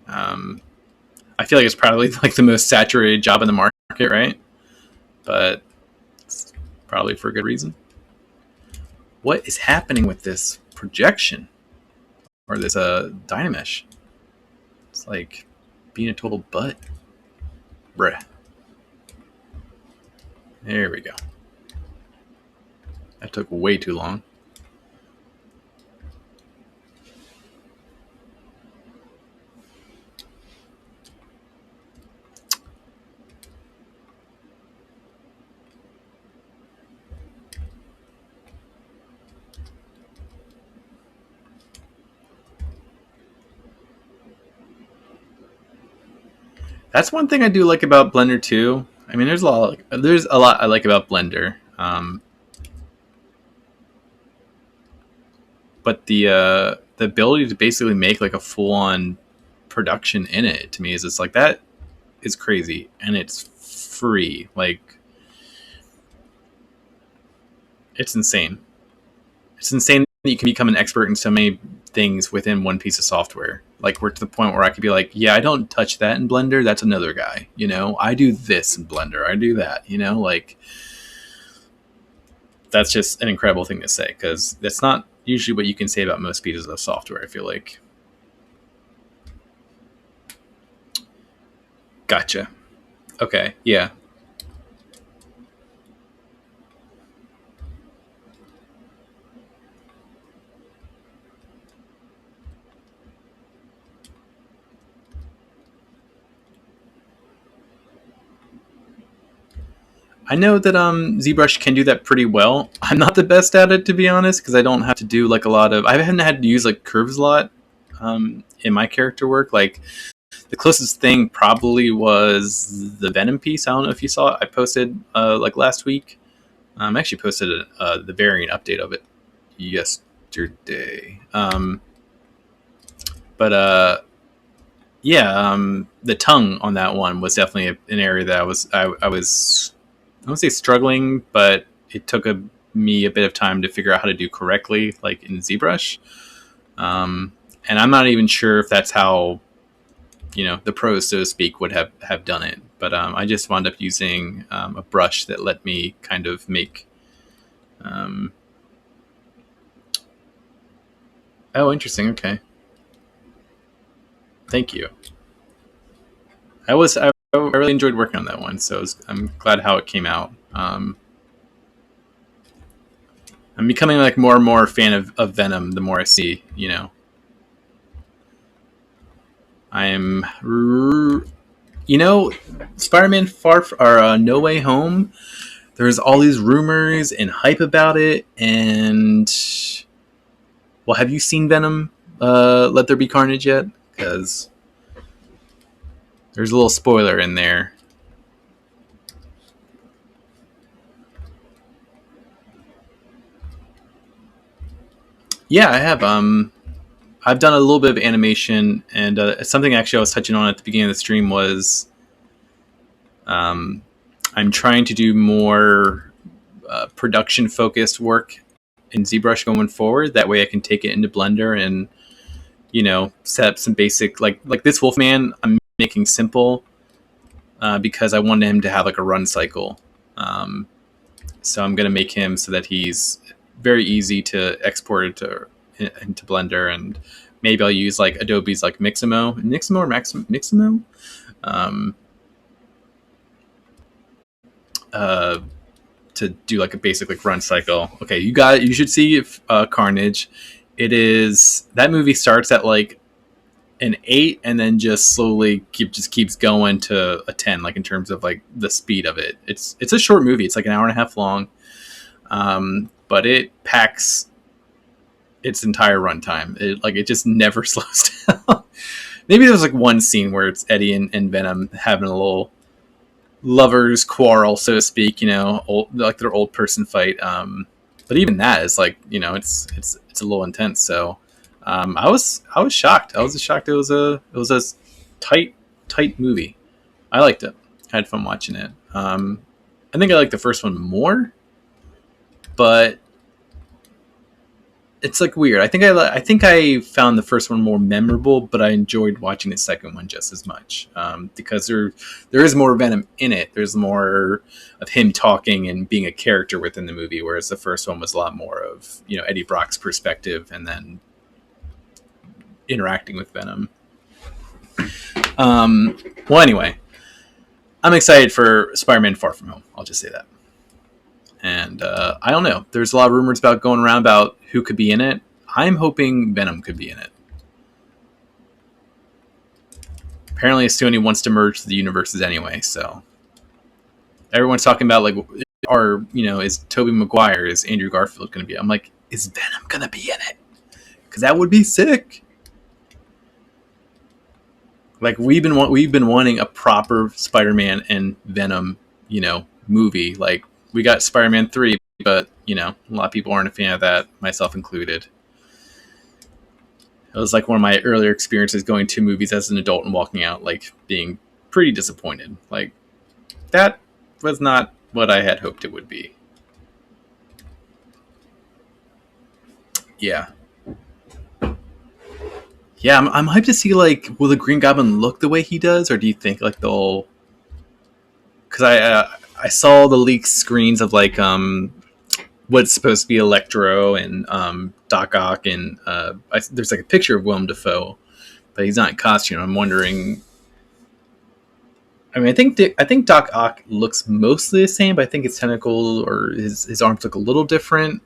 I feel like it's probably like the most saturated job in the market, right? But it's probably for a good reason. What is happening with this projection or this Dynamesh? It's like being a total butt. Bruh. There we go. That took way too long. That's one thing I do like about Blender too. I mean, there's a lot I like about Blender, but the ability to basically make like a full on production in it, to me, is just like, that is crazy, and it's free. Like, it's insane. It's insane that you can become an expert in so many things within one piece of software. Like, we're to the point where I could be like, yeah, I don't touch that in Blender. That's another guy. You know, I do this in Blender. I do that. You know, like, that's just an incredible thing to say, because that's not usually what you can say about most pieces of software, I feel like. Gotcha. Okay, yeah. I know that Zbrush can do that pretty well. I'm not the best at it, to be honest, because I don't have to do like a lot of. I haven't had to use like curves a lot in my character work. Like, the closest thing probably was the Venom piece. I don't know if you saw it. I posted like last week. I actually posted the variant update of it yesterday. But yeah, the tongue on that one was definitely an area that I was, I won't say struggling, but it took me a bit of time to figure out how to do correctly, like in ZBrush. And I'm not even sure if that's how, you know, the pros, so to speak, would have done it. But I just wound up using a brush that let me kind of make. Oh, interesting. Okay. Thank you. I really enjoyed working on that one, so I'm glad how it came out. I'm becoming like more and more a fan of Venom the more I see, you know. I'm, you know, Spider-Man No Way Home. There's all these rumors and hype about it, and well, have you seen Venom? Let There Be Carnage yet? Because there's a little spoiler in there. Yeah, I have. I've done a little bit of animation, and something actually I was touching on at the beginning of the stream was I'm trying to do more production focused work in ZBrush going forward. That way I can take it into Blender and, you know, set up some basic, like this Wolfman I'm making simple because I wanted him to have like a run cycle. So I'm going to make him so that he's very easy to export into Blender, and maybe I'll use like Adobe's like Mixamo or Mixamo to do like a basic like run cycle. Okay, you should see Carnage. It is that movie starts at like an 8 and then just slowly keeps going to a 10, like in terms of like the speed of it. It's a short movie. It's like an hour and a half long, but it packs its entire runtime. It just never slows down. Maybe there's like one scene where it's Eddie and Venom having a little lovers quarrel, so to speak. Like their old person fight. But even that is like, it's a little intense. So I was shocked. I was shocked. It was a tight movie. I liked it. I had fun watching it. I think I liked the first one more, but it's like weird. I think I found the first one more memorable, but I enjoyed watching the second one just as much, because there is more Venom in it. There's more of him talking and being a character within the movie, whereas the first one was a lot more of Eddie Brock's perspective and then interacting with Venom. Well, anyway, I'm excited for Spider-Man Far From Home. I'll just say that. And I don't know. There's a lot of rumors going around about who could be in it. I'm hoping Venom could be in it. Apparently, Sony wants to merge the universes anyway, so everyone's talking about like, is Tobey Maguire, is Andrew Garfield going to be? I'm like, is Venom going to be in it? Because that would be sick. Like we've been wanting a proper Spider-Man and Venom, movie. Like we got Spider-Man 3, but a lot of people aren't a fan of that, myself included. It was like one of my earlier experiences going to movies as an adult and walking out like being pretty disappointed. Like that was not what I had hoped it would be. Yeah. Yeah, I'm hyped to see, like, will the Green Goblin look the way he does, or do you think like they'll? Because I saw the leaked screens of like what's supposed to be Electro and Doc Ock, and there's like a picture of Willem Dafoe, but he's not in costume. I'm wondering. I mean, I think Doc Ock looks mostly the same, but I think his tentacle or his arms look a little different.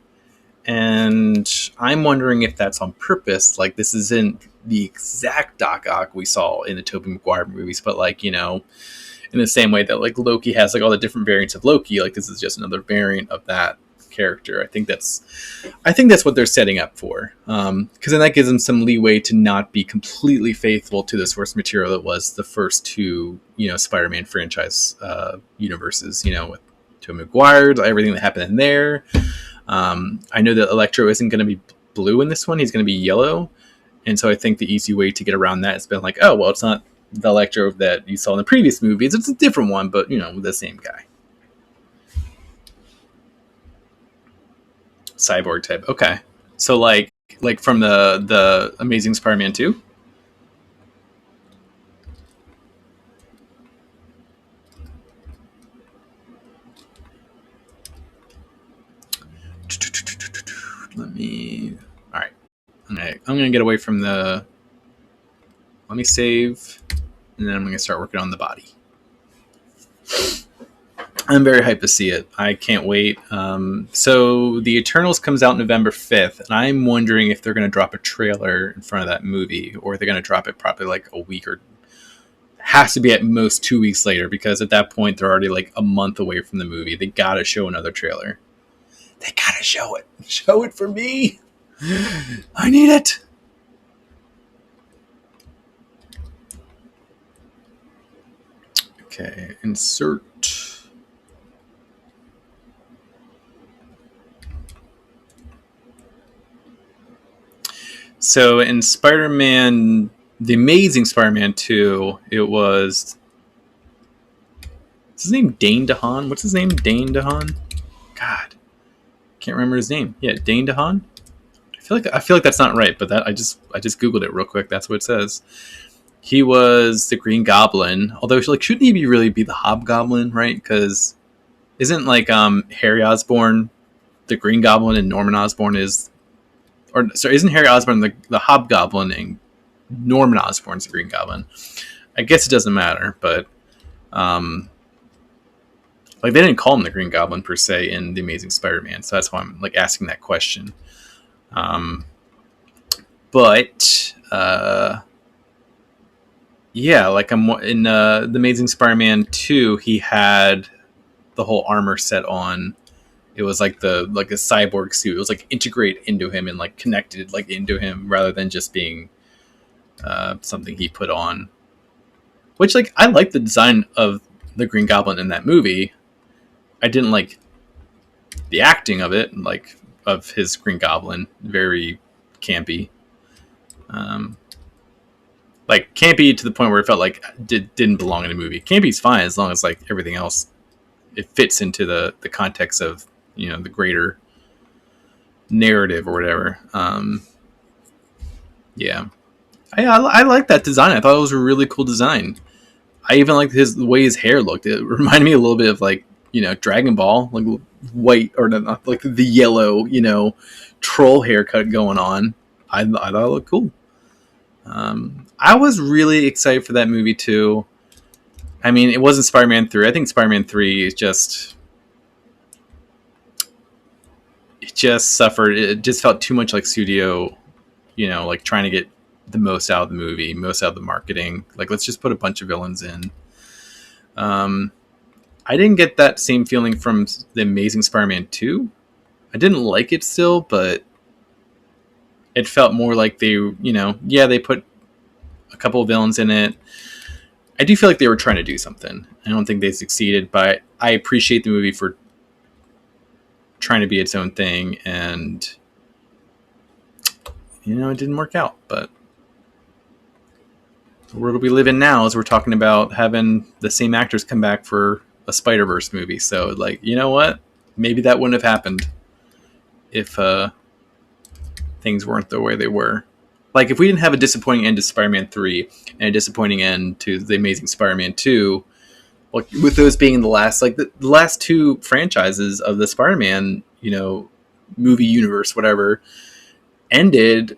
And I'm wondering if that's on purpose. Like, this isn't the exact Doc Ock we saw in the Tobey Maguire movies, but like, in the same way that like Loki has like all the different variants of Loki, like this is just another variant of that character. I think that's what they're setting up for. Because then that gives them some leeway to not be completely faithful to the source material that was the first two, Spider-Man franchise universes, with Tobey Maguire, everything that happened in there. I know that Electro isn't going to be blue in this one. He's going to be yellow. And so I think the easy way to get around that has been like, oh, well, it's not the Electro that you saw in the previous movies. It's a different one, but, the same guy. Cyborg type. Okay. So like from the Amazing Spider-Man 2? All right. I'm going to get away from let me save, and then I'm going to start working on the body. I'm very hyped to see it. I can't wait. So the Eternals comes out November 5th, and I'm wondering if they're going to drop a trailer in front of that movie, or they're going to drop it probably like a week, or has to be at most 2 weeks later, because at that point they're already like a month away from the movie. They got to show another trailer. They got to show it. Show it for me. I need it. Okay, insert. So in Spider-Man, the Amazing Spider-Man 2, it was... Is his name Dane DeHaan? What's his name? Dane DeHaan? God. Can't remember his name. Yeah, Dane DeHaan? I feel like that's not right, but that I just Googled it real quick. That's what it says. He was the Green Goblin, although like shouldn't he really be the Hobgoblin, right? Because isn't like Harry Osborn the Green Goblin and Norman Osborn isn't Harry Osborn the Hobgoblin and Norman Osborn's the Green Goblin? I guess it doesn't matter, but Like, they didn't call him the Green Goblin per se in The Amazing Spider-Man, so that's why I'm like asking that question. But yeah, like I'm in The Amazing Spider-Man 2, he had the whole armor set on. It was like a cyborg suit. It was like integrate into him and like connected like into him rather than just being something he put on. Which, like, I like the design of the Green Goblin in that movie. I didn't like the acting of it, like of his Green Goblin, very campy. Like campy to the point where it felt like didn't belong in a movie. Campy's fine as long as like everything else it fits into the context of, you know, the greater narrative or whatever. Yeah, I like that design. I thought it was a really cool design. I even liked the way his hair looked. It reminded me a little bit of like, you know, Dragon Ball, like white or not like the yellow, you know, troll haircut going on. I thought it looked cool. I was really excited for that movie too. I mean, it wasn't Spider-Man 3. I think Spider-Man 3 is just... It just suffered. It just felt too much like studio, you know, like trying to get the most out of the movie, most out of the marketing. Like, let's just put a bunch of villains in. I didn't get that same feeling from The Amazing Spider-Man 2. I didn't like it still, but it felt more like they, you know, yeah, they put a couple of villains in it. I do feel like they were trying to do something. I don't think they succeeded, but I appreciate the movie for trying to be its own thing, and, you know, it didn't work out. But the world we live in now is we're talking about having the same actors come back for a Spider-Verse movie. So, like, you know what? Maybe that wouldn't have happened if things weren't the way they were. Like, if we didn't have a disappointing end to Spider-Man 3 and a disappointing end to The Amazing Spider-Man 2, well, with those being the last, like, the last two franchises of the Spider-Man, you know, movie universe, whatever, ended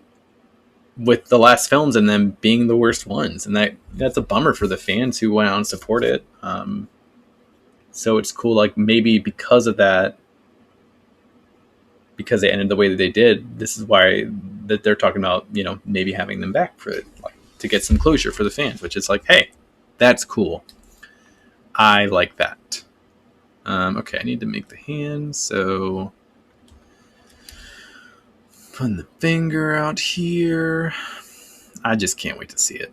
with the last films and them being the worst ones. And that's a bummer for the fans who went out and support it. So it's cool, like, maybe because of that, because they ended the way that they did, this is why that they're talking about, you know, maybe having them back for it, like, to get some closure for the fans, which is like, hey, that's cool. I like that. Okay, I need to make the hand, so putting the finger out here. I just can't wait to see it.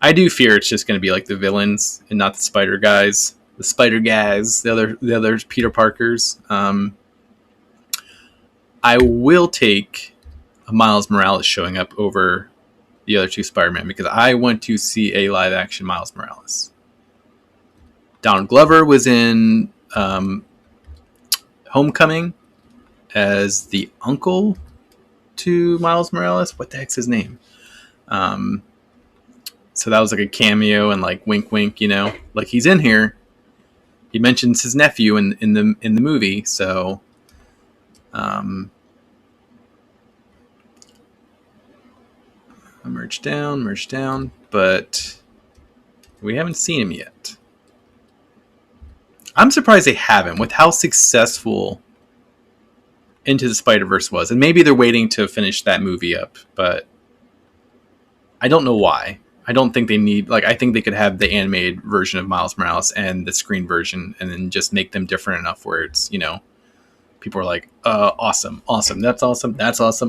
I do fear it's just going to be like the villains and not the spider guys. The spider guys, the other Peter Parkers. I will take a Miles Morales showing up over the other two Spider-Man because I want to see a live-action Miles Morales. Donald Glover was in Homecoming as the uncle to Miles Morales. What the heck's his name? So that was like a cameo and like wink, wink. You know, like he's in here. He mentions his nephew in the movie. So, merge down, but we haven't seen him yet. I'm surprised they haven't, with how successful Into the Spider-Verse was. And maybe they're waiting to finish that movie up, but I don't know why. I don't think they need, like, I think they could have the animated version of Miles Morales and the screen version and then just make them different enough where it's, you know, people are like, awesome, that's awesome.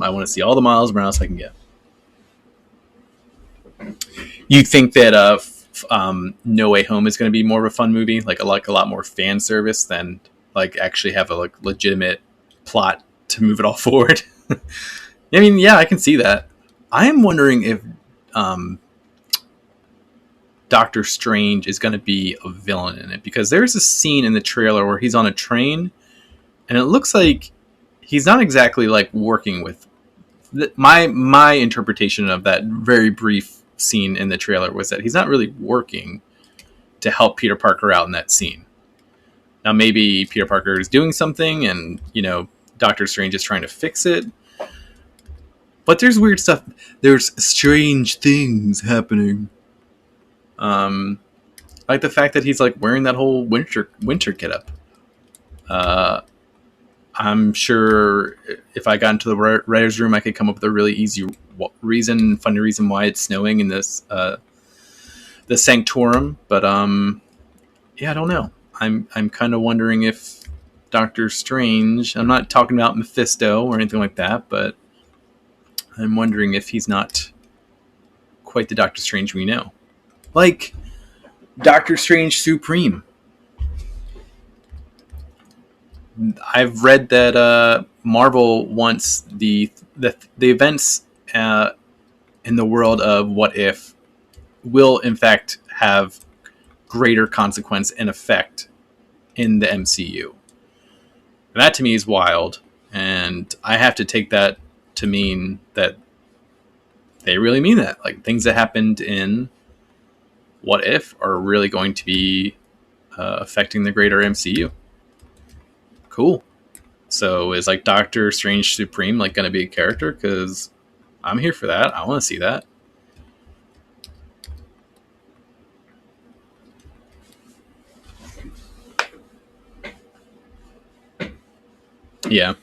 I want to see all the Miles Morales I can get. You think that No Way Home is going to be more of a fun movie, like a lot more fan service than like actually have a like legitimate plot to move it all forward? I mean, yeah, I can see that. I am wondering if Doctor Strange is going to be a villain in it, because there's a scene in the trailer where he's on a train and it looks like he's not exactly like working with my interpretation of that very brief scene in the trailer was that he's not really working to help Peter Parker out in that scene. Now maybe Peter Parker is doing something and, you know, Doctor Strange is trying to fix it. But there's weird stuff. There's strange things happening. I like the fact that he's like wearing that whole winter getup. Uh, I'm sure if I got into the writer's room, I could come up with a really easy funny reason why it's snowing in this the Sanctorum. But yeah, I don't know. I'm kind of wondering if Doctor Strange. I'm not talking about Mephisto or anything like that, but I'm wondering if he's not quite the Doctor Strange we know, like Doctor Strange Supreme. I've read that Marvel wants the events in the world of What If will in fact have greater consequence and effect in the MCU. And that to me is wild, and I have to take that to mean that they really mean that. Like, things that happened in What If are really going to be affecting the greater MCU. Cool. So is like Doctor Strange Supreme like going to be a character? Because I'm here for that. I want to see that. Yeah.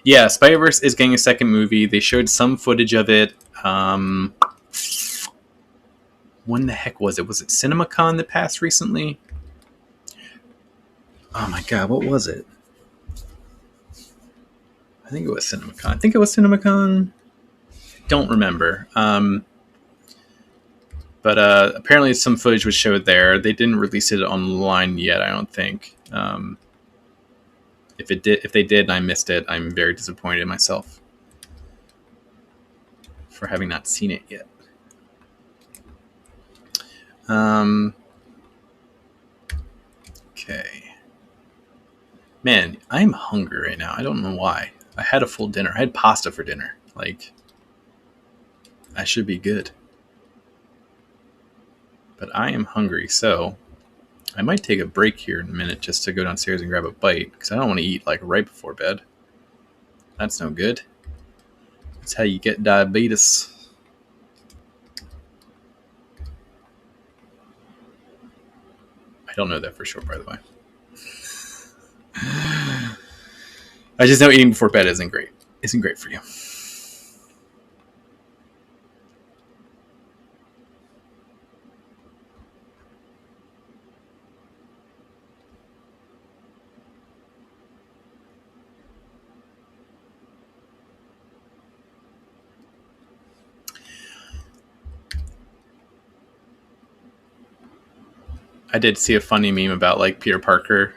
Yeah, Spider-Verse is getting a second movie. They showed some footage of it. When the heck was it? Was it CinemaCon that passed recently? Oh my god, what was it? I think it was CinemaCon. Don't remember. But apparently some footage was showed there. They didn't release it online yet, I don't think. If they did and I missed it, I'm very disappointed in myself for having not seen it yet. Okay. Man, I'm hungry right now. I don't know why. I had a full dinner. I had pasta for dinner. Like, I should be good. But I am hungry, so I might take a break here in a minute just to go downstairs and grab a bite, because I don't want to eat like right before bed. That's no good. That's how you get diabetes. I don't know that for sure, by the way. I just know eating before bed isn't great. Isn't great for you. I did see a funny meme about like Peter Parker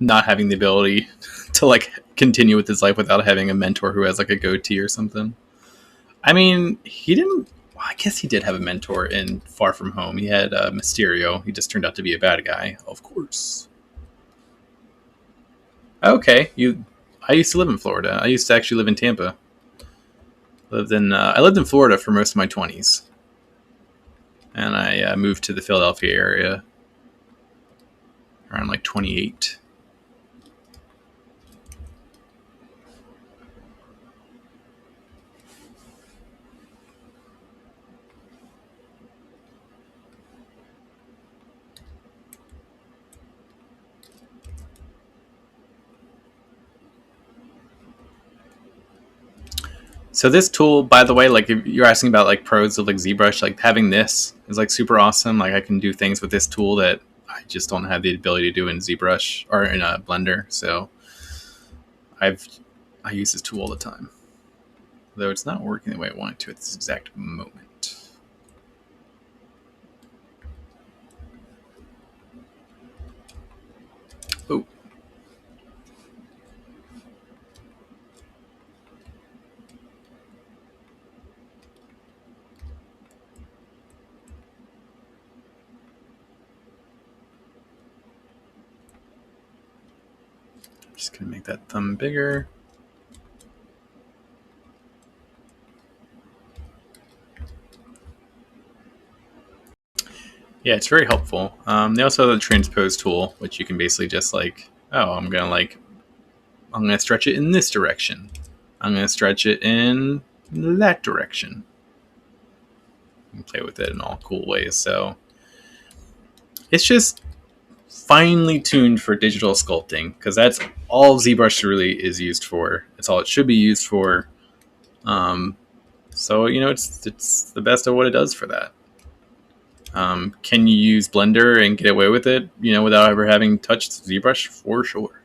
not having the ability to like continue with his life without having a mentor who has like a goatee or something. I mean, he didn't. Well, I guess he did have a mentor in Far From Home. He had Mysterio. He just turned out to be a bad guy, of course. Okay, I used to live in Florida. I used to actually live in Tampa. I lived in Florida for most of my 20s, and I moved to the Philadelphia area around like 28. So this tool, by the way, like if you're asking about like pros of like Zbrush, like having this is like super awesome. Like I can do things with this tool that I just don't have the ability to do in Zbrush or in a Blender. So I use this tool all the time, though it's not working the way I want it to at this exact moment. Oh. Just gonna make that thumb bigger. Yeah, it's very helpful. They also have the transpose tool, which you can basically just like, oh, I'm gonna stretch it in this direction. I'm gonna stretch it in that direction. And play with it in all cool ways. So it's just finely tuned for digital sculpting, because that's all ZBrush really is used for. It's all it should be used for. So it's the best of what it does for that. Can you use Blender and get away with it, without ever having touched ZBrush? For sure.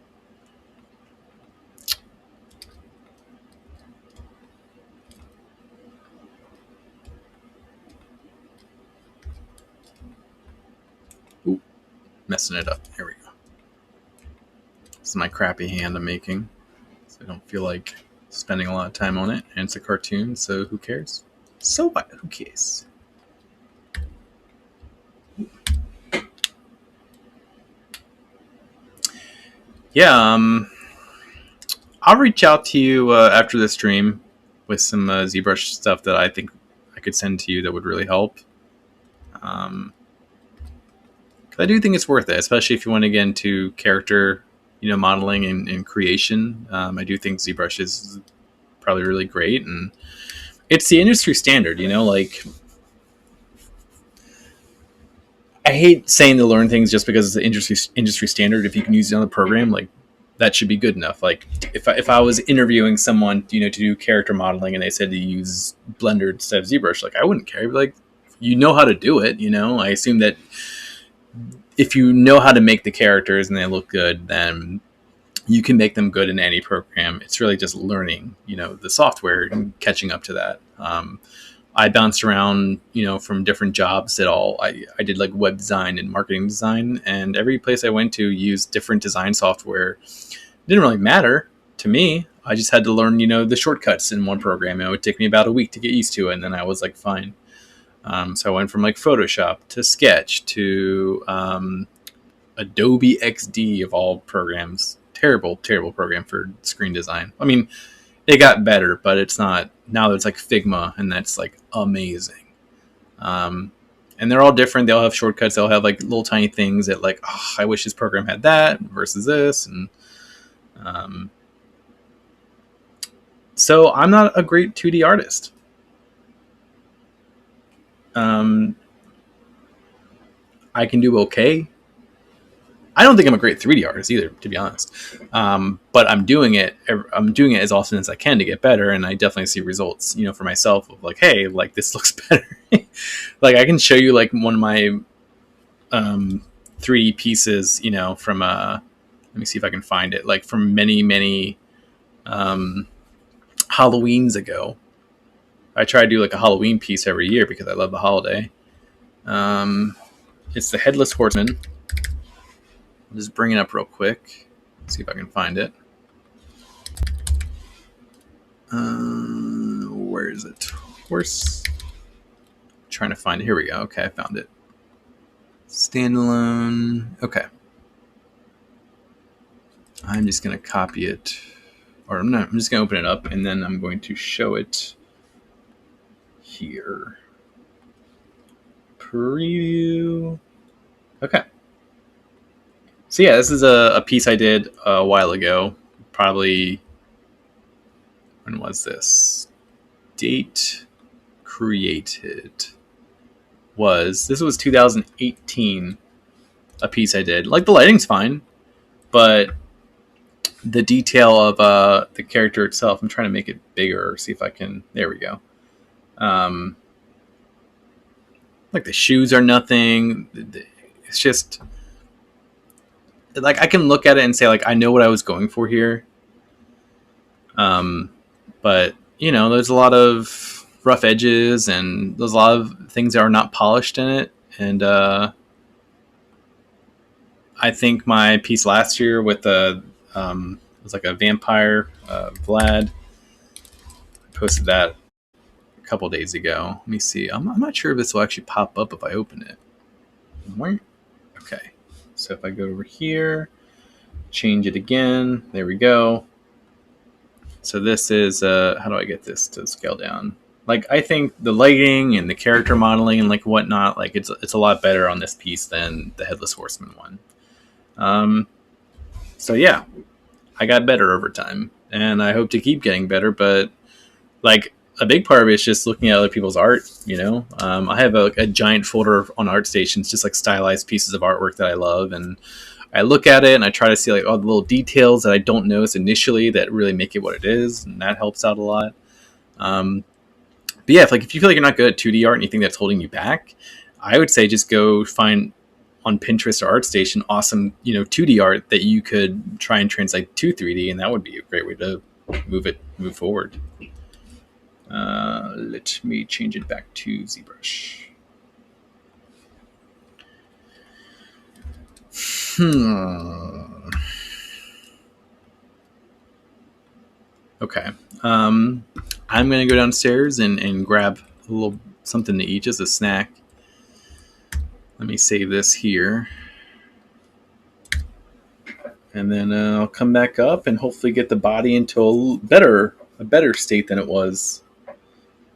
Ooh, messing it up. Here we go. This is my crappy hand I'm making, so I don't feel like spending a lot of time on it. And it's a cartoon, so who cares? So what? Who cares? Yeah, I'll reach out to you after the stream with some ZBrush stuff that I think I could send to you that would really help. Cause I do think it's worth it, especially if you want to get into character, modeling and creation. I do think ZBrush is probably really great, and it's the industry standard. Like, I hate saying to learn things just because it's the industry standard. If you can use another program, like, that should be good enough. Like, if I was interviewing someone, to do character modeling, and they said to use Blender instead of ZBrush, like, I wouldn't care. I'd be like, you know how to do it. I assume that if you know how to make the characters and they look good, then you can make them good in any program. It's really just learning, the software and catching up to that. I bounced around, from different jobs at all. I did like web design and marketing design, and every place I went to used different design software. It didn't really matter to me. I just had to learn, the shortcuts in one program. It would take me about a week to get used to it, and then I was like, fine. So I went from like Photoshop to Sketch to Adobe XD of all programs. Terrible program for screen design. I mean, it got better, but it's not. Now it's like Figma, and that's like amazing. And they're all different. They all have shortcuts. They'll have like little tiny things that like, oh, I wish this program had that versus this. And so I'm not a great 2D artist. I can do okay. I don't think I'm a great 3D artist either, to be honest. But I'm doing it. I'm doing it as often as I can to get better, and I definitely see results, for myself of like, hey, like this looks better. Like I can show you like one of my 3D pieces, from let me see if I can find it, like from many Halloweens ago. I try to do like a Halloween piece every year because I love the holiday. It's the Headless Horseman. I'll just bring it up real quick. See if I can find it. Where is it? Horse. I'm trying to find it. Here we go. Okay, I found it. Standalone. Okay. I'm just going to copy it. Or I'm not. I'm just going to open it up, and then I'm going to show it here. Preview. Okay. So yeah, this is a piece I did a while ago. Probably, when was this? Date created this was 2018. A piece I did. Like the lighting's fine, but the detail of the character itself. I'm trying to make it bigger. See if I can. There we go. Like the shoes are nothing. It's just like I can look at it and say like I know what I was going for here. But there's a lot of rough edges and there's a lot of things that are not polished in it. And I think my piece last year with it was like a vampire, Vlad. I posted that a couple days ago. Let me see. I'm not sure if this will actually pop up if I open it. Okay. So if I go over here, change it again, there we go. So this is, how do I get this to scale down? Like, I think the lighting and the character modeling and like whatnot, like it's a lot better on this piece than the Headless Horseman one. So yeah, I got better over time and I hope to keep getting better, but like a big part of it is just looking at other people's art. I have a giant folder on art stations, just like stylized pieces of artwork that I love, and I look at it and I try to see like all the little details that I don't notice initially that really make it what it is, and that helps out a lot. Um, but yeah, if you feel like you're not good at 2D art and you think that's holding you back, I would say just go find on Pinterest or ArtStation awesome 2D art that you could try and translate to 3D, and that would be a great way to move forward. Let me change it back to ZBrush. Okay. I'm going to go downstairs and grab a little something to eat, just a snack. Let me save this here. And then I'll come back up and hopefully get the body into a better state than it was.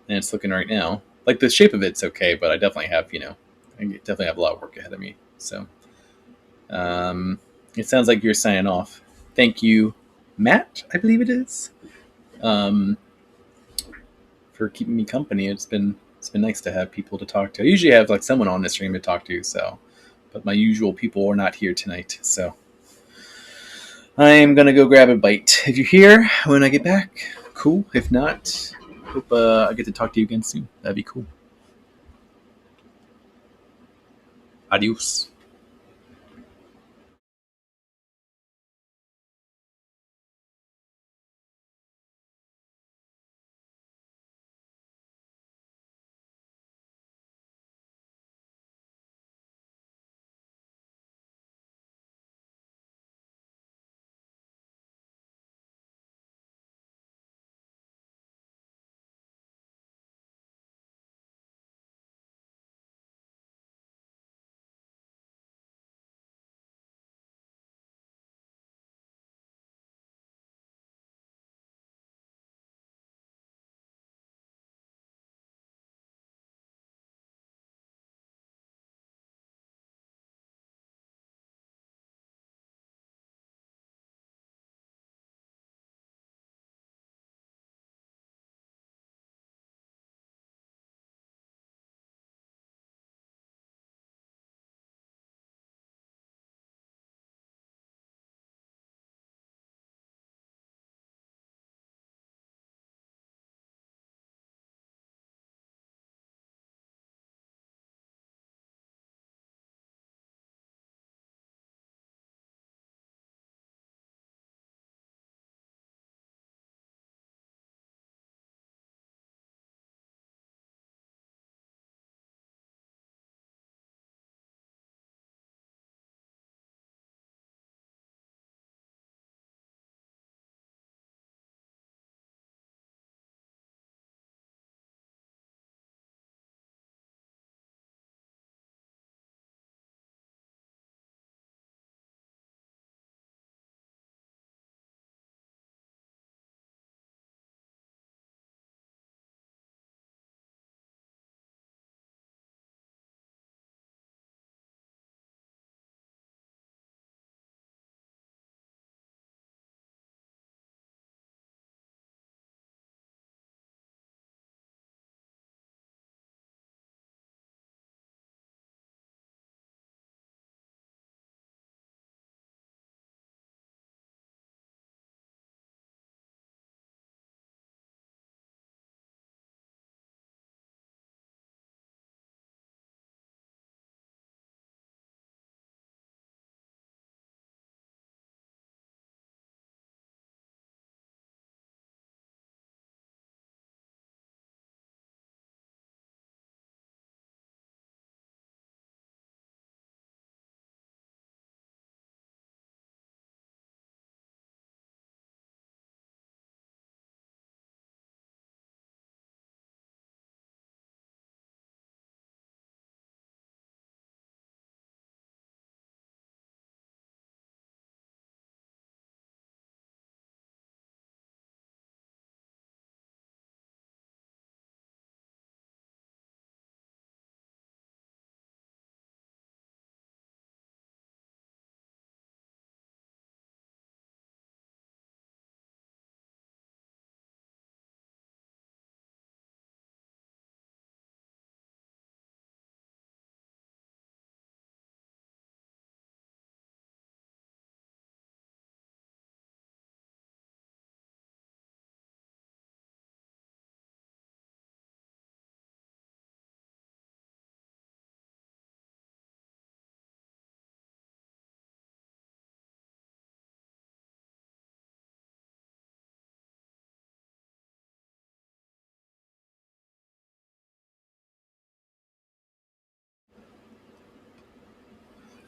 And it's looking right now. Like the shape of it's okay, but I definitely have, I definitely have a lot of work ahead of me. So it sounds like you're signing off. Thank you, Matt, I believe it is, for keeping me company. It's been nice to have people to talk to. I usually have like someone on the stream to talk to, but my usual people are not here tonight. So I'm gonna go grab a bite. If you're here when I get back, cool. If not, hope I get to talk to you again soon. That'd be cool. Adios.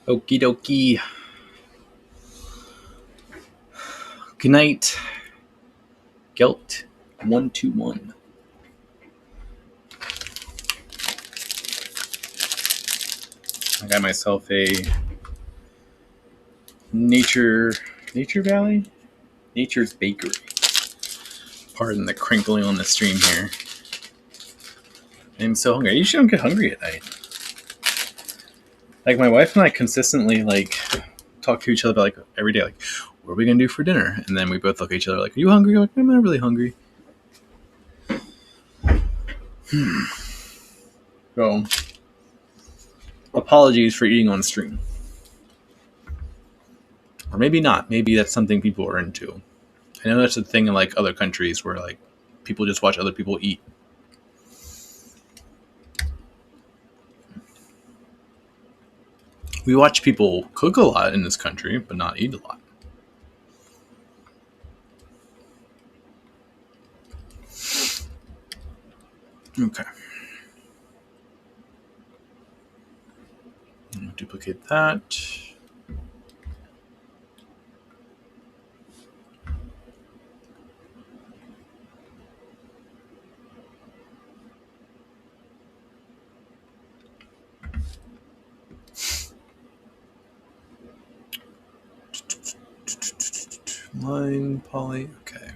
Okie dokie. Good night. Guilt 121. I got myself a Nature Valley? Nature's Bakery. Pardon the crinkling on the stream here. I'm so hungry. I usually don't get hungry at night. Like, my wife and I consistently, like, talk to each other about, like, every day, like, what are we going to do for dinner? And then we both look at each other like, are you hungry? I'm like, I'm not really hungry. So, apologies for eating on stream. Or maybe not. Maybe that's something people are into. I know that's a thing in, like, other countries where, like, people just watch other people eat. We watch people cook a lot in this country, but not eat a lot. Okay. I'll duplicate that. Line poly. Okay.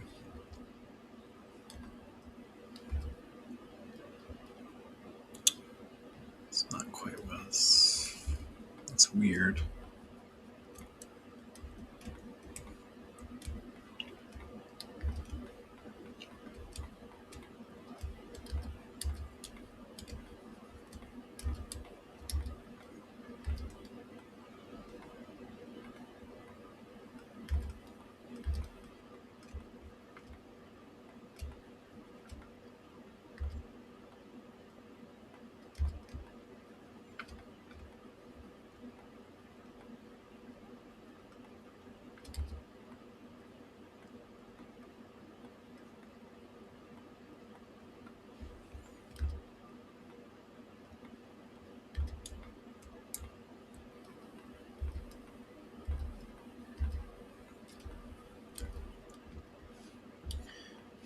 It's not quite what it's weird.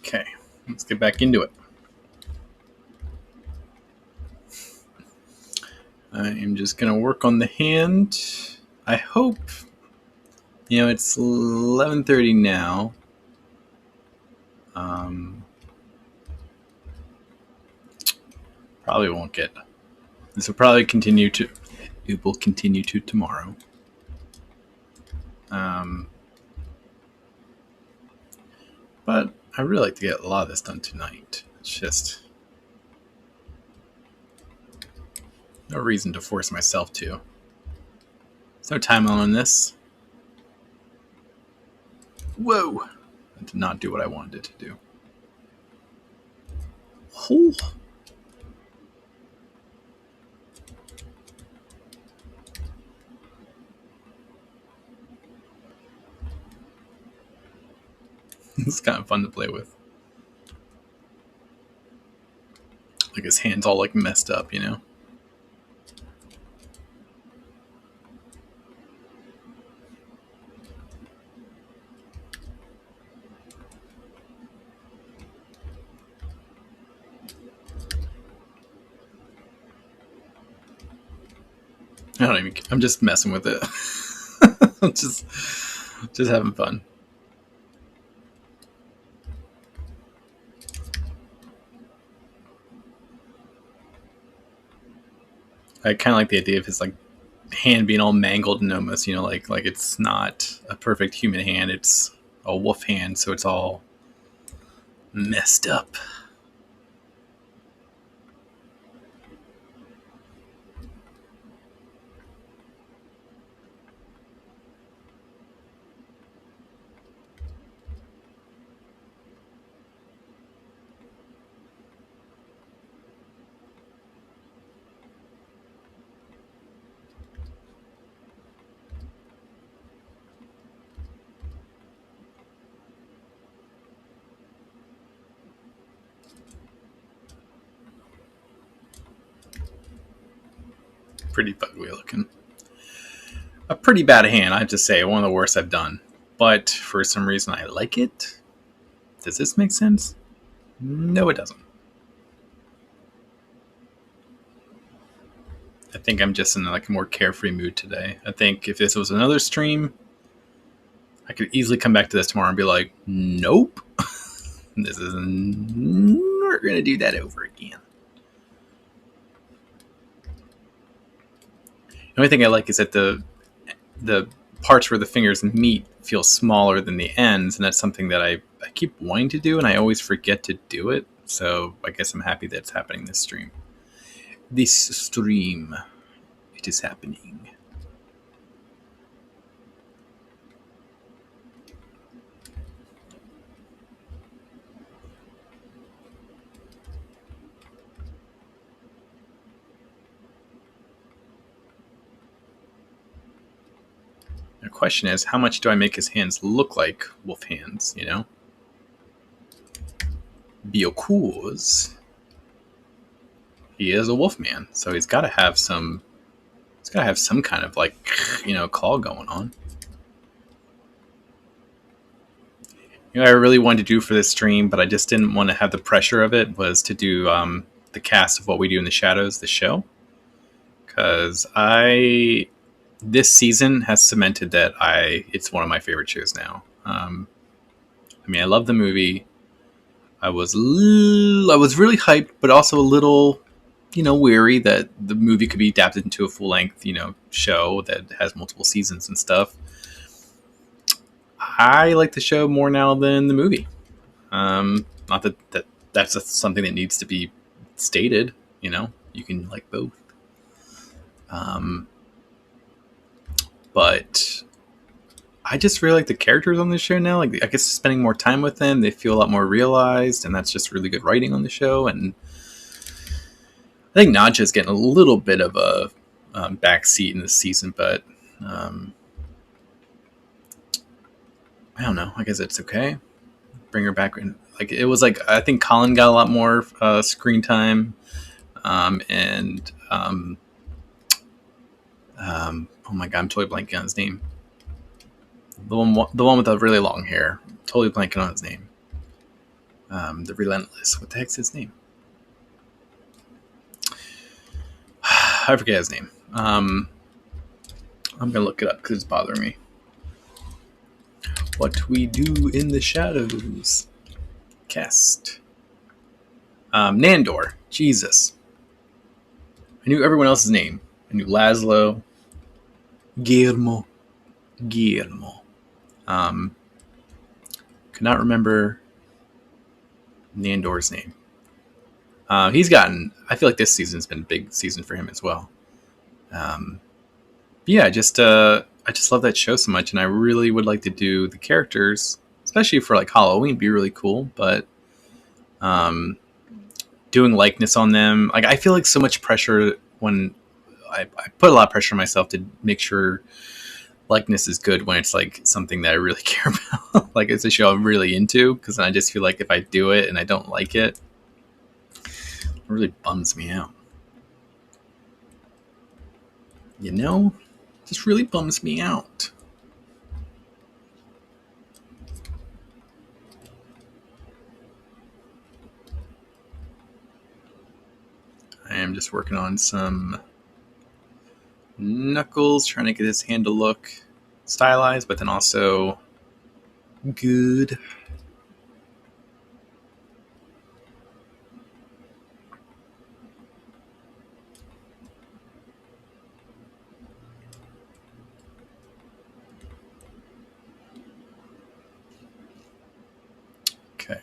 Okay, let's get back into it. I am just going to work on the hand. I hope, it's 11:30 now. Probably won't get. This will probably continue to. It will continue to tomorrow. But I really like to get a lot of this done tonight. It's just no reason to force myself to. There's no time on this. Whoa! That did not do what I wanted it to do. Oh. It's kind of fun to play with. Like, his hand's all, like, messed up, I don't even. I'm just messing with it. I'm just having fun. I kind of like the idea of his, like, hand being all mangled and almost, like it's not a perfect human hand. It's a wolf hand, so it's all messed up. Pretty ugly looking. a pretty bad hand, I have to say. One of the worst I've done. But for some reason, I like it. Does this make sense? No, it doesn't. I think I'm just in like a more carefree mood today. I think if this was another stream, I could easily come back to this tomorrow and be like, nope, this is we're gonna do that over again. The only thing I like is that the parts where the fingers meet feel smaller than the ends, and that's something that I keep wanting to do, and I always forget to do it. So I guess I'm happy that it's happening this stream. This stream, it is happening. The question is, how much do I make his hands look like wolf hands, you know? Because he is a wolf man, so he's gotta have some kind of like, you know, claw going on. You know, I really wanted to do for this stream, but I just didn't want to have the pressure of it, was to do the cast of What We Do in the Shadows, the show. Because this season has cemented that it's one of my favorite shows now. I mean, I love the movie. I was really hyped, but also a little, you know, weary that the movie could be adapted into a full length, you know, show that has multiple seasons and stuff. I like the show more now than the movie. Not that that's something that needs to be stated. You know, you can like both. But I just really like the characters on the show now. Like, I guess spending more time with them, they feel a lot more realized, and that's just really good writing on the show. And I think Nadja's getting a little bit of a backseat in this season, but I don't know. I guess it's okay. Bring her back in. Like, it was like, I think Colin got a lot more screen time, and oh my god, I'm totally blanking on his name. The one with the really long hair. Totally blanking on his name. The Relentless. What the heck's his name? I forget his name. I'm gonna look it up because it's bothering me. What We Do in the Shadows. Cast. Nandor. Jesus. I knew everyone else's name. I knew Laszlo. Guillermo. Could not remember Nandor's name. He's gotten. I feel like this season's been a big season for him as well. Yeah, I just love that show so much, and I really would like to do the characters, especially for like Halloween, be really cool. But doing likeness on them, like, I feel like so much pressure when I put a lot of pressure on myself to make sure likeness is good when it's like something that I really care about. Like, it's a show I'm really into, because I just feel like if I do it and I don't like it, it really bums me out. You know? It just really bums me out. I am just working on some Knuckles, trying to get his hand to look stylized, but then also good. Okay.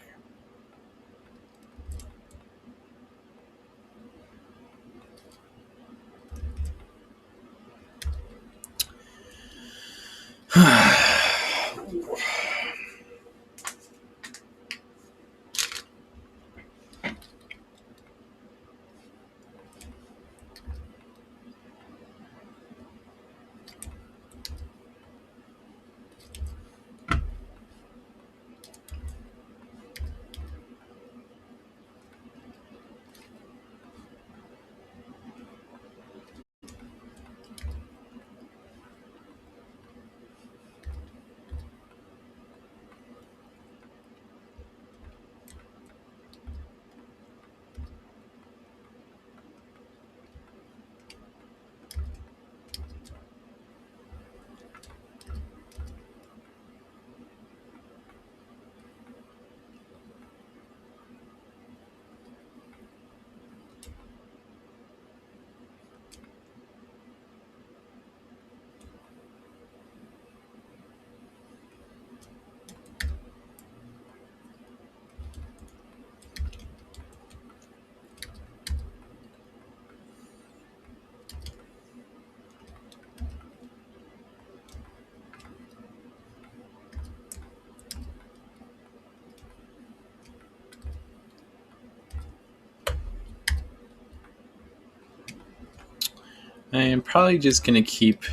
I am probably just going to keep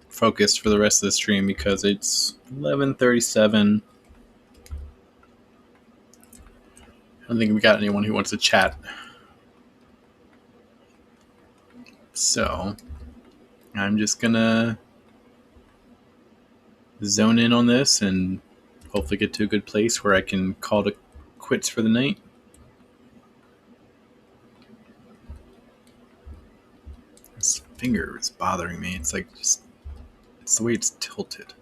focused for the rest of the stream because it's 11:37. I don't think we got anyone who wants to chat. So I'm just going to zone in on this and hopefully get to a good place where I can call it quits for the night. This finger is bothering me. It's like just, it's the way it's tilted.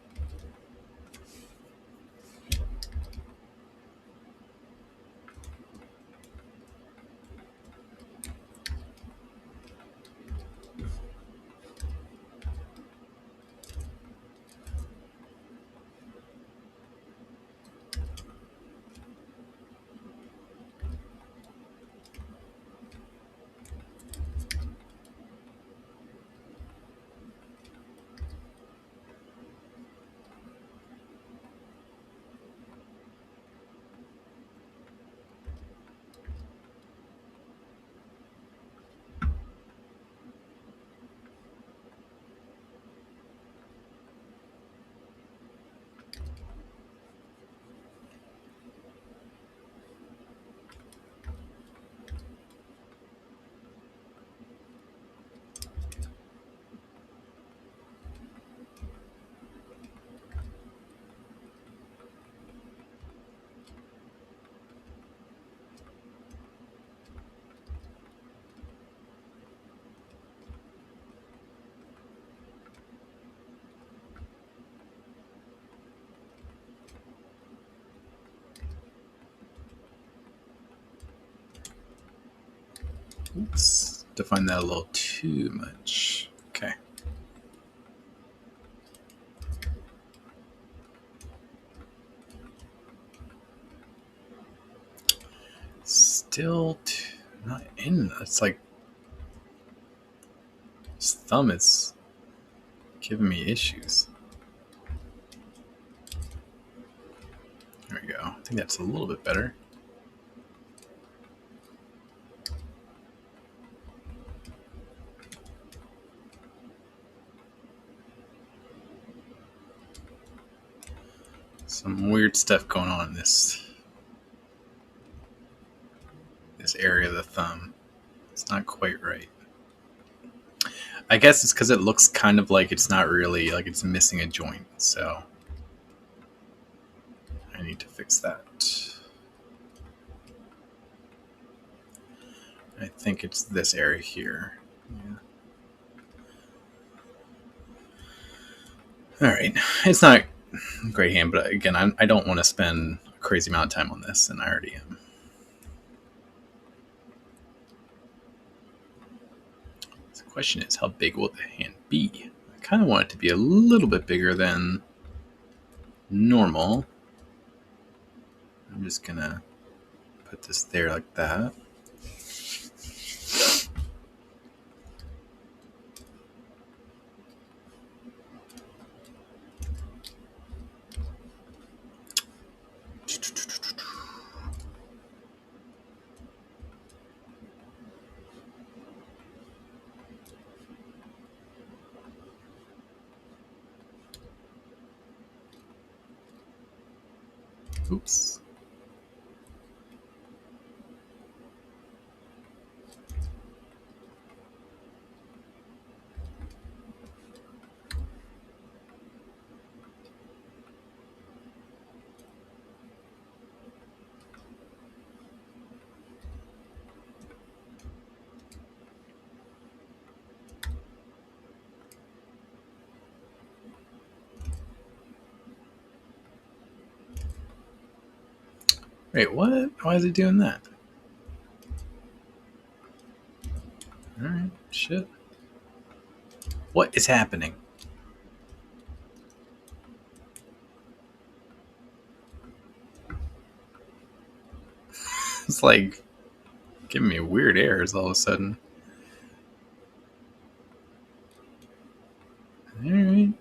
Oops, define that a little too much. Okay. Still not in. It's like his thumb is giving me issues. There we go. I think that's a little bit better. Some weird stuff going on in this area of the thumb. It's not quite right. I guess it's because it looks kind of like it's not really, like it's missing a joint, so I need to fix that. I think it's this area here. Yeah. All right. It's not a great hand, but again, I don't want to spend a crazy amount of time on this, and I already am. So the question is, how big will the hand be? I kind of want it to be a little bit bigger than normal. I'm just going to put this there like that. Oops. Wait, what? Why is it doing that? Alright, shit. What is happening? It's like giving me weird errors all of a sudden. Alright.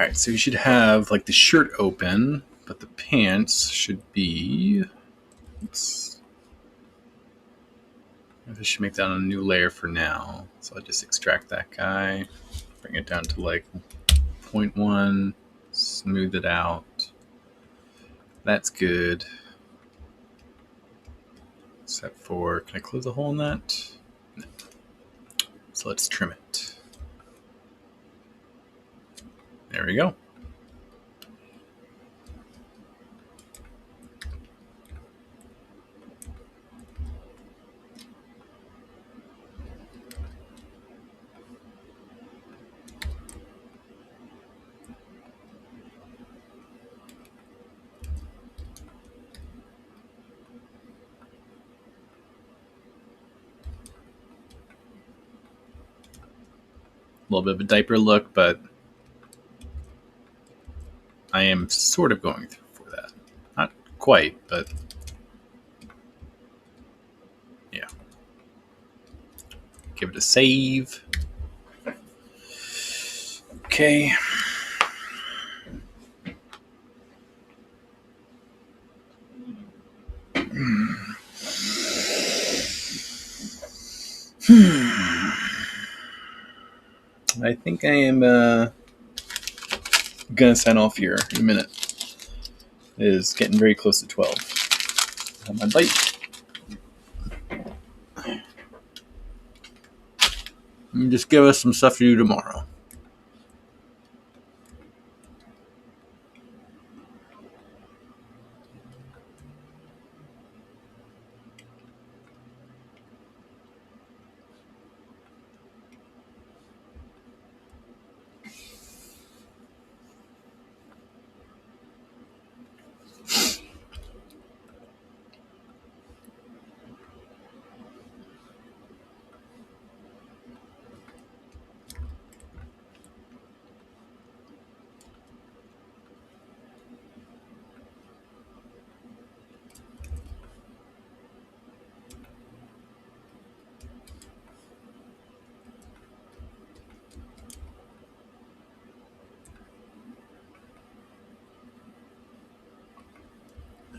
Alright, so you should have like the shirt open, but the pants should be... Oops. I should make that a new layer for now. So I'll just extract that guy, bring it down to like 0.1, smooth it out. That's good. Except for, can I close a hole in that? No. So let's trim it. There we go. A little bit of a diaper look, but I am sort of going for that. Not quite, but yeah. Give it a save. Okay. I think I am gonna sign off here in a minute. It is getting very close to 12. Have my bite. And just give us some stuff to do tomorrow.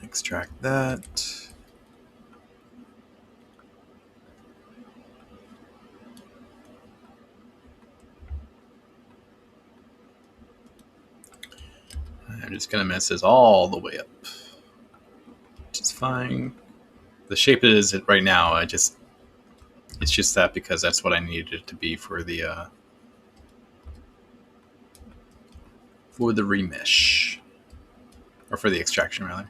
Extract that. I'm just gonna mess this all the way up, which is fine. The shape it is right now, it's just that because that's what I needed it to be for the remesh, or for the extraction rather.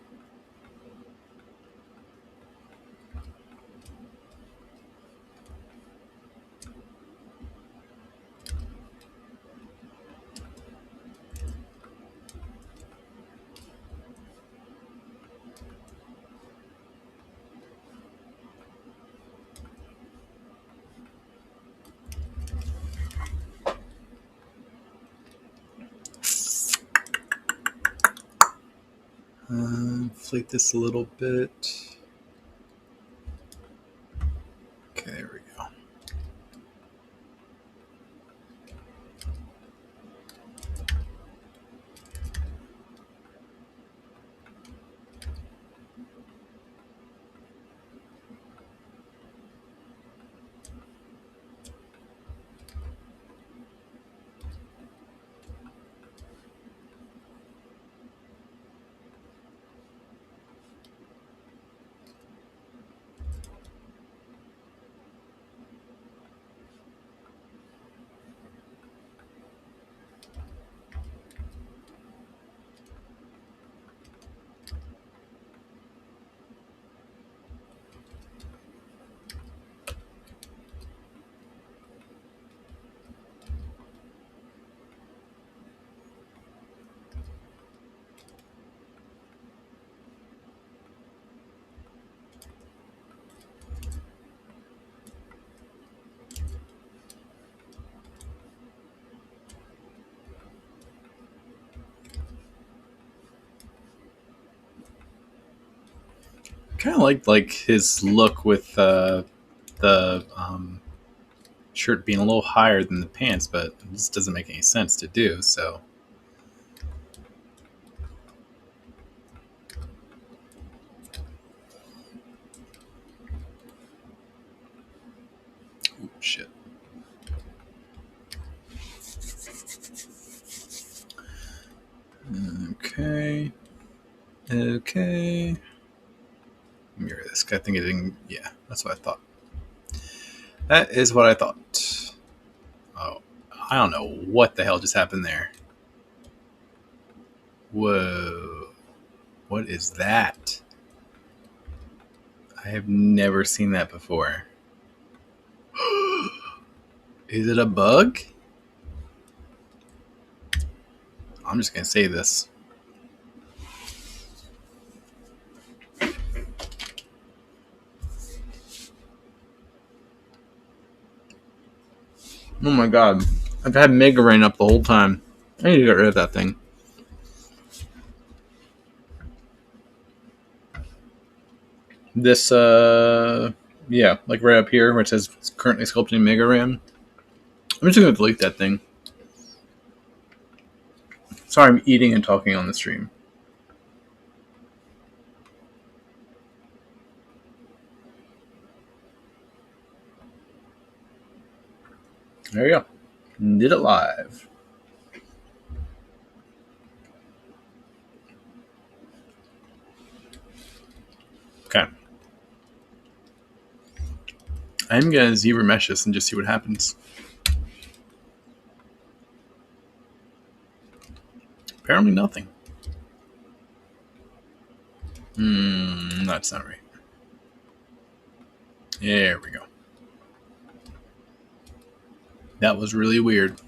Inflate this a little bit. Okay, there we go. Kind of like his look with the shirt being a little higher than the pants, but this doesn't make any sense to do. So shit. Okay. Okay. Mirror this. I think it didn't. Yeah, that's what I thought. That is what I thought. Oh, I don't know what the hell just happened there. Whoa. What is that? I have never seen that before. Is it a bug? I'm just going to say this. Oh my god. I've had Mega Rain up the whole time. I need to get rid of that thing. This, yeah, like right up here where it says it's currently sculpting Mega Ran. I'm just going to delete that thing. Sorry, I'm eating and talking on the stream. There you go. Did it live. Okay. I'm going to Zbrush this and just see what happens. Apparently nothing. That's not right. There we go. That was really weird.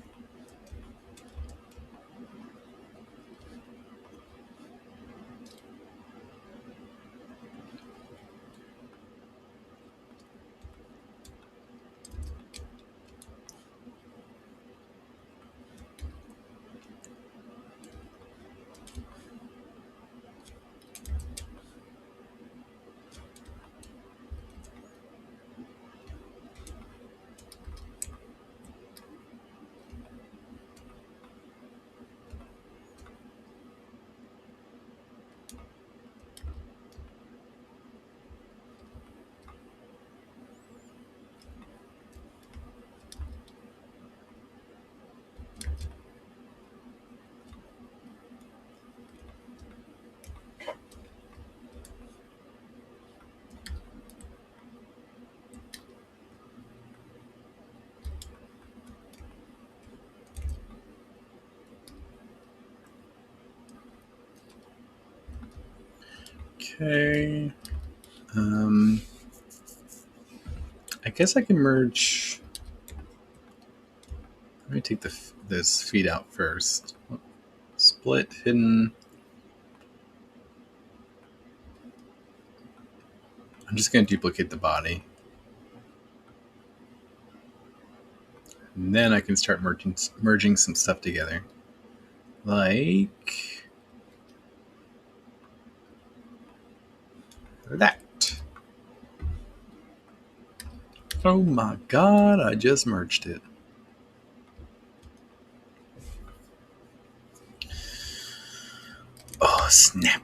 Okay. I guess I can merge. Let me take this feed out first. Split, hidden. I'm just going to duplicate the body. And then I can start merging some stuff together. Like that. Oh my god, I just merged it. Oh, snap.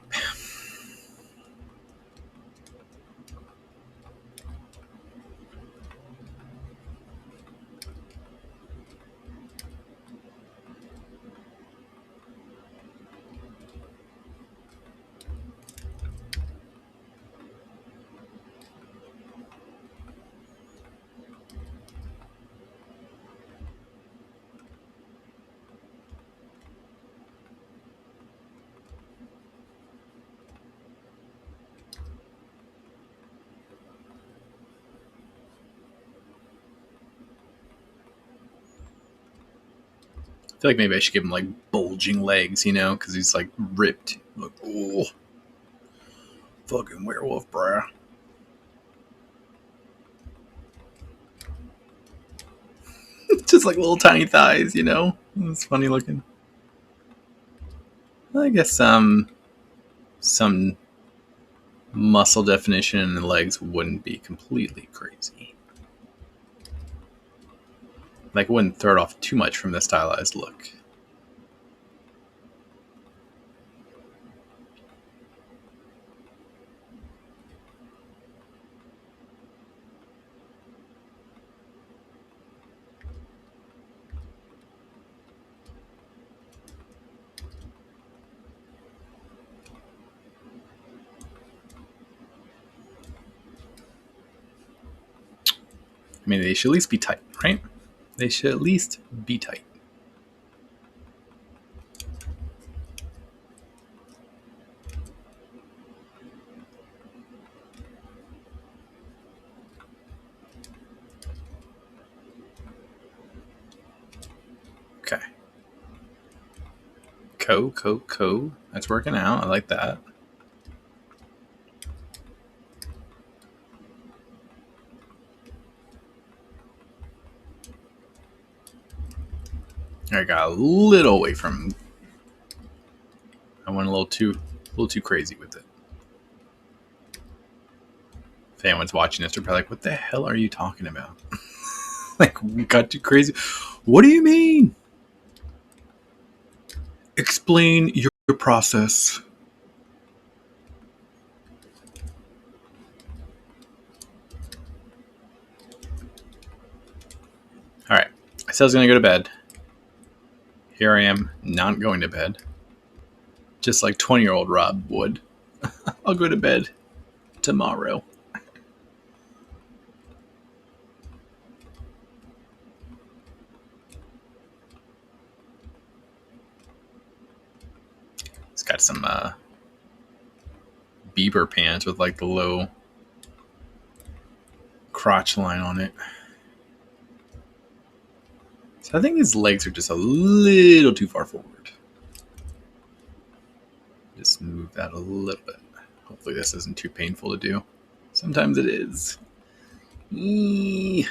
I feel like maybe I should give him like bulging legs, you know, because he's like ripped. Like, oh, fucking werewolf, bruh. Just like little tiny thighs, you know. It's funny looking. I guess some muscle definition in the legs wouldn't be completely crazy. Like, it wouldn't throw it off too much from the stylized look. mean, they should at least be tight, right? They should at least be tight. Okay. Co. That's working out. I like that. I got a little away from. I went a little too crazy with it. If anyone's watching this, they're probably like, "What the hell are you talking about?" Like, we got too crazy. What do you mean? Explain your process. All right. I said I was going to go to bed. Here I am, not going to bed. Just like 20-year-old Rob would. I'll go to bed tomorrow. It's got some Bieber pants with like the low crotch line on it. So I think his legs are just a little too far forward. Just move that a little bit. Hopefully this isn't too painful to do. Sometimes it is. Eee.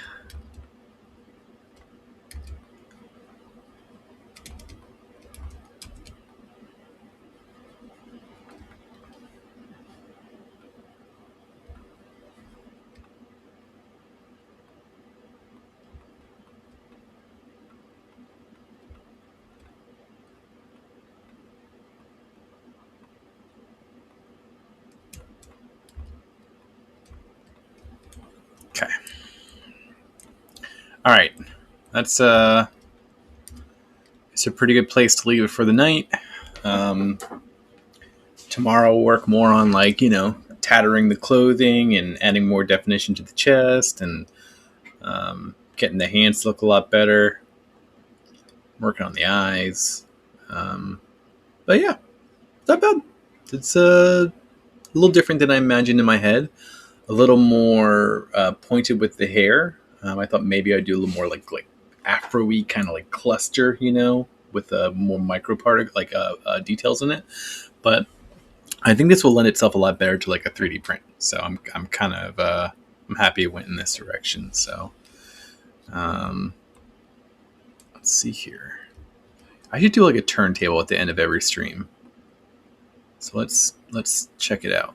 Okay. All right. That's it's a pretty good place to leave it for the night. Tomorrow we'll work more on tattering the clothing and adding more definition to the chest and getting the hands to look a lot better. Working on the eyes. But yeah, not bad. It's a little different than I imagined in my head. A little more pointed with the hair. I thought maybe I'd do a little more like Afro-y kind of like cluster, with more micro part details in it. But I think this will lend itself a lot better to like a 3D print. So I'm kind of I'm happy it went in this direction. So let's see here. I should do like a turntable at the end of every stream. So let's check it out.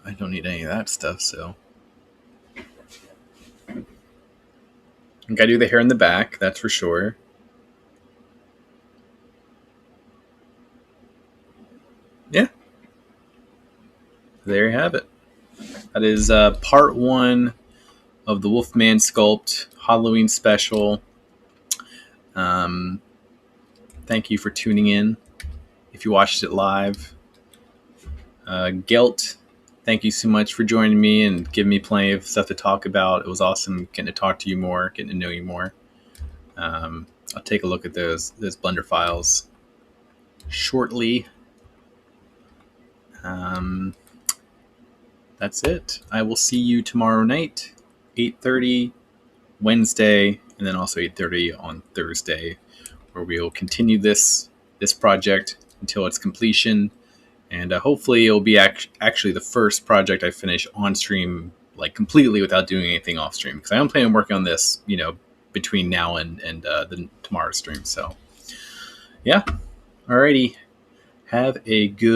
I don't need any of that stuff, so I gotta do the hair in the back, that's for sure. Yeah. There you have it. That is part 1 of the Wolfman Sculpt Halloween special. Thank you for tuning in. If you watched it live, Gelt, thank you so much for joining me and giving me plenty of stuff to talk about. It was awesome getting to talk to you more, getting to know you more. I'll take a look at those Blender files shortly. That's it. I will see you tomorrow night, 8:30 Wednesday, and then also 8:30 on Thursday, where we will continue this project until its completion. And hopefully it'll be actually the first project I finish on stream, like completely without doing anything off stream. Because I am planning on working on this, between now and the tomorrow's stream. So, yeah. Alrighty. Have a good